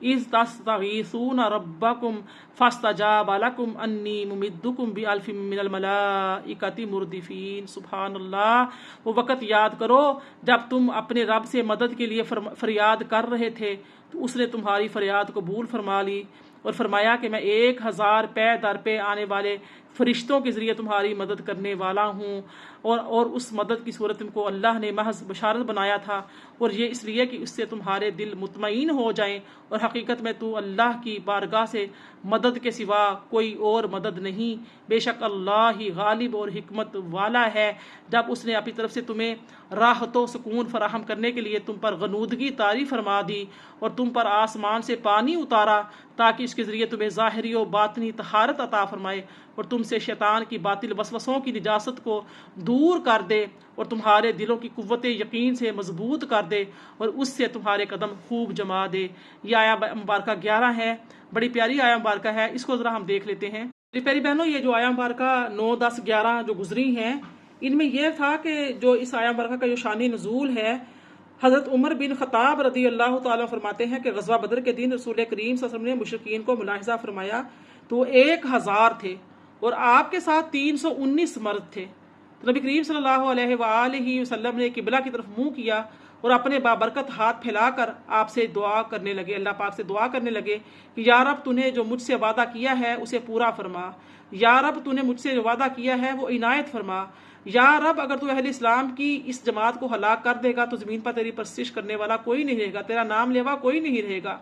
اذ تستغیثون ربکم فاستجاب لکم انی ممدکم بألف من الملائکۃ مردفین۔ سبحان اللہ۔ وہ وقت یاد کرو جب تم اپنے رب سے مدد کے لیے فریاد کر رہے تھے تو اس نے تمہاری فریاد قبول فرما لی اور فرمایا کہ میں 1000 پے در پے آنے والے فرشتوں کے ذریعے تمہاری مدد کرنے والا ہوں، اور اس مدد کی صورت کو اللہ نے محض بشارت بنایا تھا، اور یہ اس لیے کہ اس سے تمہارے دل مطمئن ہو جائیں، اور حقیقت میں تو اللہ کی بارگاہ سے مدد کے سوا کوئی اور مدد نہیں، بے شک اللہ ہی غالب اور حکمت والا ہے۔ جب اس نے اپنی طرف سے تمہیں راحت و سکون فراہم کرنے کے لیے تم پر غنودگی طاری فرما دی اور تم پر آسمان سے پانی اتارا تاکہ اس کے ذریعے تمہیں ظاہری و باطنی طہارت عطا فرمائے اور تم سے شیطان کی باطل وسوسوں کی نجاست کو دور کر دے اور تمہارے دلوں کی قوت یقین سے مضبوط کر دے اور اس سے تمہارے قدم خوب جما دے۔ یہ آیا مبارکہ 11 ہے، بڑی پیاری آیا مبارکہ ہے، اس کو ذرا ہم دیکھ لیتے ہیں۔ میری پیاری بہنوں، یہ جو آیا مبارکہ 9، 10، 11 جو گزری ہیں، ان میں یہ تھا کہ جو اس آیا مبارکہ کا جو شان نزول ہے، حضرت عمر بن خطاب رضی اللہ تعالیٰ فرماتے ہیں کہ غزوہ بدر کے دن رسول کریم صلی اللہ علیہ وسلم نے مشرکین کو ملاحظہ فرمایا تو وہ 1000 تھے اور آپ کے ساتھ 319 مرد تھے۔ نبی کریم صلی اللہ علیہ وآلہ وسلم نے قبلہ کی طرف منہ کیا اور اپنے بابرکت ہاتھ پھیلا کر آپ سے دعا کرنے لگے، اللہ پاک سے دعا کرنے لگے کہ یا رب تو نے جو مجھ سے وعدہ کیا ہے اسے پورا فرما، یا رب تو نے مجھ سے جو وعدہ کیا ہے وہ عنایت فرما، یا رب اگر تو اہل اسلام کی اس جماعت کو ہلاک کر دے گا تو زمین پر تیری پرستش کرنے والا کوئی نہیں رہے گا، تیرا نام لیوا کوئی نہیں رہے گا۔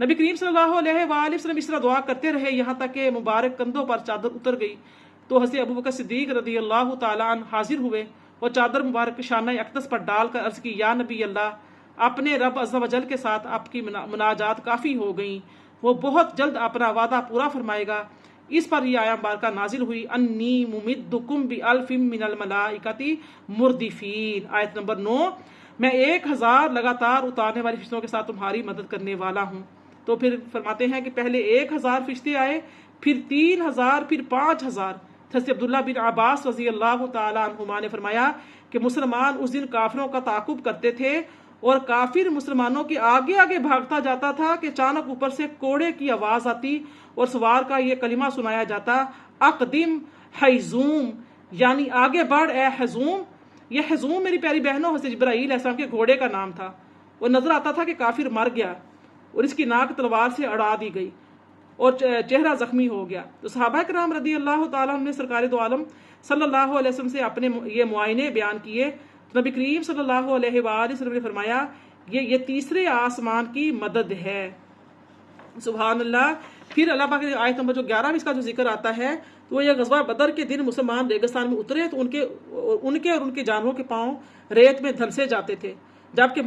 نبی کریم صلی اللہ علیہ وآلہ وسلم اس طرح دعا کرتے رہے یہاں تک کہ مبارک کندھوں پر چادر اتر گئی تو حضرت ابوبکر صدیق رضی اللہ تعالیٰ عنہ حاضر ہوئے اور چادر مبارک شانہ اقدس پر ڈال کر عرض کی، یا نبی اللہ، اپنے رب عز و جل کے ساتھ آپ کی مناجات کافی ہو گئیں، وہ بہت جلد اپنا وعدہ پورا فرمائے گا۔ اس پر یہ آیا مبارکہ نازل ہوئی، انی ممدکم بألف من الملائکۃ مردفین، آیت نمبر 9، میں 1000 لگاتار اتارنے والی فرشتوں کے ساتھ تمہاری مدد کرنے والا ہوں۔ تو پھر فرماتے ہیں کہ پہلے 1000 فرشتے آئے، پھر 3000، پھر 5000۔ حضرت عبداللہ بن عباس رضی اللہ تعالیٰ عنہما نے فرمایا کہ مسلمان اس دن کافروں کا تعاقب کرتے تھے اور کافر مسلمانوں کے آگے آگے بھاگتا جاتا تھا کہ اچانک اوپر سے کوڑے کی آواز آتی اور سوار کا یہ کلمہ سنایا جاتا، اقدم حیزوم، یعنی آگے بڑھ اے حیزوم۔ یہ حیزوم میری پیاری بہنوں حضرت جبرائیل علیہ السلام کے گھوڑے کا نام تھا، اور نظر آتا تھا کہ کافر مر گیا اور اس کی ناک تلوار سے اڑا دی گئی اور چہرہ زخمی ہو گیا۔ تو صحابہ کرام رضی اللہ تعالیٰ عنہ نے سرکار دو عالم صلی اللہ علیہ وسلم سے اپنے یہ معائنے بیان کیے۔ نبی کریم صلی اللہ علیہ وآلہ وسلم نے فرمایا یہ تیسرے آسمان کی مدد ہے۔ سبحان اللہ۔ پھر اللہ پاک کی آیت نمبر جو 11 میں اس کا جو ذکر آتا ہے تو وہ یہ غزوہ بدر کے دن مسلمان ریگستان میں اترے تو ان کے اور ان کے جانوروں کے پاؤں ریت میں دھنسے جاتے تھے، جبکہ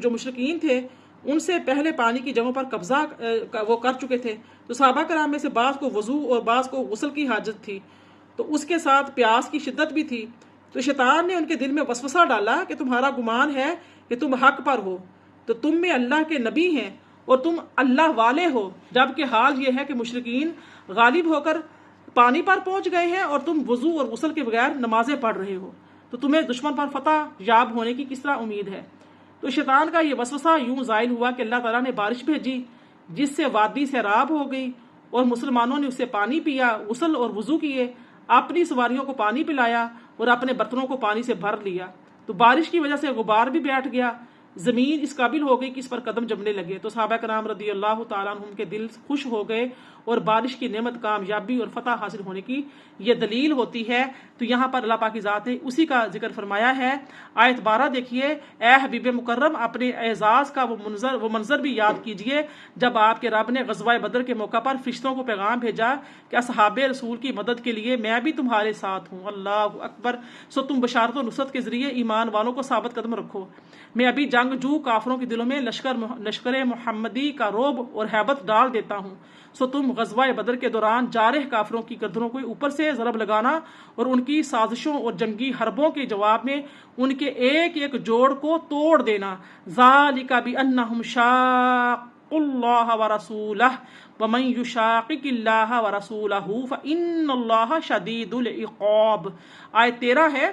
جو مشرکین تھے ان سے پہلے پانی کی جگہوں پر قبضہ وہ کر چکے تھے۔ تو صحابہ کرام میں سے بعض کو وضو اور بعض کو غسل کی حاجت تھی، تو اس کے ساتھ پیاس کی شدت بھی تھی، تو شیطان نے ان کے دل میں وسوسہ ڈالا کہ تمہارا گمان ہے کہ تم حق پر ہو، تو تم میں اللہ کے نبی ہیں اور تم اللہ والے ہو، جبکہ حال یہ ہے کہ مشرکین غالب ہو کر پانی پر پہنچ گئے ہیں اور تم وضو اور غسل کے بغیر نمازیں پڑھ رہے ہو، تو تمہیں دشمن پر فتح یاب ہونے کی کس طرح امید ہے؟ تو شیطان کا یہ وسوسہ یوں زائل ہوا کہ اللہ تعالیٰ نے بارش بھیجی جس سے وادی سیراب ہو گئی، اور مسلمانوں نے اس سے پانی پیا، غسل اور وضو کیے، اپنی سواریوں کو پانی پلایا اور اپنے برتنوں کو پانی سے بھر لیا، تو بارش کی وجہ سے غبار بھی بیٹھ گیا، زمین اس قابل ہو گئی کہ اس پر قدم جمنے لگے، تو صحابہ کرام رضی اللہ تعالیٰ عنہم کے دل خوش ہو گئے، اور بارش کی نعمت کامیابی اور فتح حاصل ہونے کی یہ دلیل ہوتی ہے۔ تو یہاں پر اللہ پاک کی ذات نے اسی کا ذکر فرمایا ہے۔ آیت 12 دیکھیے، اے حبیب مکرم اپنے اعزاز کا وہ منظر بھی یاد کیجئے جب آپ کے رب نے غزوہ بدر کے موقع پر فرشتوں کو پیغام بھیجا کہ اصحاب رسول کی مدد کے لیے میں بھی تمہارے ساتھ ہوں، اللہ اکبر، سو تم بشارت و نصرت کے ذریعے ایمان والوں کو ثابت قدم رکھو، میں ابھی جنگجو کافروں کے دلوں میں لشکر محمدی کا رعب اور ہیبت ڈال دیتا ہوں، سو تم غزوہ بدر کے دوران جارح کافروں کی گردنوں کو اوپر سے ضرب لگانا اور ان کی سازشوں اور جنگی حربوں کے جواب میں ان کے ایک ایک جوڑ کو توڑ دینا، ذالک بانہم شاقوا اللہ ورسولہ ومن یشاقق اللہ ورسولہ فان اللہ شدید العقاب۔ آیت 13 ہے،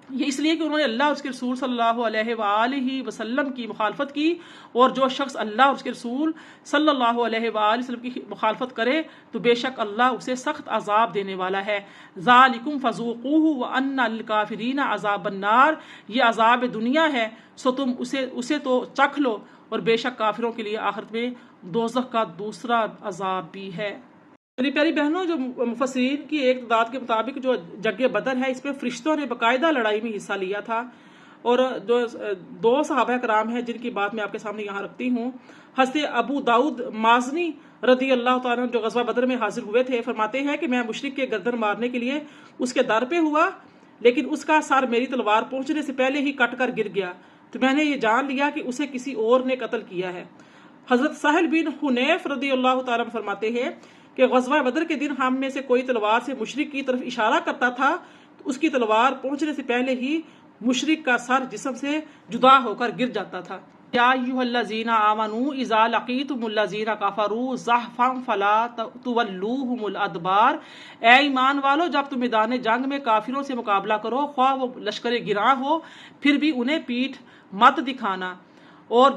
یہ اس لیے کہ انہوں نے اللہ اور اس کے رسول صلی اللہ علیہ وآلہ وسلم کی مخالفت کی، اور جو شخص اللہ اور اس کے رسول صلی اللہ علیہ وآلہ وسلم کی مخالفت کرے تو بے شک اللہ اسے سخت عذاب دینے والا ہے۔ ذالکم فذوقوہ وان للکافرین عذاب النار، یہ عذاب دنیا ہے سو تم اسے تو چکھ لو، اور بے شک کافروں کے لیے آخرت میں دوزخ کا دوسرا عذاب بھی ہے۔ میری پیاری بہنوں، جو مفسرین کی ایک تعداد کے مطابق جو جنگ بدر ہے اس میں فرشتوں نے باقاعدہ لڑائی میں حصہ لیا تھا، اور جو 2 صحابہ کرام ہیں جن کی بات میں آپ کے سامنے یہاں رکھتی ہوں، حضرت ابو داؤد مازنی رضی اللہ تعالیٰ جو غزوہ بدر میں حاضر ہوئے تھے، فرماتے ہیں کہ میں مشرک کے گردن مارنے کے لیے اس کے در پہ ہوا، لیکن اس کا سر میری تلوار پہنچنے سے پہلے ہی کٹ کر گر گیا، تو میں نے یہ جان لیا کہ اسے کسی اور نے قتل کیا ہے۔ حضرت سہل بن حنیف رضی اللہ تعالیٰ فرماتے ہیں کہ غزوہ بدر کے دن ہم میں سے کوئی تلوار سے مشرک کی طرف اشارہ کرتا تھا تو اس کی تلوار پہنچنے سے پہلے ہی مشرک کا سر جسم سے جدا ہو کر گر جاتا تھا۔ یا ایھا الذین آمنوا اذا لقیتم الذین کفروا زحفا فلا تولوہم الادبار، اے ایمان والو جب تم میدان جنگ میں کافروں سے مقابلہ کرو، خواہ وہ لشکر گراں ہو، پھر بھی انہیں پیٹھ مت دکھانا، اور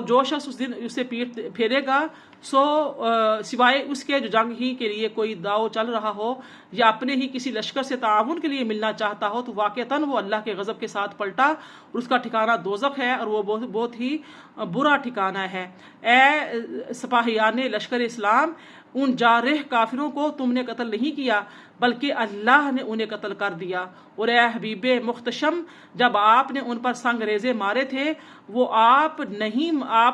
جو شخص اس دن اسے پیٹ پھیرے گا سو سوائے اس کے جو جنگ ہی کے لیے کوئی داؤ چل رہا ہو یا اپنے ہی کسی لشکر سے تعاون کے لیے ملنا چاہتا ہو، تو واقعتاً وہ اللہ کے غضب کے ساتھ پلٹا اور اس کا ٹھکانہ دوزخ ہے، اور وہ بہت ہی برا ٹھکانہ ہے۔ اے سپاہیان لشکر اسلام، ان جارح کافروں کو تم نے قتل نہیں کیا بلکہ اللہ نے انہیں قتل کر دیا، اور اے حبیب محتشم جب آپ نے ان پر سنگ ریزے مارے تھے وہ آپ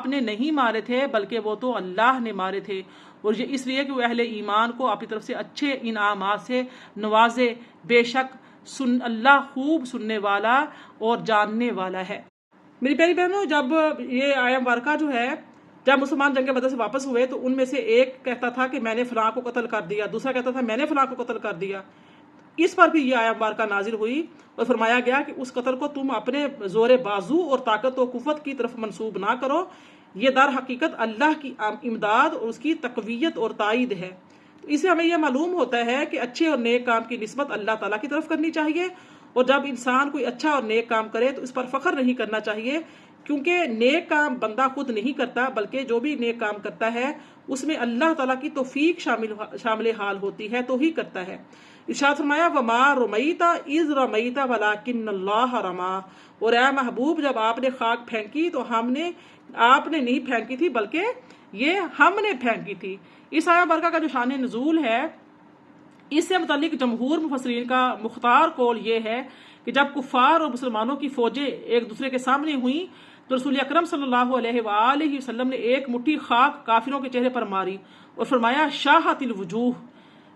نے نہیں مارے تھے بلکہ وہ تو اللہ نے مارے تھے، اور یہ اس لیے کہ وہ اہل ایمان کو اپنی طرف سے اچھے انعامات سے نوازے، بے شک اللہ خوب سننے والا اور جاننے والا ہے۔ میری پیاری بہنوں، جب یہ آیہ مبارکہ جو ہے، جب مسلمان جنگ بدر سے واپس ہوئے تو ان میں سے ایک کہتا تھا کہ میں نے فلاں کو قتل کر دیا، دوسرا کہتا تھا میں نے فلاں کو قتل کر دیا۔ اس پر بھی یہ آیہ مبارکہ نازل ہوئی اور فرمایا گیا کہ اس قتل کو تم اپنے زور بازو اور طاقت و قوت کی طرف منسوب نہ کرو، یہ در حقیقت اللہ کی امداد اور اس کی تقویت اور تائید ہے۔ تو اس سے ہمیں یہ معلوم ہوتا ہے کہ اچھے اور نیک کام کی نسبت اللہ تعالیٰ کی طرف کرنی چاہیے، اور جب انسان کوئی اچھا اور نیک کام کرے تو اس پر فخر نہیں کرنا چاہیے، کیونکہ نیک کام بندہ خود نہیں کرتا بلکہ جو بھی نیک کام کرتا ہے اس میں اللہ تعالیٰ کی توفیق شامل حال ہوتی ہے تو ہی کرتا ہے۔ ارشاد فرمایا وَمَا رَمَيْتَ إِذْ رَمَيْتَ وَلَكِنَّ اللَّهَ رَمَىٰ، اور اے محبوب جب آپ نے خاک پھینکی تو آپ نے نہیں پھینکی تھی بلکہ یہ ہم نے پھینکی تھی۔ اس آیہ مبارکہ کا جو شان نزول ہے اس سے متعلق جمہور مفسرین کا مختار قول یہ ہے کہ جب کفار اور مسلمانوں کی فوجیں ایک دوسرے کے سامنے ہوئیں تو رسول اکرم صلی اللہ علیہ وآلہ وسلم نے ایک مٹھی خاک کافروں کے چہرے پر ماری اور فرمایا شاہت الوجوہ،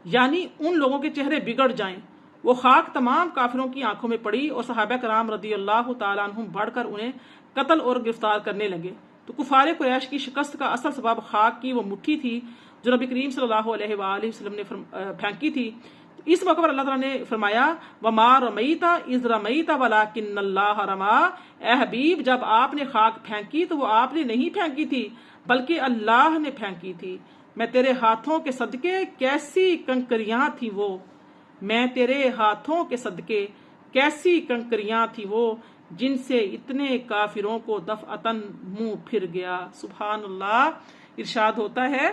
یعنی ان لوگوں کے چہرے بگڑ جائیں۔ وہ خاک تمام کافروں کی آنکھوں میں پڑی اور صحابہ کرام رضی اللہ تعالیٰ عنہم بڑھ کر انہیں قتل اور گرفتار کرنے لگے۔ تو کفار قریش کی شکست کا اصل سبب خاک کی وہ مٹھی تھی جو نبی کریم صلی اللہ علیہ وآلہ وسلم نے پھینکی تھی۔ اس موقع پر اللہ تعالیٰ نے فرمایا وما رمیت اذ رمیت ولکن اللہ رما، اے حبیب جب آپ نے خاک پھینکی تو وہ آپ نے نہیں پھینکی تھی بلکہ اللہ نے پھینکی تھی، میں تیرے ہاتھوں کے صدقے کیسی کنکریاں تھی وہ، میں تیرے ہاتھوں کے صدقے کیسی کنکریاں تھی وہ جن سے اتنے کافروں کو دفعتاً منہ پھر گیا۔ سبحان اللہ۔ ارشاد ہوتا ہے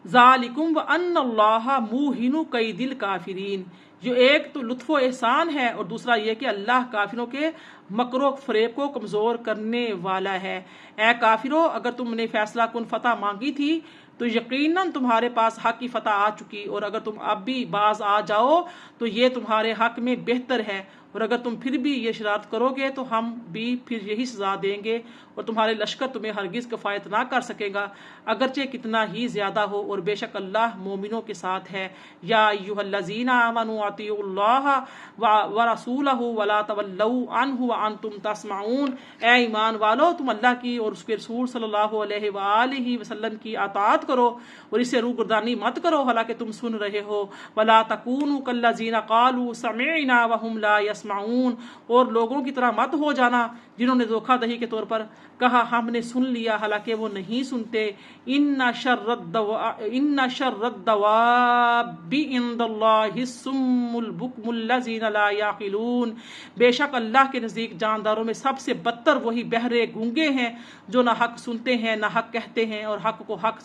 ذالکم وان اللہ موہن کید الکافرین، جو ایک تو لطف و احسان ہے اور دوسرا یہ کہ اللہ کافروں کے مکر و فریب کو کمزور کرنے والا ہے۔ اے کافروں، اگر تم نے فیصلہ کن فتح مانگی تھی تو یقیناً تمہارے پاس حق کی فتح آ چکی، اور اگر تم اب بھی باز آ جاؤ تو یہ تمہارے حق میں بہتر ہے، اور اگر تم پھر بھی یہ شرارت کرو گے تو ہم بھی پھر یہی سزا دیں گے، اور تمہارے لشکر تمہیں ہرگز کفایت نہ کر سکے گا اگرچہ کتنا ہی زیادہ ہو، اور بے شک اللہ مومنوں کے ساتھ ہے۔ یا ایھا الذین آمنوا اطیعوا اللہ ورسولہ ولا تولوا عنہ وانتم تسمعون، اے ایمان والو تم اللہ کی اور اس کے رسول صلی اللہ علیہ وآلہ وسلم کی اطاعت کرو اور اس سے روگردانی مت کرو حالانکہ تم سن رہے ہو۔ ولا تکونوا کالذین قالوا سمعنا وهم لا يسمعون، اور لوگوں کی طرح مت ہو جانا جنہوں نے دھوکہ دہی کے طور پر کہا ہم نے سن لیا حالانکہ وہ نہیں سنتے۔ ان شر الدواب عند اللہ الصم البکم الذین لا یعقلون، بے شک اللہ کے نزدیک جانداروں میں سب سے بدتر وہی بہرے گونگے ہیں جو نہ حق سنتے ہیں نہ حق کہتے ہیں اور حق کو حق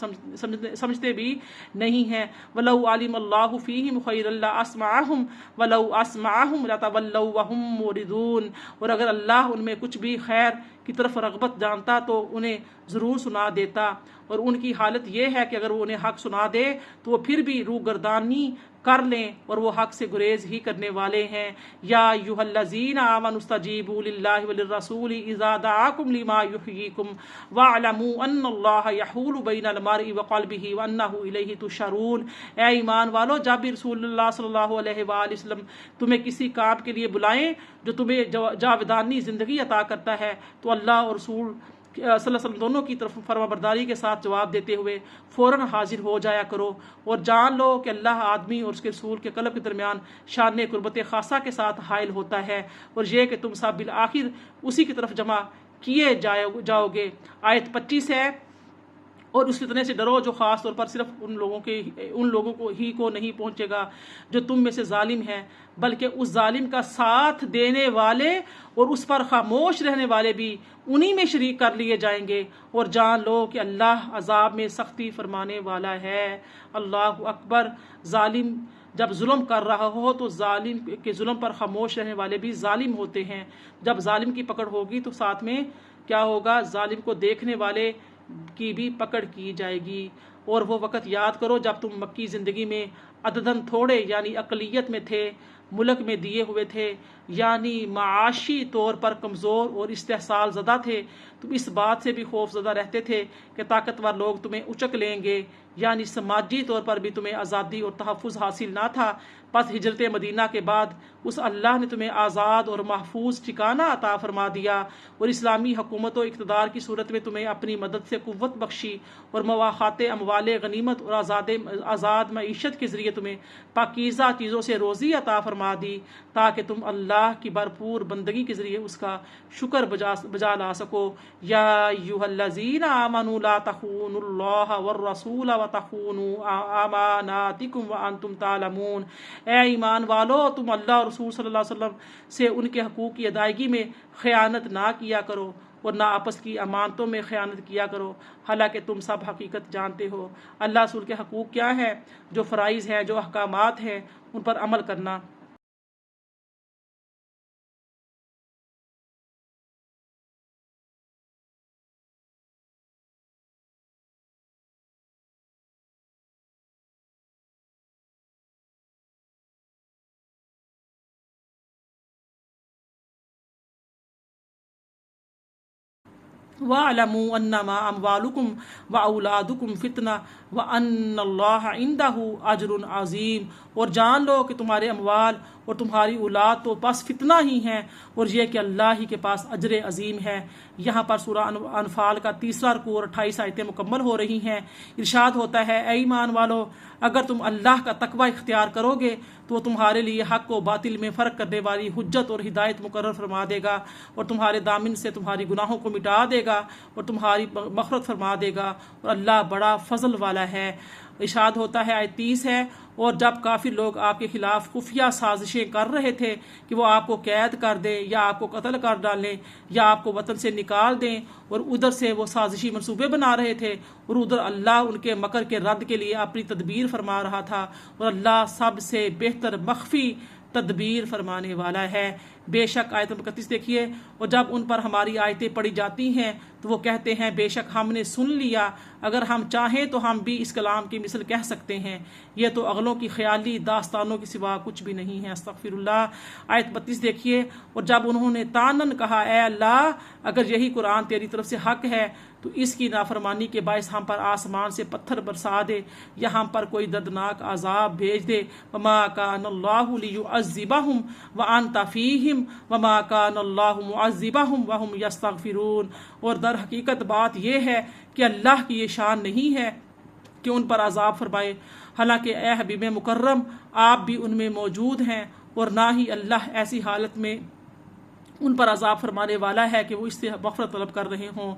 سمجھتے بھی نہیں ہیں۔ ولو علم اللہ فیہم خیرا لاسمعہم ولو اسمعہم لتولوا وہم معرضون، اور اگر اللہ ان میں کچھ بھی خیر کی طرف رغبت جانتا تو انہیں ضرور سنا دیتا، اور ان کی حالت یہ ہے کہ اگر وہ انہیں حق سنا دے تو وہ پھر بھی روگردانی کر لیں اور وہ حق سے گریز ہی کرنے والے ہیں۔ یا ایھا الذین آمنوا استجیبوا للہ وللرسول اذا دعاکم لما یحییکم واعلموا ان اللہ یحول بین المرء وقلبہ وانہ الیہ تحشرون، اے ایمان والو جب بھی رسول اللہ صلی اللہ علیہ وآلہ وسلم تمہیں کسی کام کے لیے بلائیں جو تمہیں جاودانی زندگی عطا کرتا ہے تو اللہ اور رسول صلی اللہ علیہ وسلم دونوں کی طرف فرما برداری کے ساتھ جواب دیتے ہوئے فوراً حاضر ہو جایا کرو، اور جان لو کہ اللہ آدمی اور اس کے رسول کے قلب کے درمیان شان قربت خاصہ کے ساتھ حائل ہوتا ہے، اور یہ کہ تم سب بالآخر اسی کی طرف جمع کیے جاؤ گے۔ آیت 25 ہے، اور اس فتنے سے ڈرو جو خاص طور پر صرف ان لوگوں کو ہی کو نہیں پہنچے گا جو تم میں سے ظالم ہیں، بلکہ اس ظالم کا ساتھ دینے والے اور اس پر خاموش رہنے والے بھی انہی میں شریک کر لیے جائیں گے، اور جان لو کہ اللہ عذاب میں سختی فرمانے والا ہے۔ اللہ اکبر۔ ظالم جب ظلم کر رہا ہو تو ظالم کے ظلم پر خاموش رہنے والے بھی ظالم ہوتے ہیں، جب ظالم کی پکڑ ہوگی تو ساتھ میں کیا ہوگا، ظالم کو دیکھنے والے کی بھی پکڑ کی جائے گی۔ اور وہ وقت یاد کرو جب تم مکی زندگی میں عدداً تھوڑے یعنی اقلیت میں تھے، ملک میں دیے ہوئے تھے، یعنی معاشی طور پر کمزور اور استحصال زدہ تھے، تم اس بات سے بھی خوف زدہ رہتے تھے کہ طاقتور لوگ تمہیں اچک لیں گے، یعنی سماجی طور پر بھی تمہیں آزادی اور تحفظ حاصل نہ تھا۔ پس ہجرت مدینہ کے بعد اس اللہ نے تمہیں آزاد اور محفوظ ٹھکانہ عطا فرما دیا، اور اسلامی حکومت و اقتدار کی صورت میں تمہیں اپنی مدد سے قوت بخشی، اور مواخات اموال غنیمت اور آزاد معیشت کے ذریعے تمہیں پاکیزہ چیزوں سے روزی عطا فرما دی تاکہ تم اللہ کی بھرپور بندگی کے ذریعے اس کا شکر بجا لا سکو۔ یا ایھا الذین آمنوا لا تخونوا اللہ والرسول وتخونوا اماناتکم وانتم تعلمون، اے ایمان والو تم اللہ اور رسول صلی اللہ علیہ وسلم سے ان کے حقوق کی ادائیگی میں خیانت نہ کیا کرو، اور نہ آپس کی امانتوں میں خیانت کیا کرو حالانکہ تم سب حقیقت جانتے ہو۔ اللہ رسول کے حقوق کیا ہیں؟ جو فرائض ہیں، جو احکامات ہیں، ان پر عمل کرنا۔ وَاعْلَمُوا أَنَّمَا أَمْوَالُكُمْ وَأَوْلَادُكُمْ فِتْنَةٌ وَأَنَّ اللَّهَ عِندَهُ أَجْرٌ عَظِيمٌ، اور جان لو کہ تمہارے اموال اور تمہاری اولاد تو بس فتنہ ہی ہیں، اور یہ کہ اللہ ہی کے پاس اجر عظیم ہے۔ یہاں پر سورہ انفال کا 3 رکوع اور 28 آیتیں مکمل ہو رہی ہیں۔ ارشاد ہوتا ہے اے ایمان والو اگر تم اللہ کا تقوی اختیار کرو گے تو وہ تمہارے لیے حق و باطل میں فرق کرنے والی حجت اور ہدایت مقرر فرما دے گا اور تمہارے دامن سے تمہاری گناہوں کو مٹا دے گا اور تمہاری مغفرت فرما دے گا اور اللہ بڑا فضل والا ہے۔ ارشاد ہوتا ہے آیت 30 ہے اور جب کافر لوگ آپ کے خلاف خفیہ سازشیں کر رہے تھے کہ وہ آپ کو قید کر دیں یا آپ کو قتل کر ڈالیں یا آپ کو وطن سے نکال دیں اور ادھر سے وہ سازشی منصوبے بنا رہے تھے اور ادھر اللہ ان کے مکر کے رد کے لیے اپنی تدبیر فرما رہا تھا اور اللہ سب سے بہتر مخفی تدبیر فرمانے والا ہے۔ بے شک آیت نمبر 31 دیکھیے اور جب ان پر ہماری آیتیں پڑھی جاتی ہیں تو وہ کہتے ہیں بے شک ہم نے سن لیا، اگر ہم چاہیں تو ہم بھی اس کلام کی مثل کہہ سکتے ہیں، یہ تو اغلوں کی خیالی داستانوں کے سوا کچھ بھی نہیں ہے۔ استغفر اللہ۔ آیت 32 دیکھیے اور جب انہوں نے تانن کہا اے اللہ اگر یہی قرآن تیری طرف سے حق ہے تو اس کی نافرمانی کے باعث ہم پر آسمان سے پتھر برسا دے یا ہم پر کوئی دردناک عذاب بھیج دے۔ وما کان اللہ لیعذبہم وانت فیہم وما کان اللہ معذبہم وہم یستغفرون۔ اور در حقیقت بات یہ ہے کہ اللہ کی یہ شان نہیں ہے کہ ان پر عذاب فرمائے، حالانکہ اے حبیب مکرم آپ بھی ان میں موجود ہیں، اور نہ ہی اللہ ایسی حالت میں ان پر عذاب فرمانے والا ہے کہ وہ اس سے مغفرت طلب کر رہے ہوں۔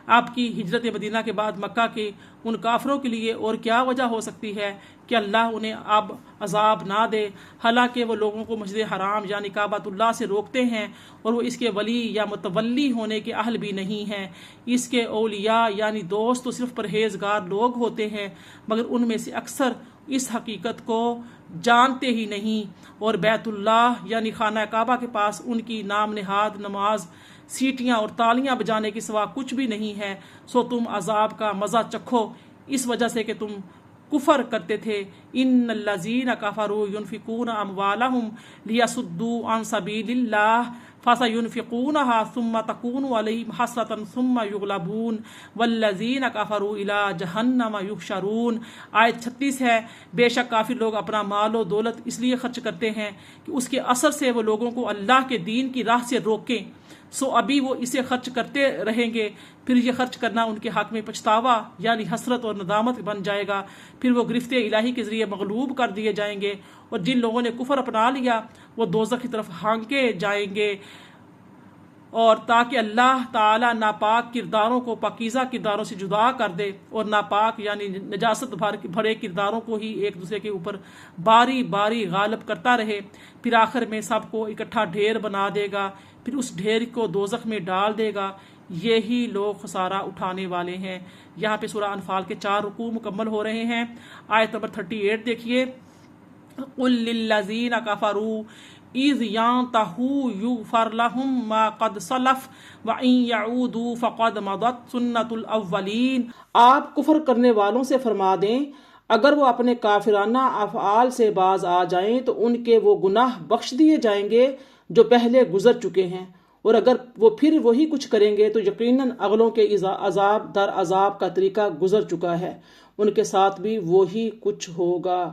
آپ کی ہجرت مدینہ کے بعد مکہ کے ان کافروں کے لیے اور کیا وجہ ہو سکتی ہے کہ اللہ انہیں اب عذاب نہ دے، حالانکہ وہ لوگوں کو مسجد حرام یعنی کعبۃ اللہ سے روکتے ہیں اور وہ اس کے ولی یا متولی ہونے کے اہل بھی نہیں ہیں۔ اس کے اولیاء یعنی دوست تو صرف پرہیزگار لوگ ہوتے ہیں، مگر ان میں سے اکثر اس حقیقت کو جانتے ہی نہیں، اور بیت اللہ یعنی خانہ کعبہ کے پاس ان کی نام نہاد نماز سیٹیاں اور تالیاں بجانے کے سوا کچھ بھی نہیں ہے۔ سو تم عذاب کا مزہ چکھو اس وجہ سے کہ تم کفر کرتے تھے۔ ان الذین کفروا ينفقون اموالهم لیصدوا عن سبیل اللہ فسينفقونها ثم تكون عليهم حسرة ثم يغلبون والذین كفروا الى جہنم يحشرون۔ آیت 36 ہے بے شک کافر لوگ اپنا مال و دولت اس لیے خرچ کرتے ہیں کہ اس کے اثر سے وہ لوگوں کو اللہ کے دین کی راہ سے روکیں، سو ابھی وہ اسے خرچ کرتے رہیں گے، پھر یہ خرچ کرنا ان کے حق میں پچھتاوا یعنی حسرت اور ندامت بن جائے گا، پھر وہ گرفت الہی کے ذریعے مغلوب کر دیے جائیں گے، اور جن لوگوں نے کفر اپنا لیا وہ دوزخ کی طرف ہانکے جائیں گے۔ اور تاکہ اللہ تعالیٰ ناپاک کرداروں کو پاکیزہ کرداروں سے جدا کر دے اور ناپاک یعنی نجاست بھرے کرداروں کو ہی ایک دوسرے کے اوپر باری باری غالب کرتا رہے، پھر آخر میں سب کو اکٹھا ڈھیر بنا دے گا، پھر اس ڈھیر کو دوزخ میں ڈال دے گا، یہی لوگ خسارہ اٹھانے والے ہیں۔ یہاں پہ سورہ انفال کے 4 رکوع مکمل ہو رہے ہیں۔ آیت نمبر 38 دیکھیے قل للذین کفروا اذ ينتهوا یغفر لهم ما قد سلف وان يعودوا فقد مضت سنت الاولین۔ آپ کفر کرنے والوں سے فرما دیں اگر وہ اپنے کافرانہ افعال سے باز آ جائیں تو ان کے وہ گناہ بخش دیے جائیں گے جو پہلے گزر چکے ہیں، اور اگر وہ پھر وہی کچھ کریں گے تو یقیناً اغلوں کے عذاب در عذاب کا طریقہ گزر چکا ہے، ان کے ساتھ بھی وہی کچھ ہوگا۔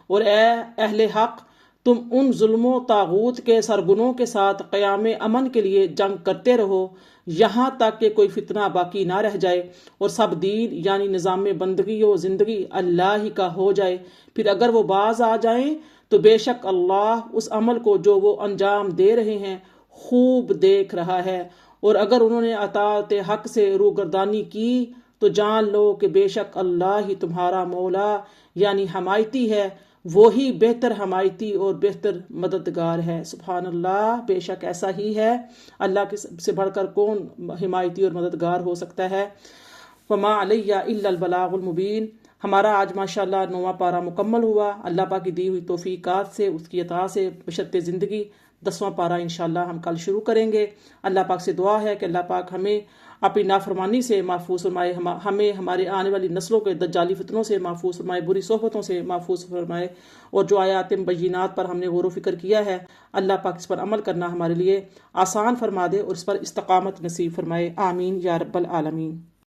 اور اے اہل حق تم ان ظلم و طاغوت کے سرگنوں کے ساتھ قیام امن کے لیے جنگ کرتے رہو یہاں تک کہ کوئی فتنہ باقی نہ رہ جائے اور سب دین یعنی نظام بندگی و زندگی اللہ ہی کا ہو جائے، پھر اگر وہ باز آ جائیں تو بے شک اللہ اس عمل کو جو وہ انجام دے رہے ہیں خوب دیکھ رہا ہے، اور اگر انہوں نے اطاعت حق سے روگردانی کی تو جان لو کہ بے شک اللہ ہی تمہارا مولا یعنی حمایتی ہے، وہی بہتر حمایتی اور بہتر مددگار ہے۔ سبحان اللہ، بے شک ایسا ہی ہے، اللہ سے بڑھ کر کون حمایتی اور مددگار ہو سکتا ہے۔ وما علیہ الا البلاغ المبین۔ ہمارا آج ماشاءاللہ 9واں پارہ مکمل ہوا، اللہ پاک کی دی ہوئی توفیقات سے، اس کی عطا سے بشرط زندگی 10واں پارہ انشاءاللہ ہم کل شروع کریں گے۔ اللہ پاک سے دعا ہے کہ اللہ پاک ہمیں اپنی نافرمانی سے محفوظ فرمائے، ہمیں ہمارے آنے والی نسلوں کے دجالی فتنوں سے محفوظ فرمائے، بری صحبتوں سے محفوظ فرمائے، اور جو آیات بینات پر ہم نے غور و فکر کیا ہے اللہ پاک اس پر عمل کرنا ہمارے لیے آسان فرما دے اور اس پر استقامت نصیب فرمائے، آمین یا رب العالمین۔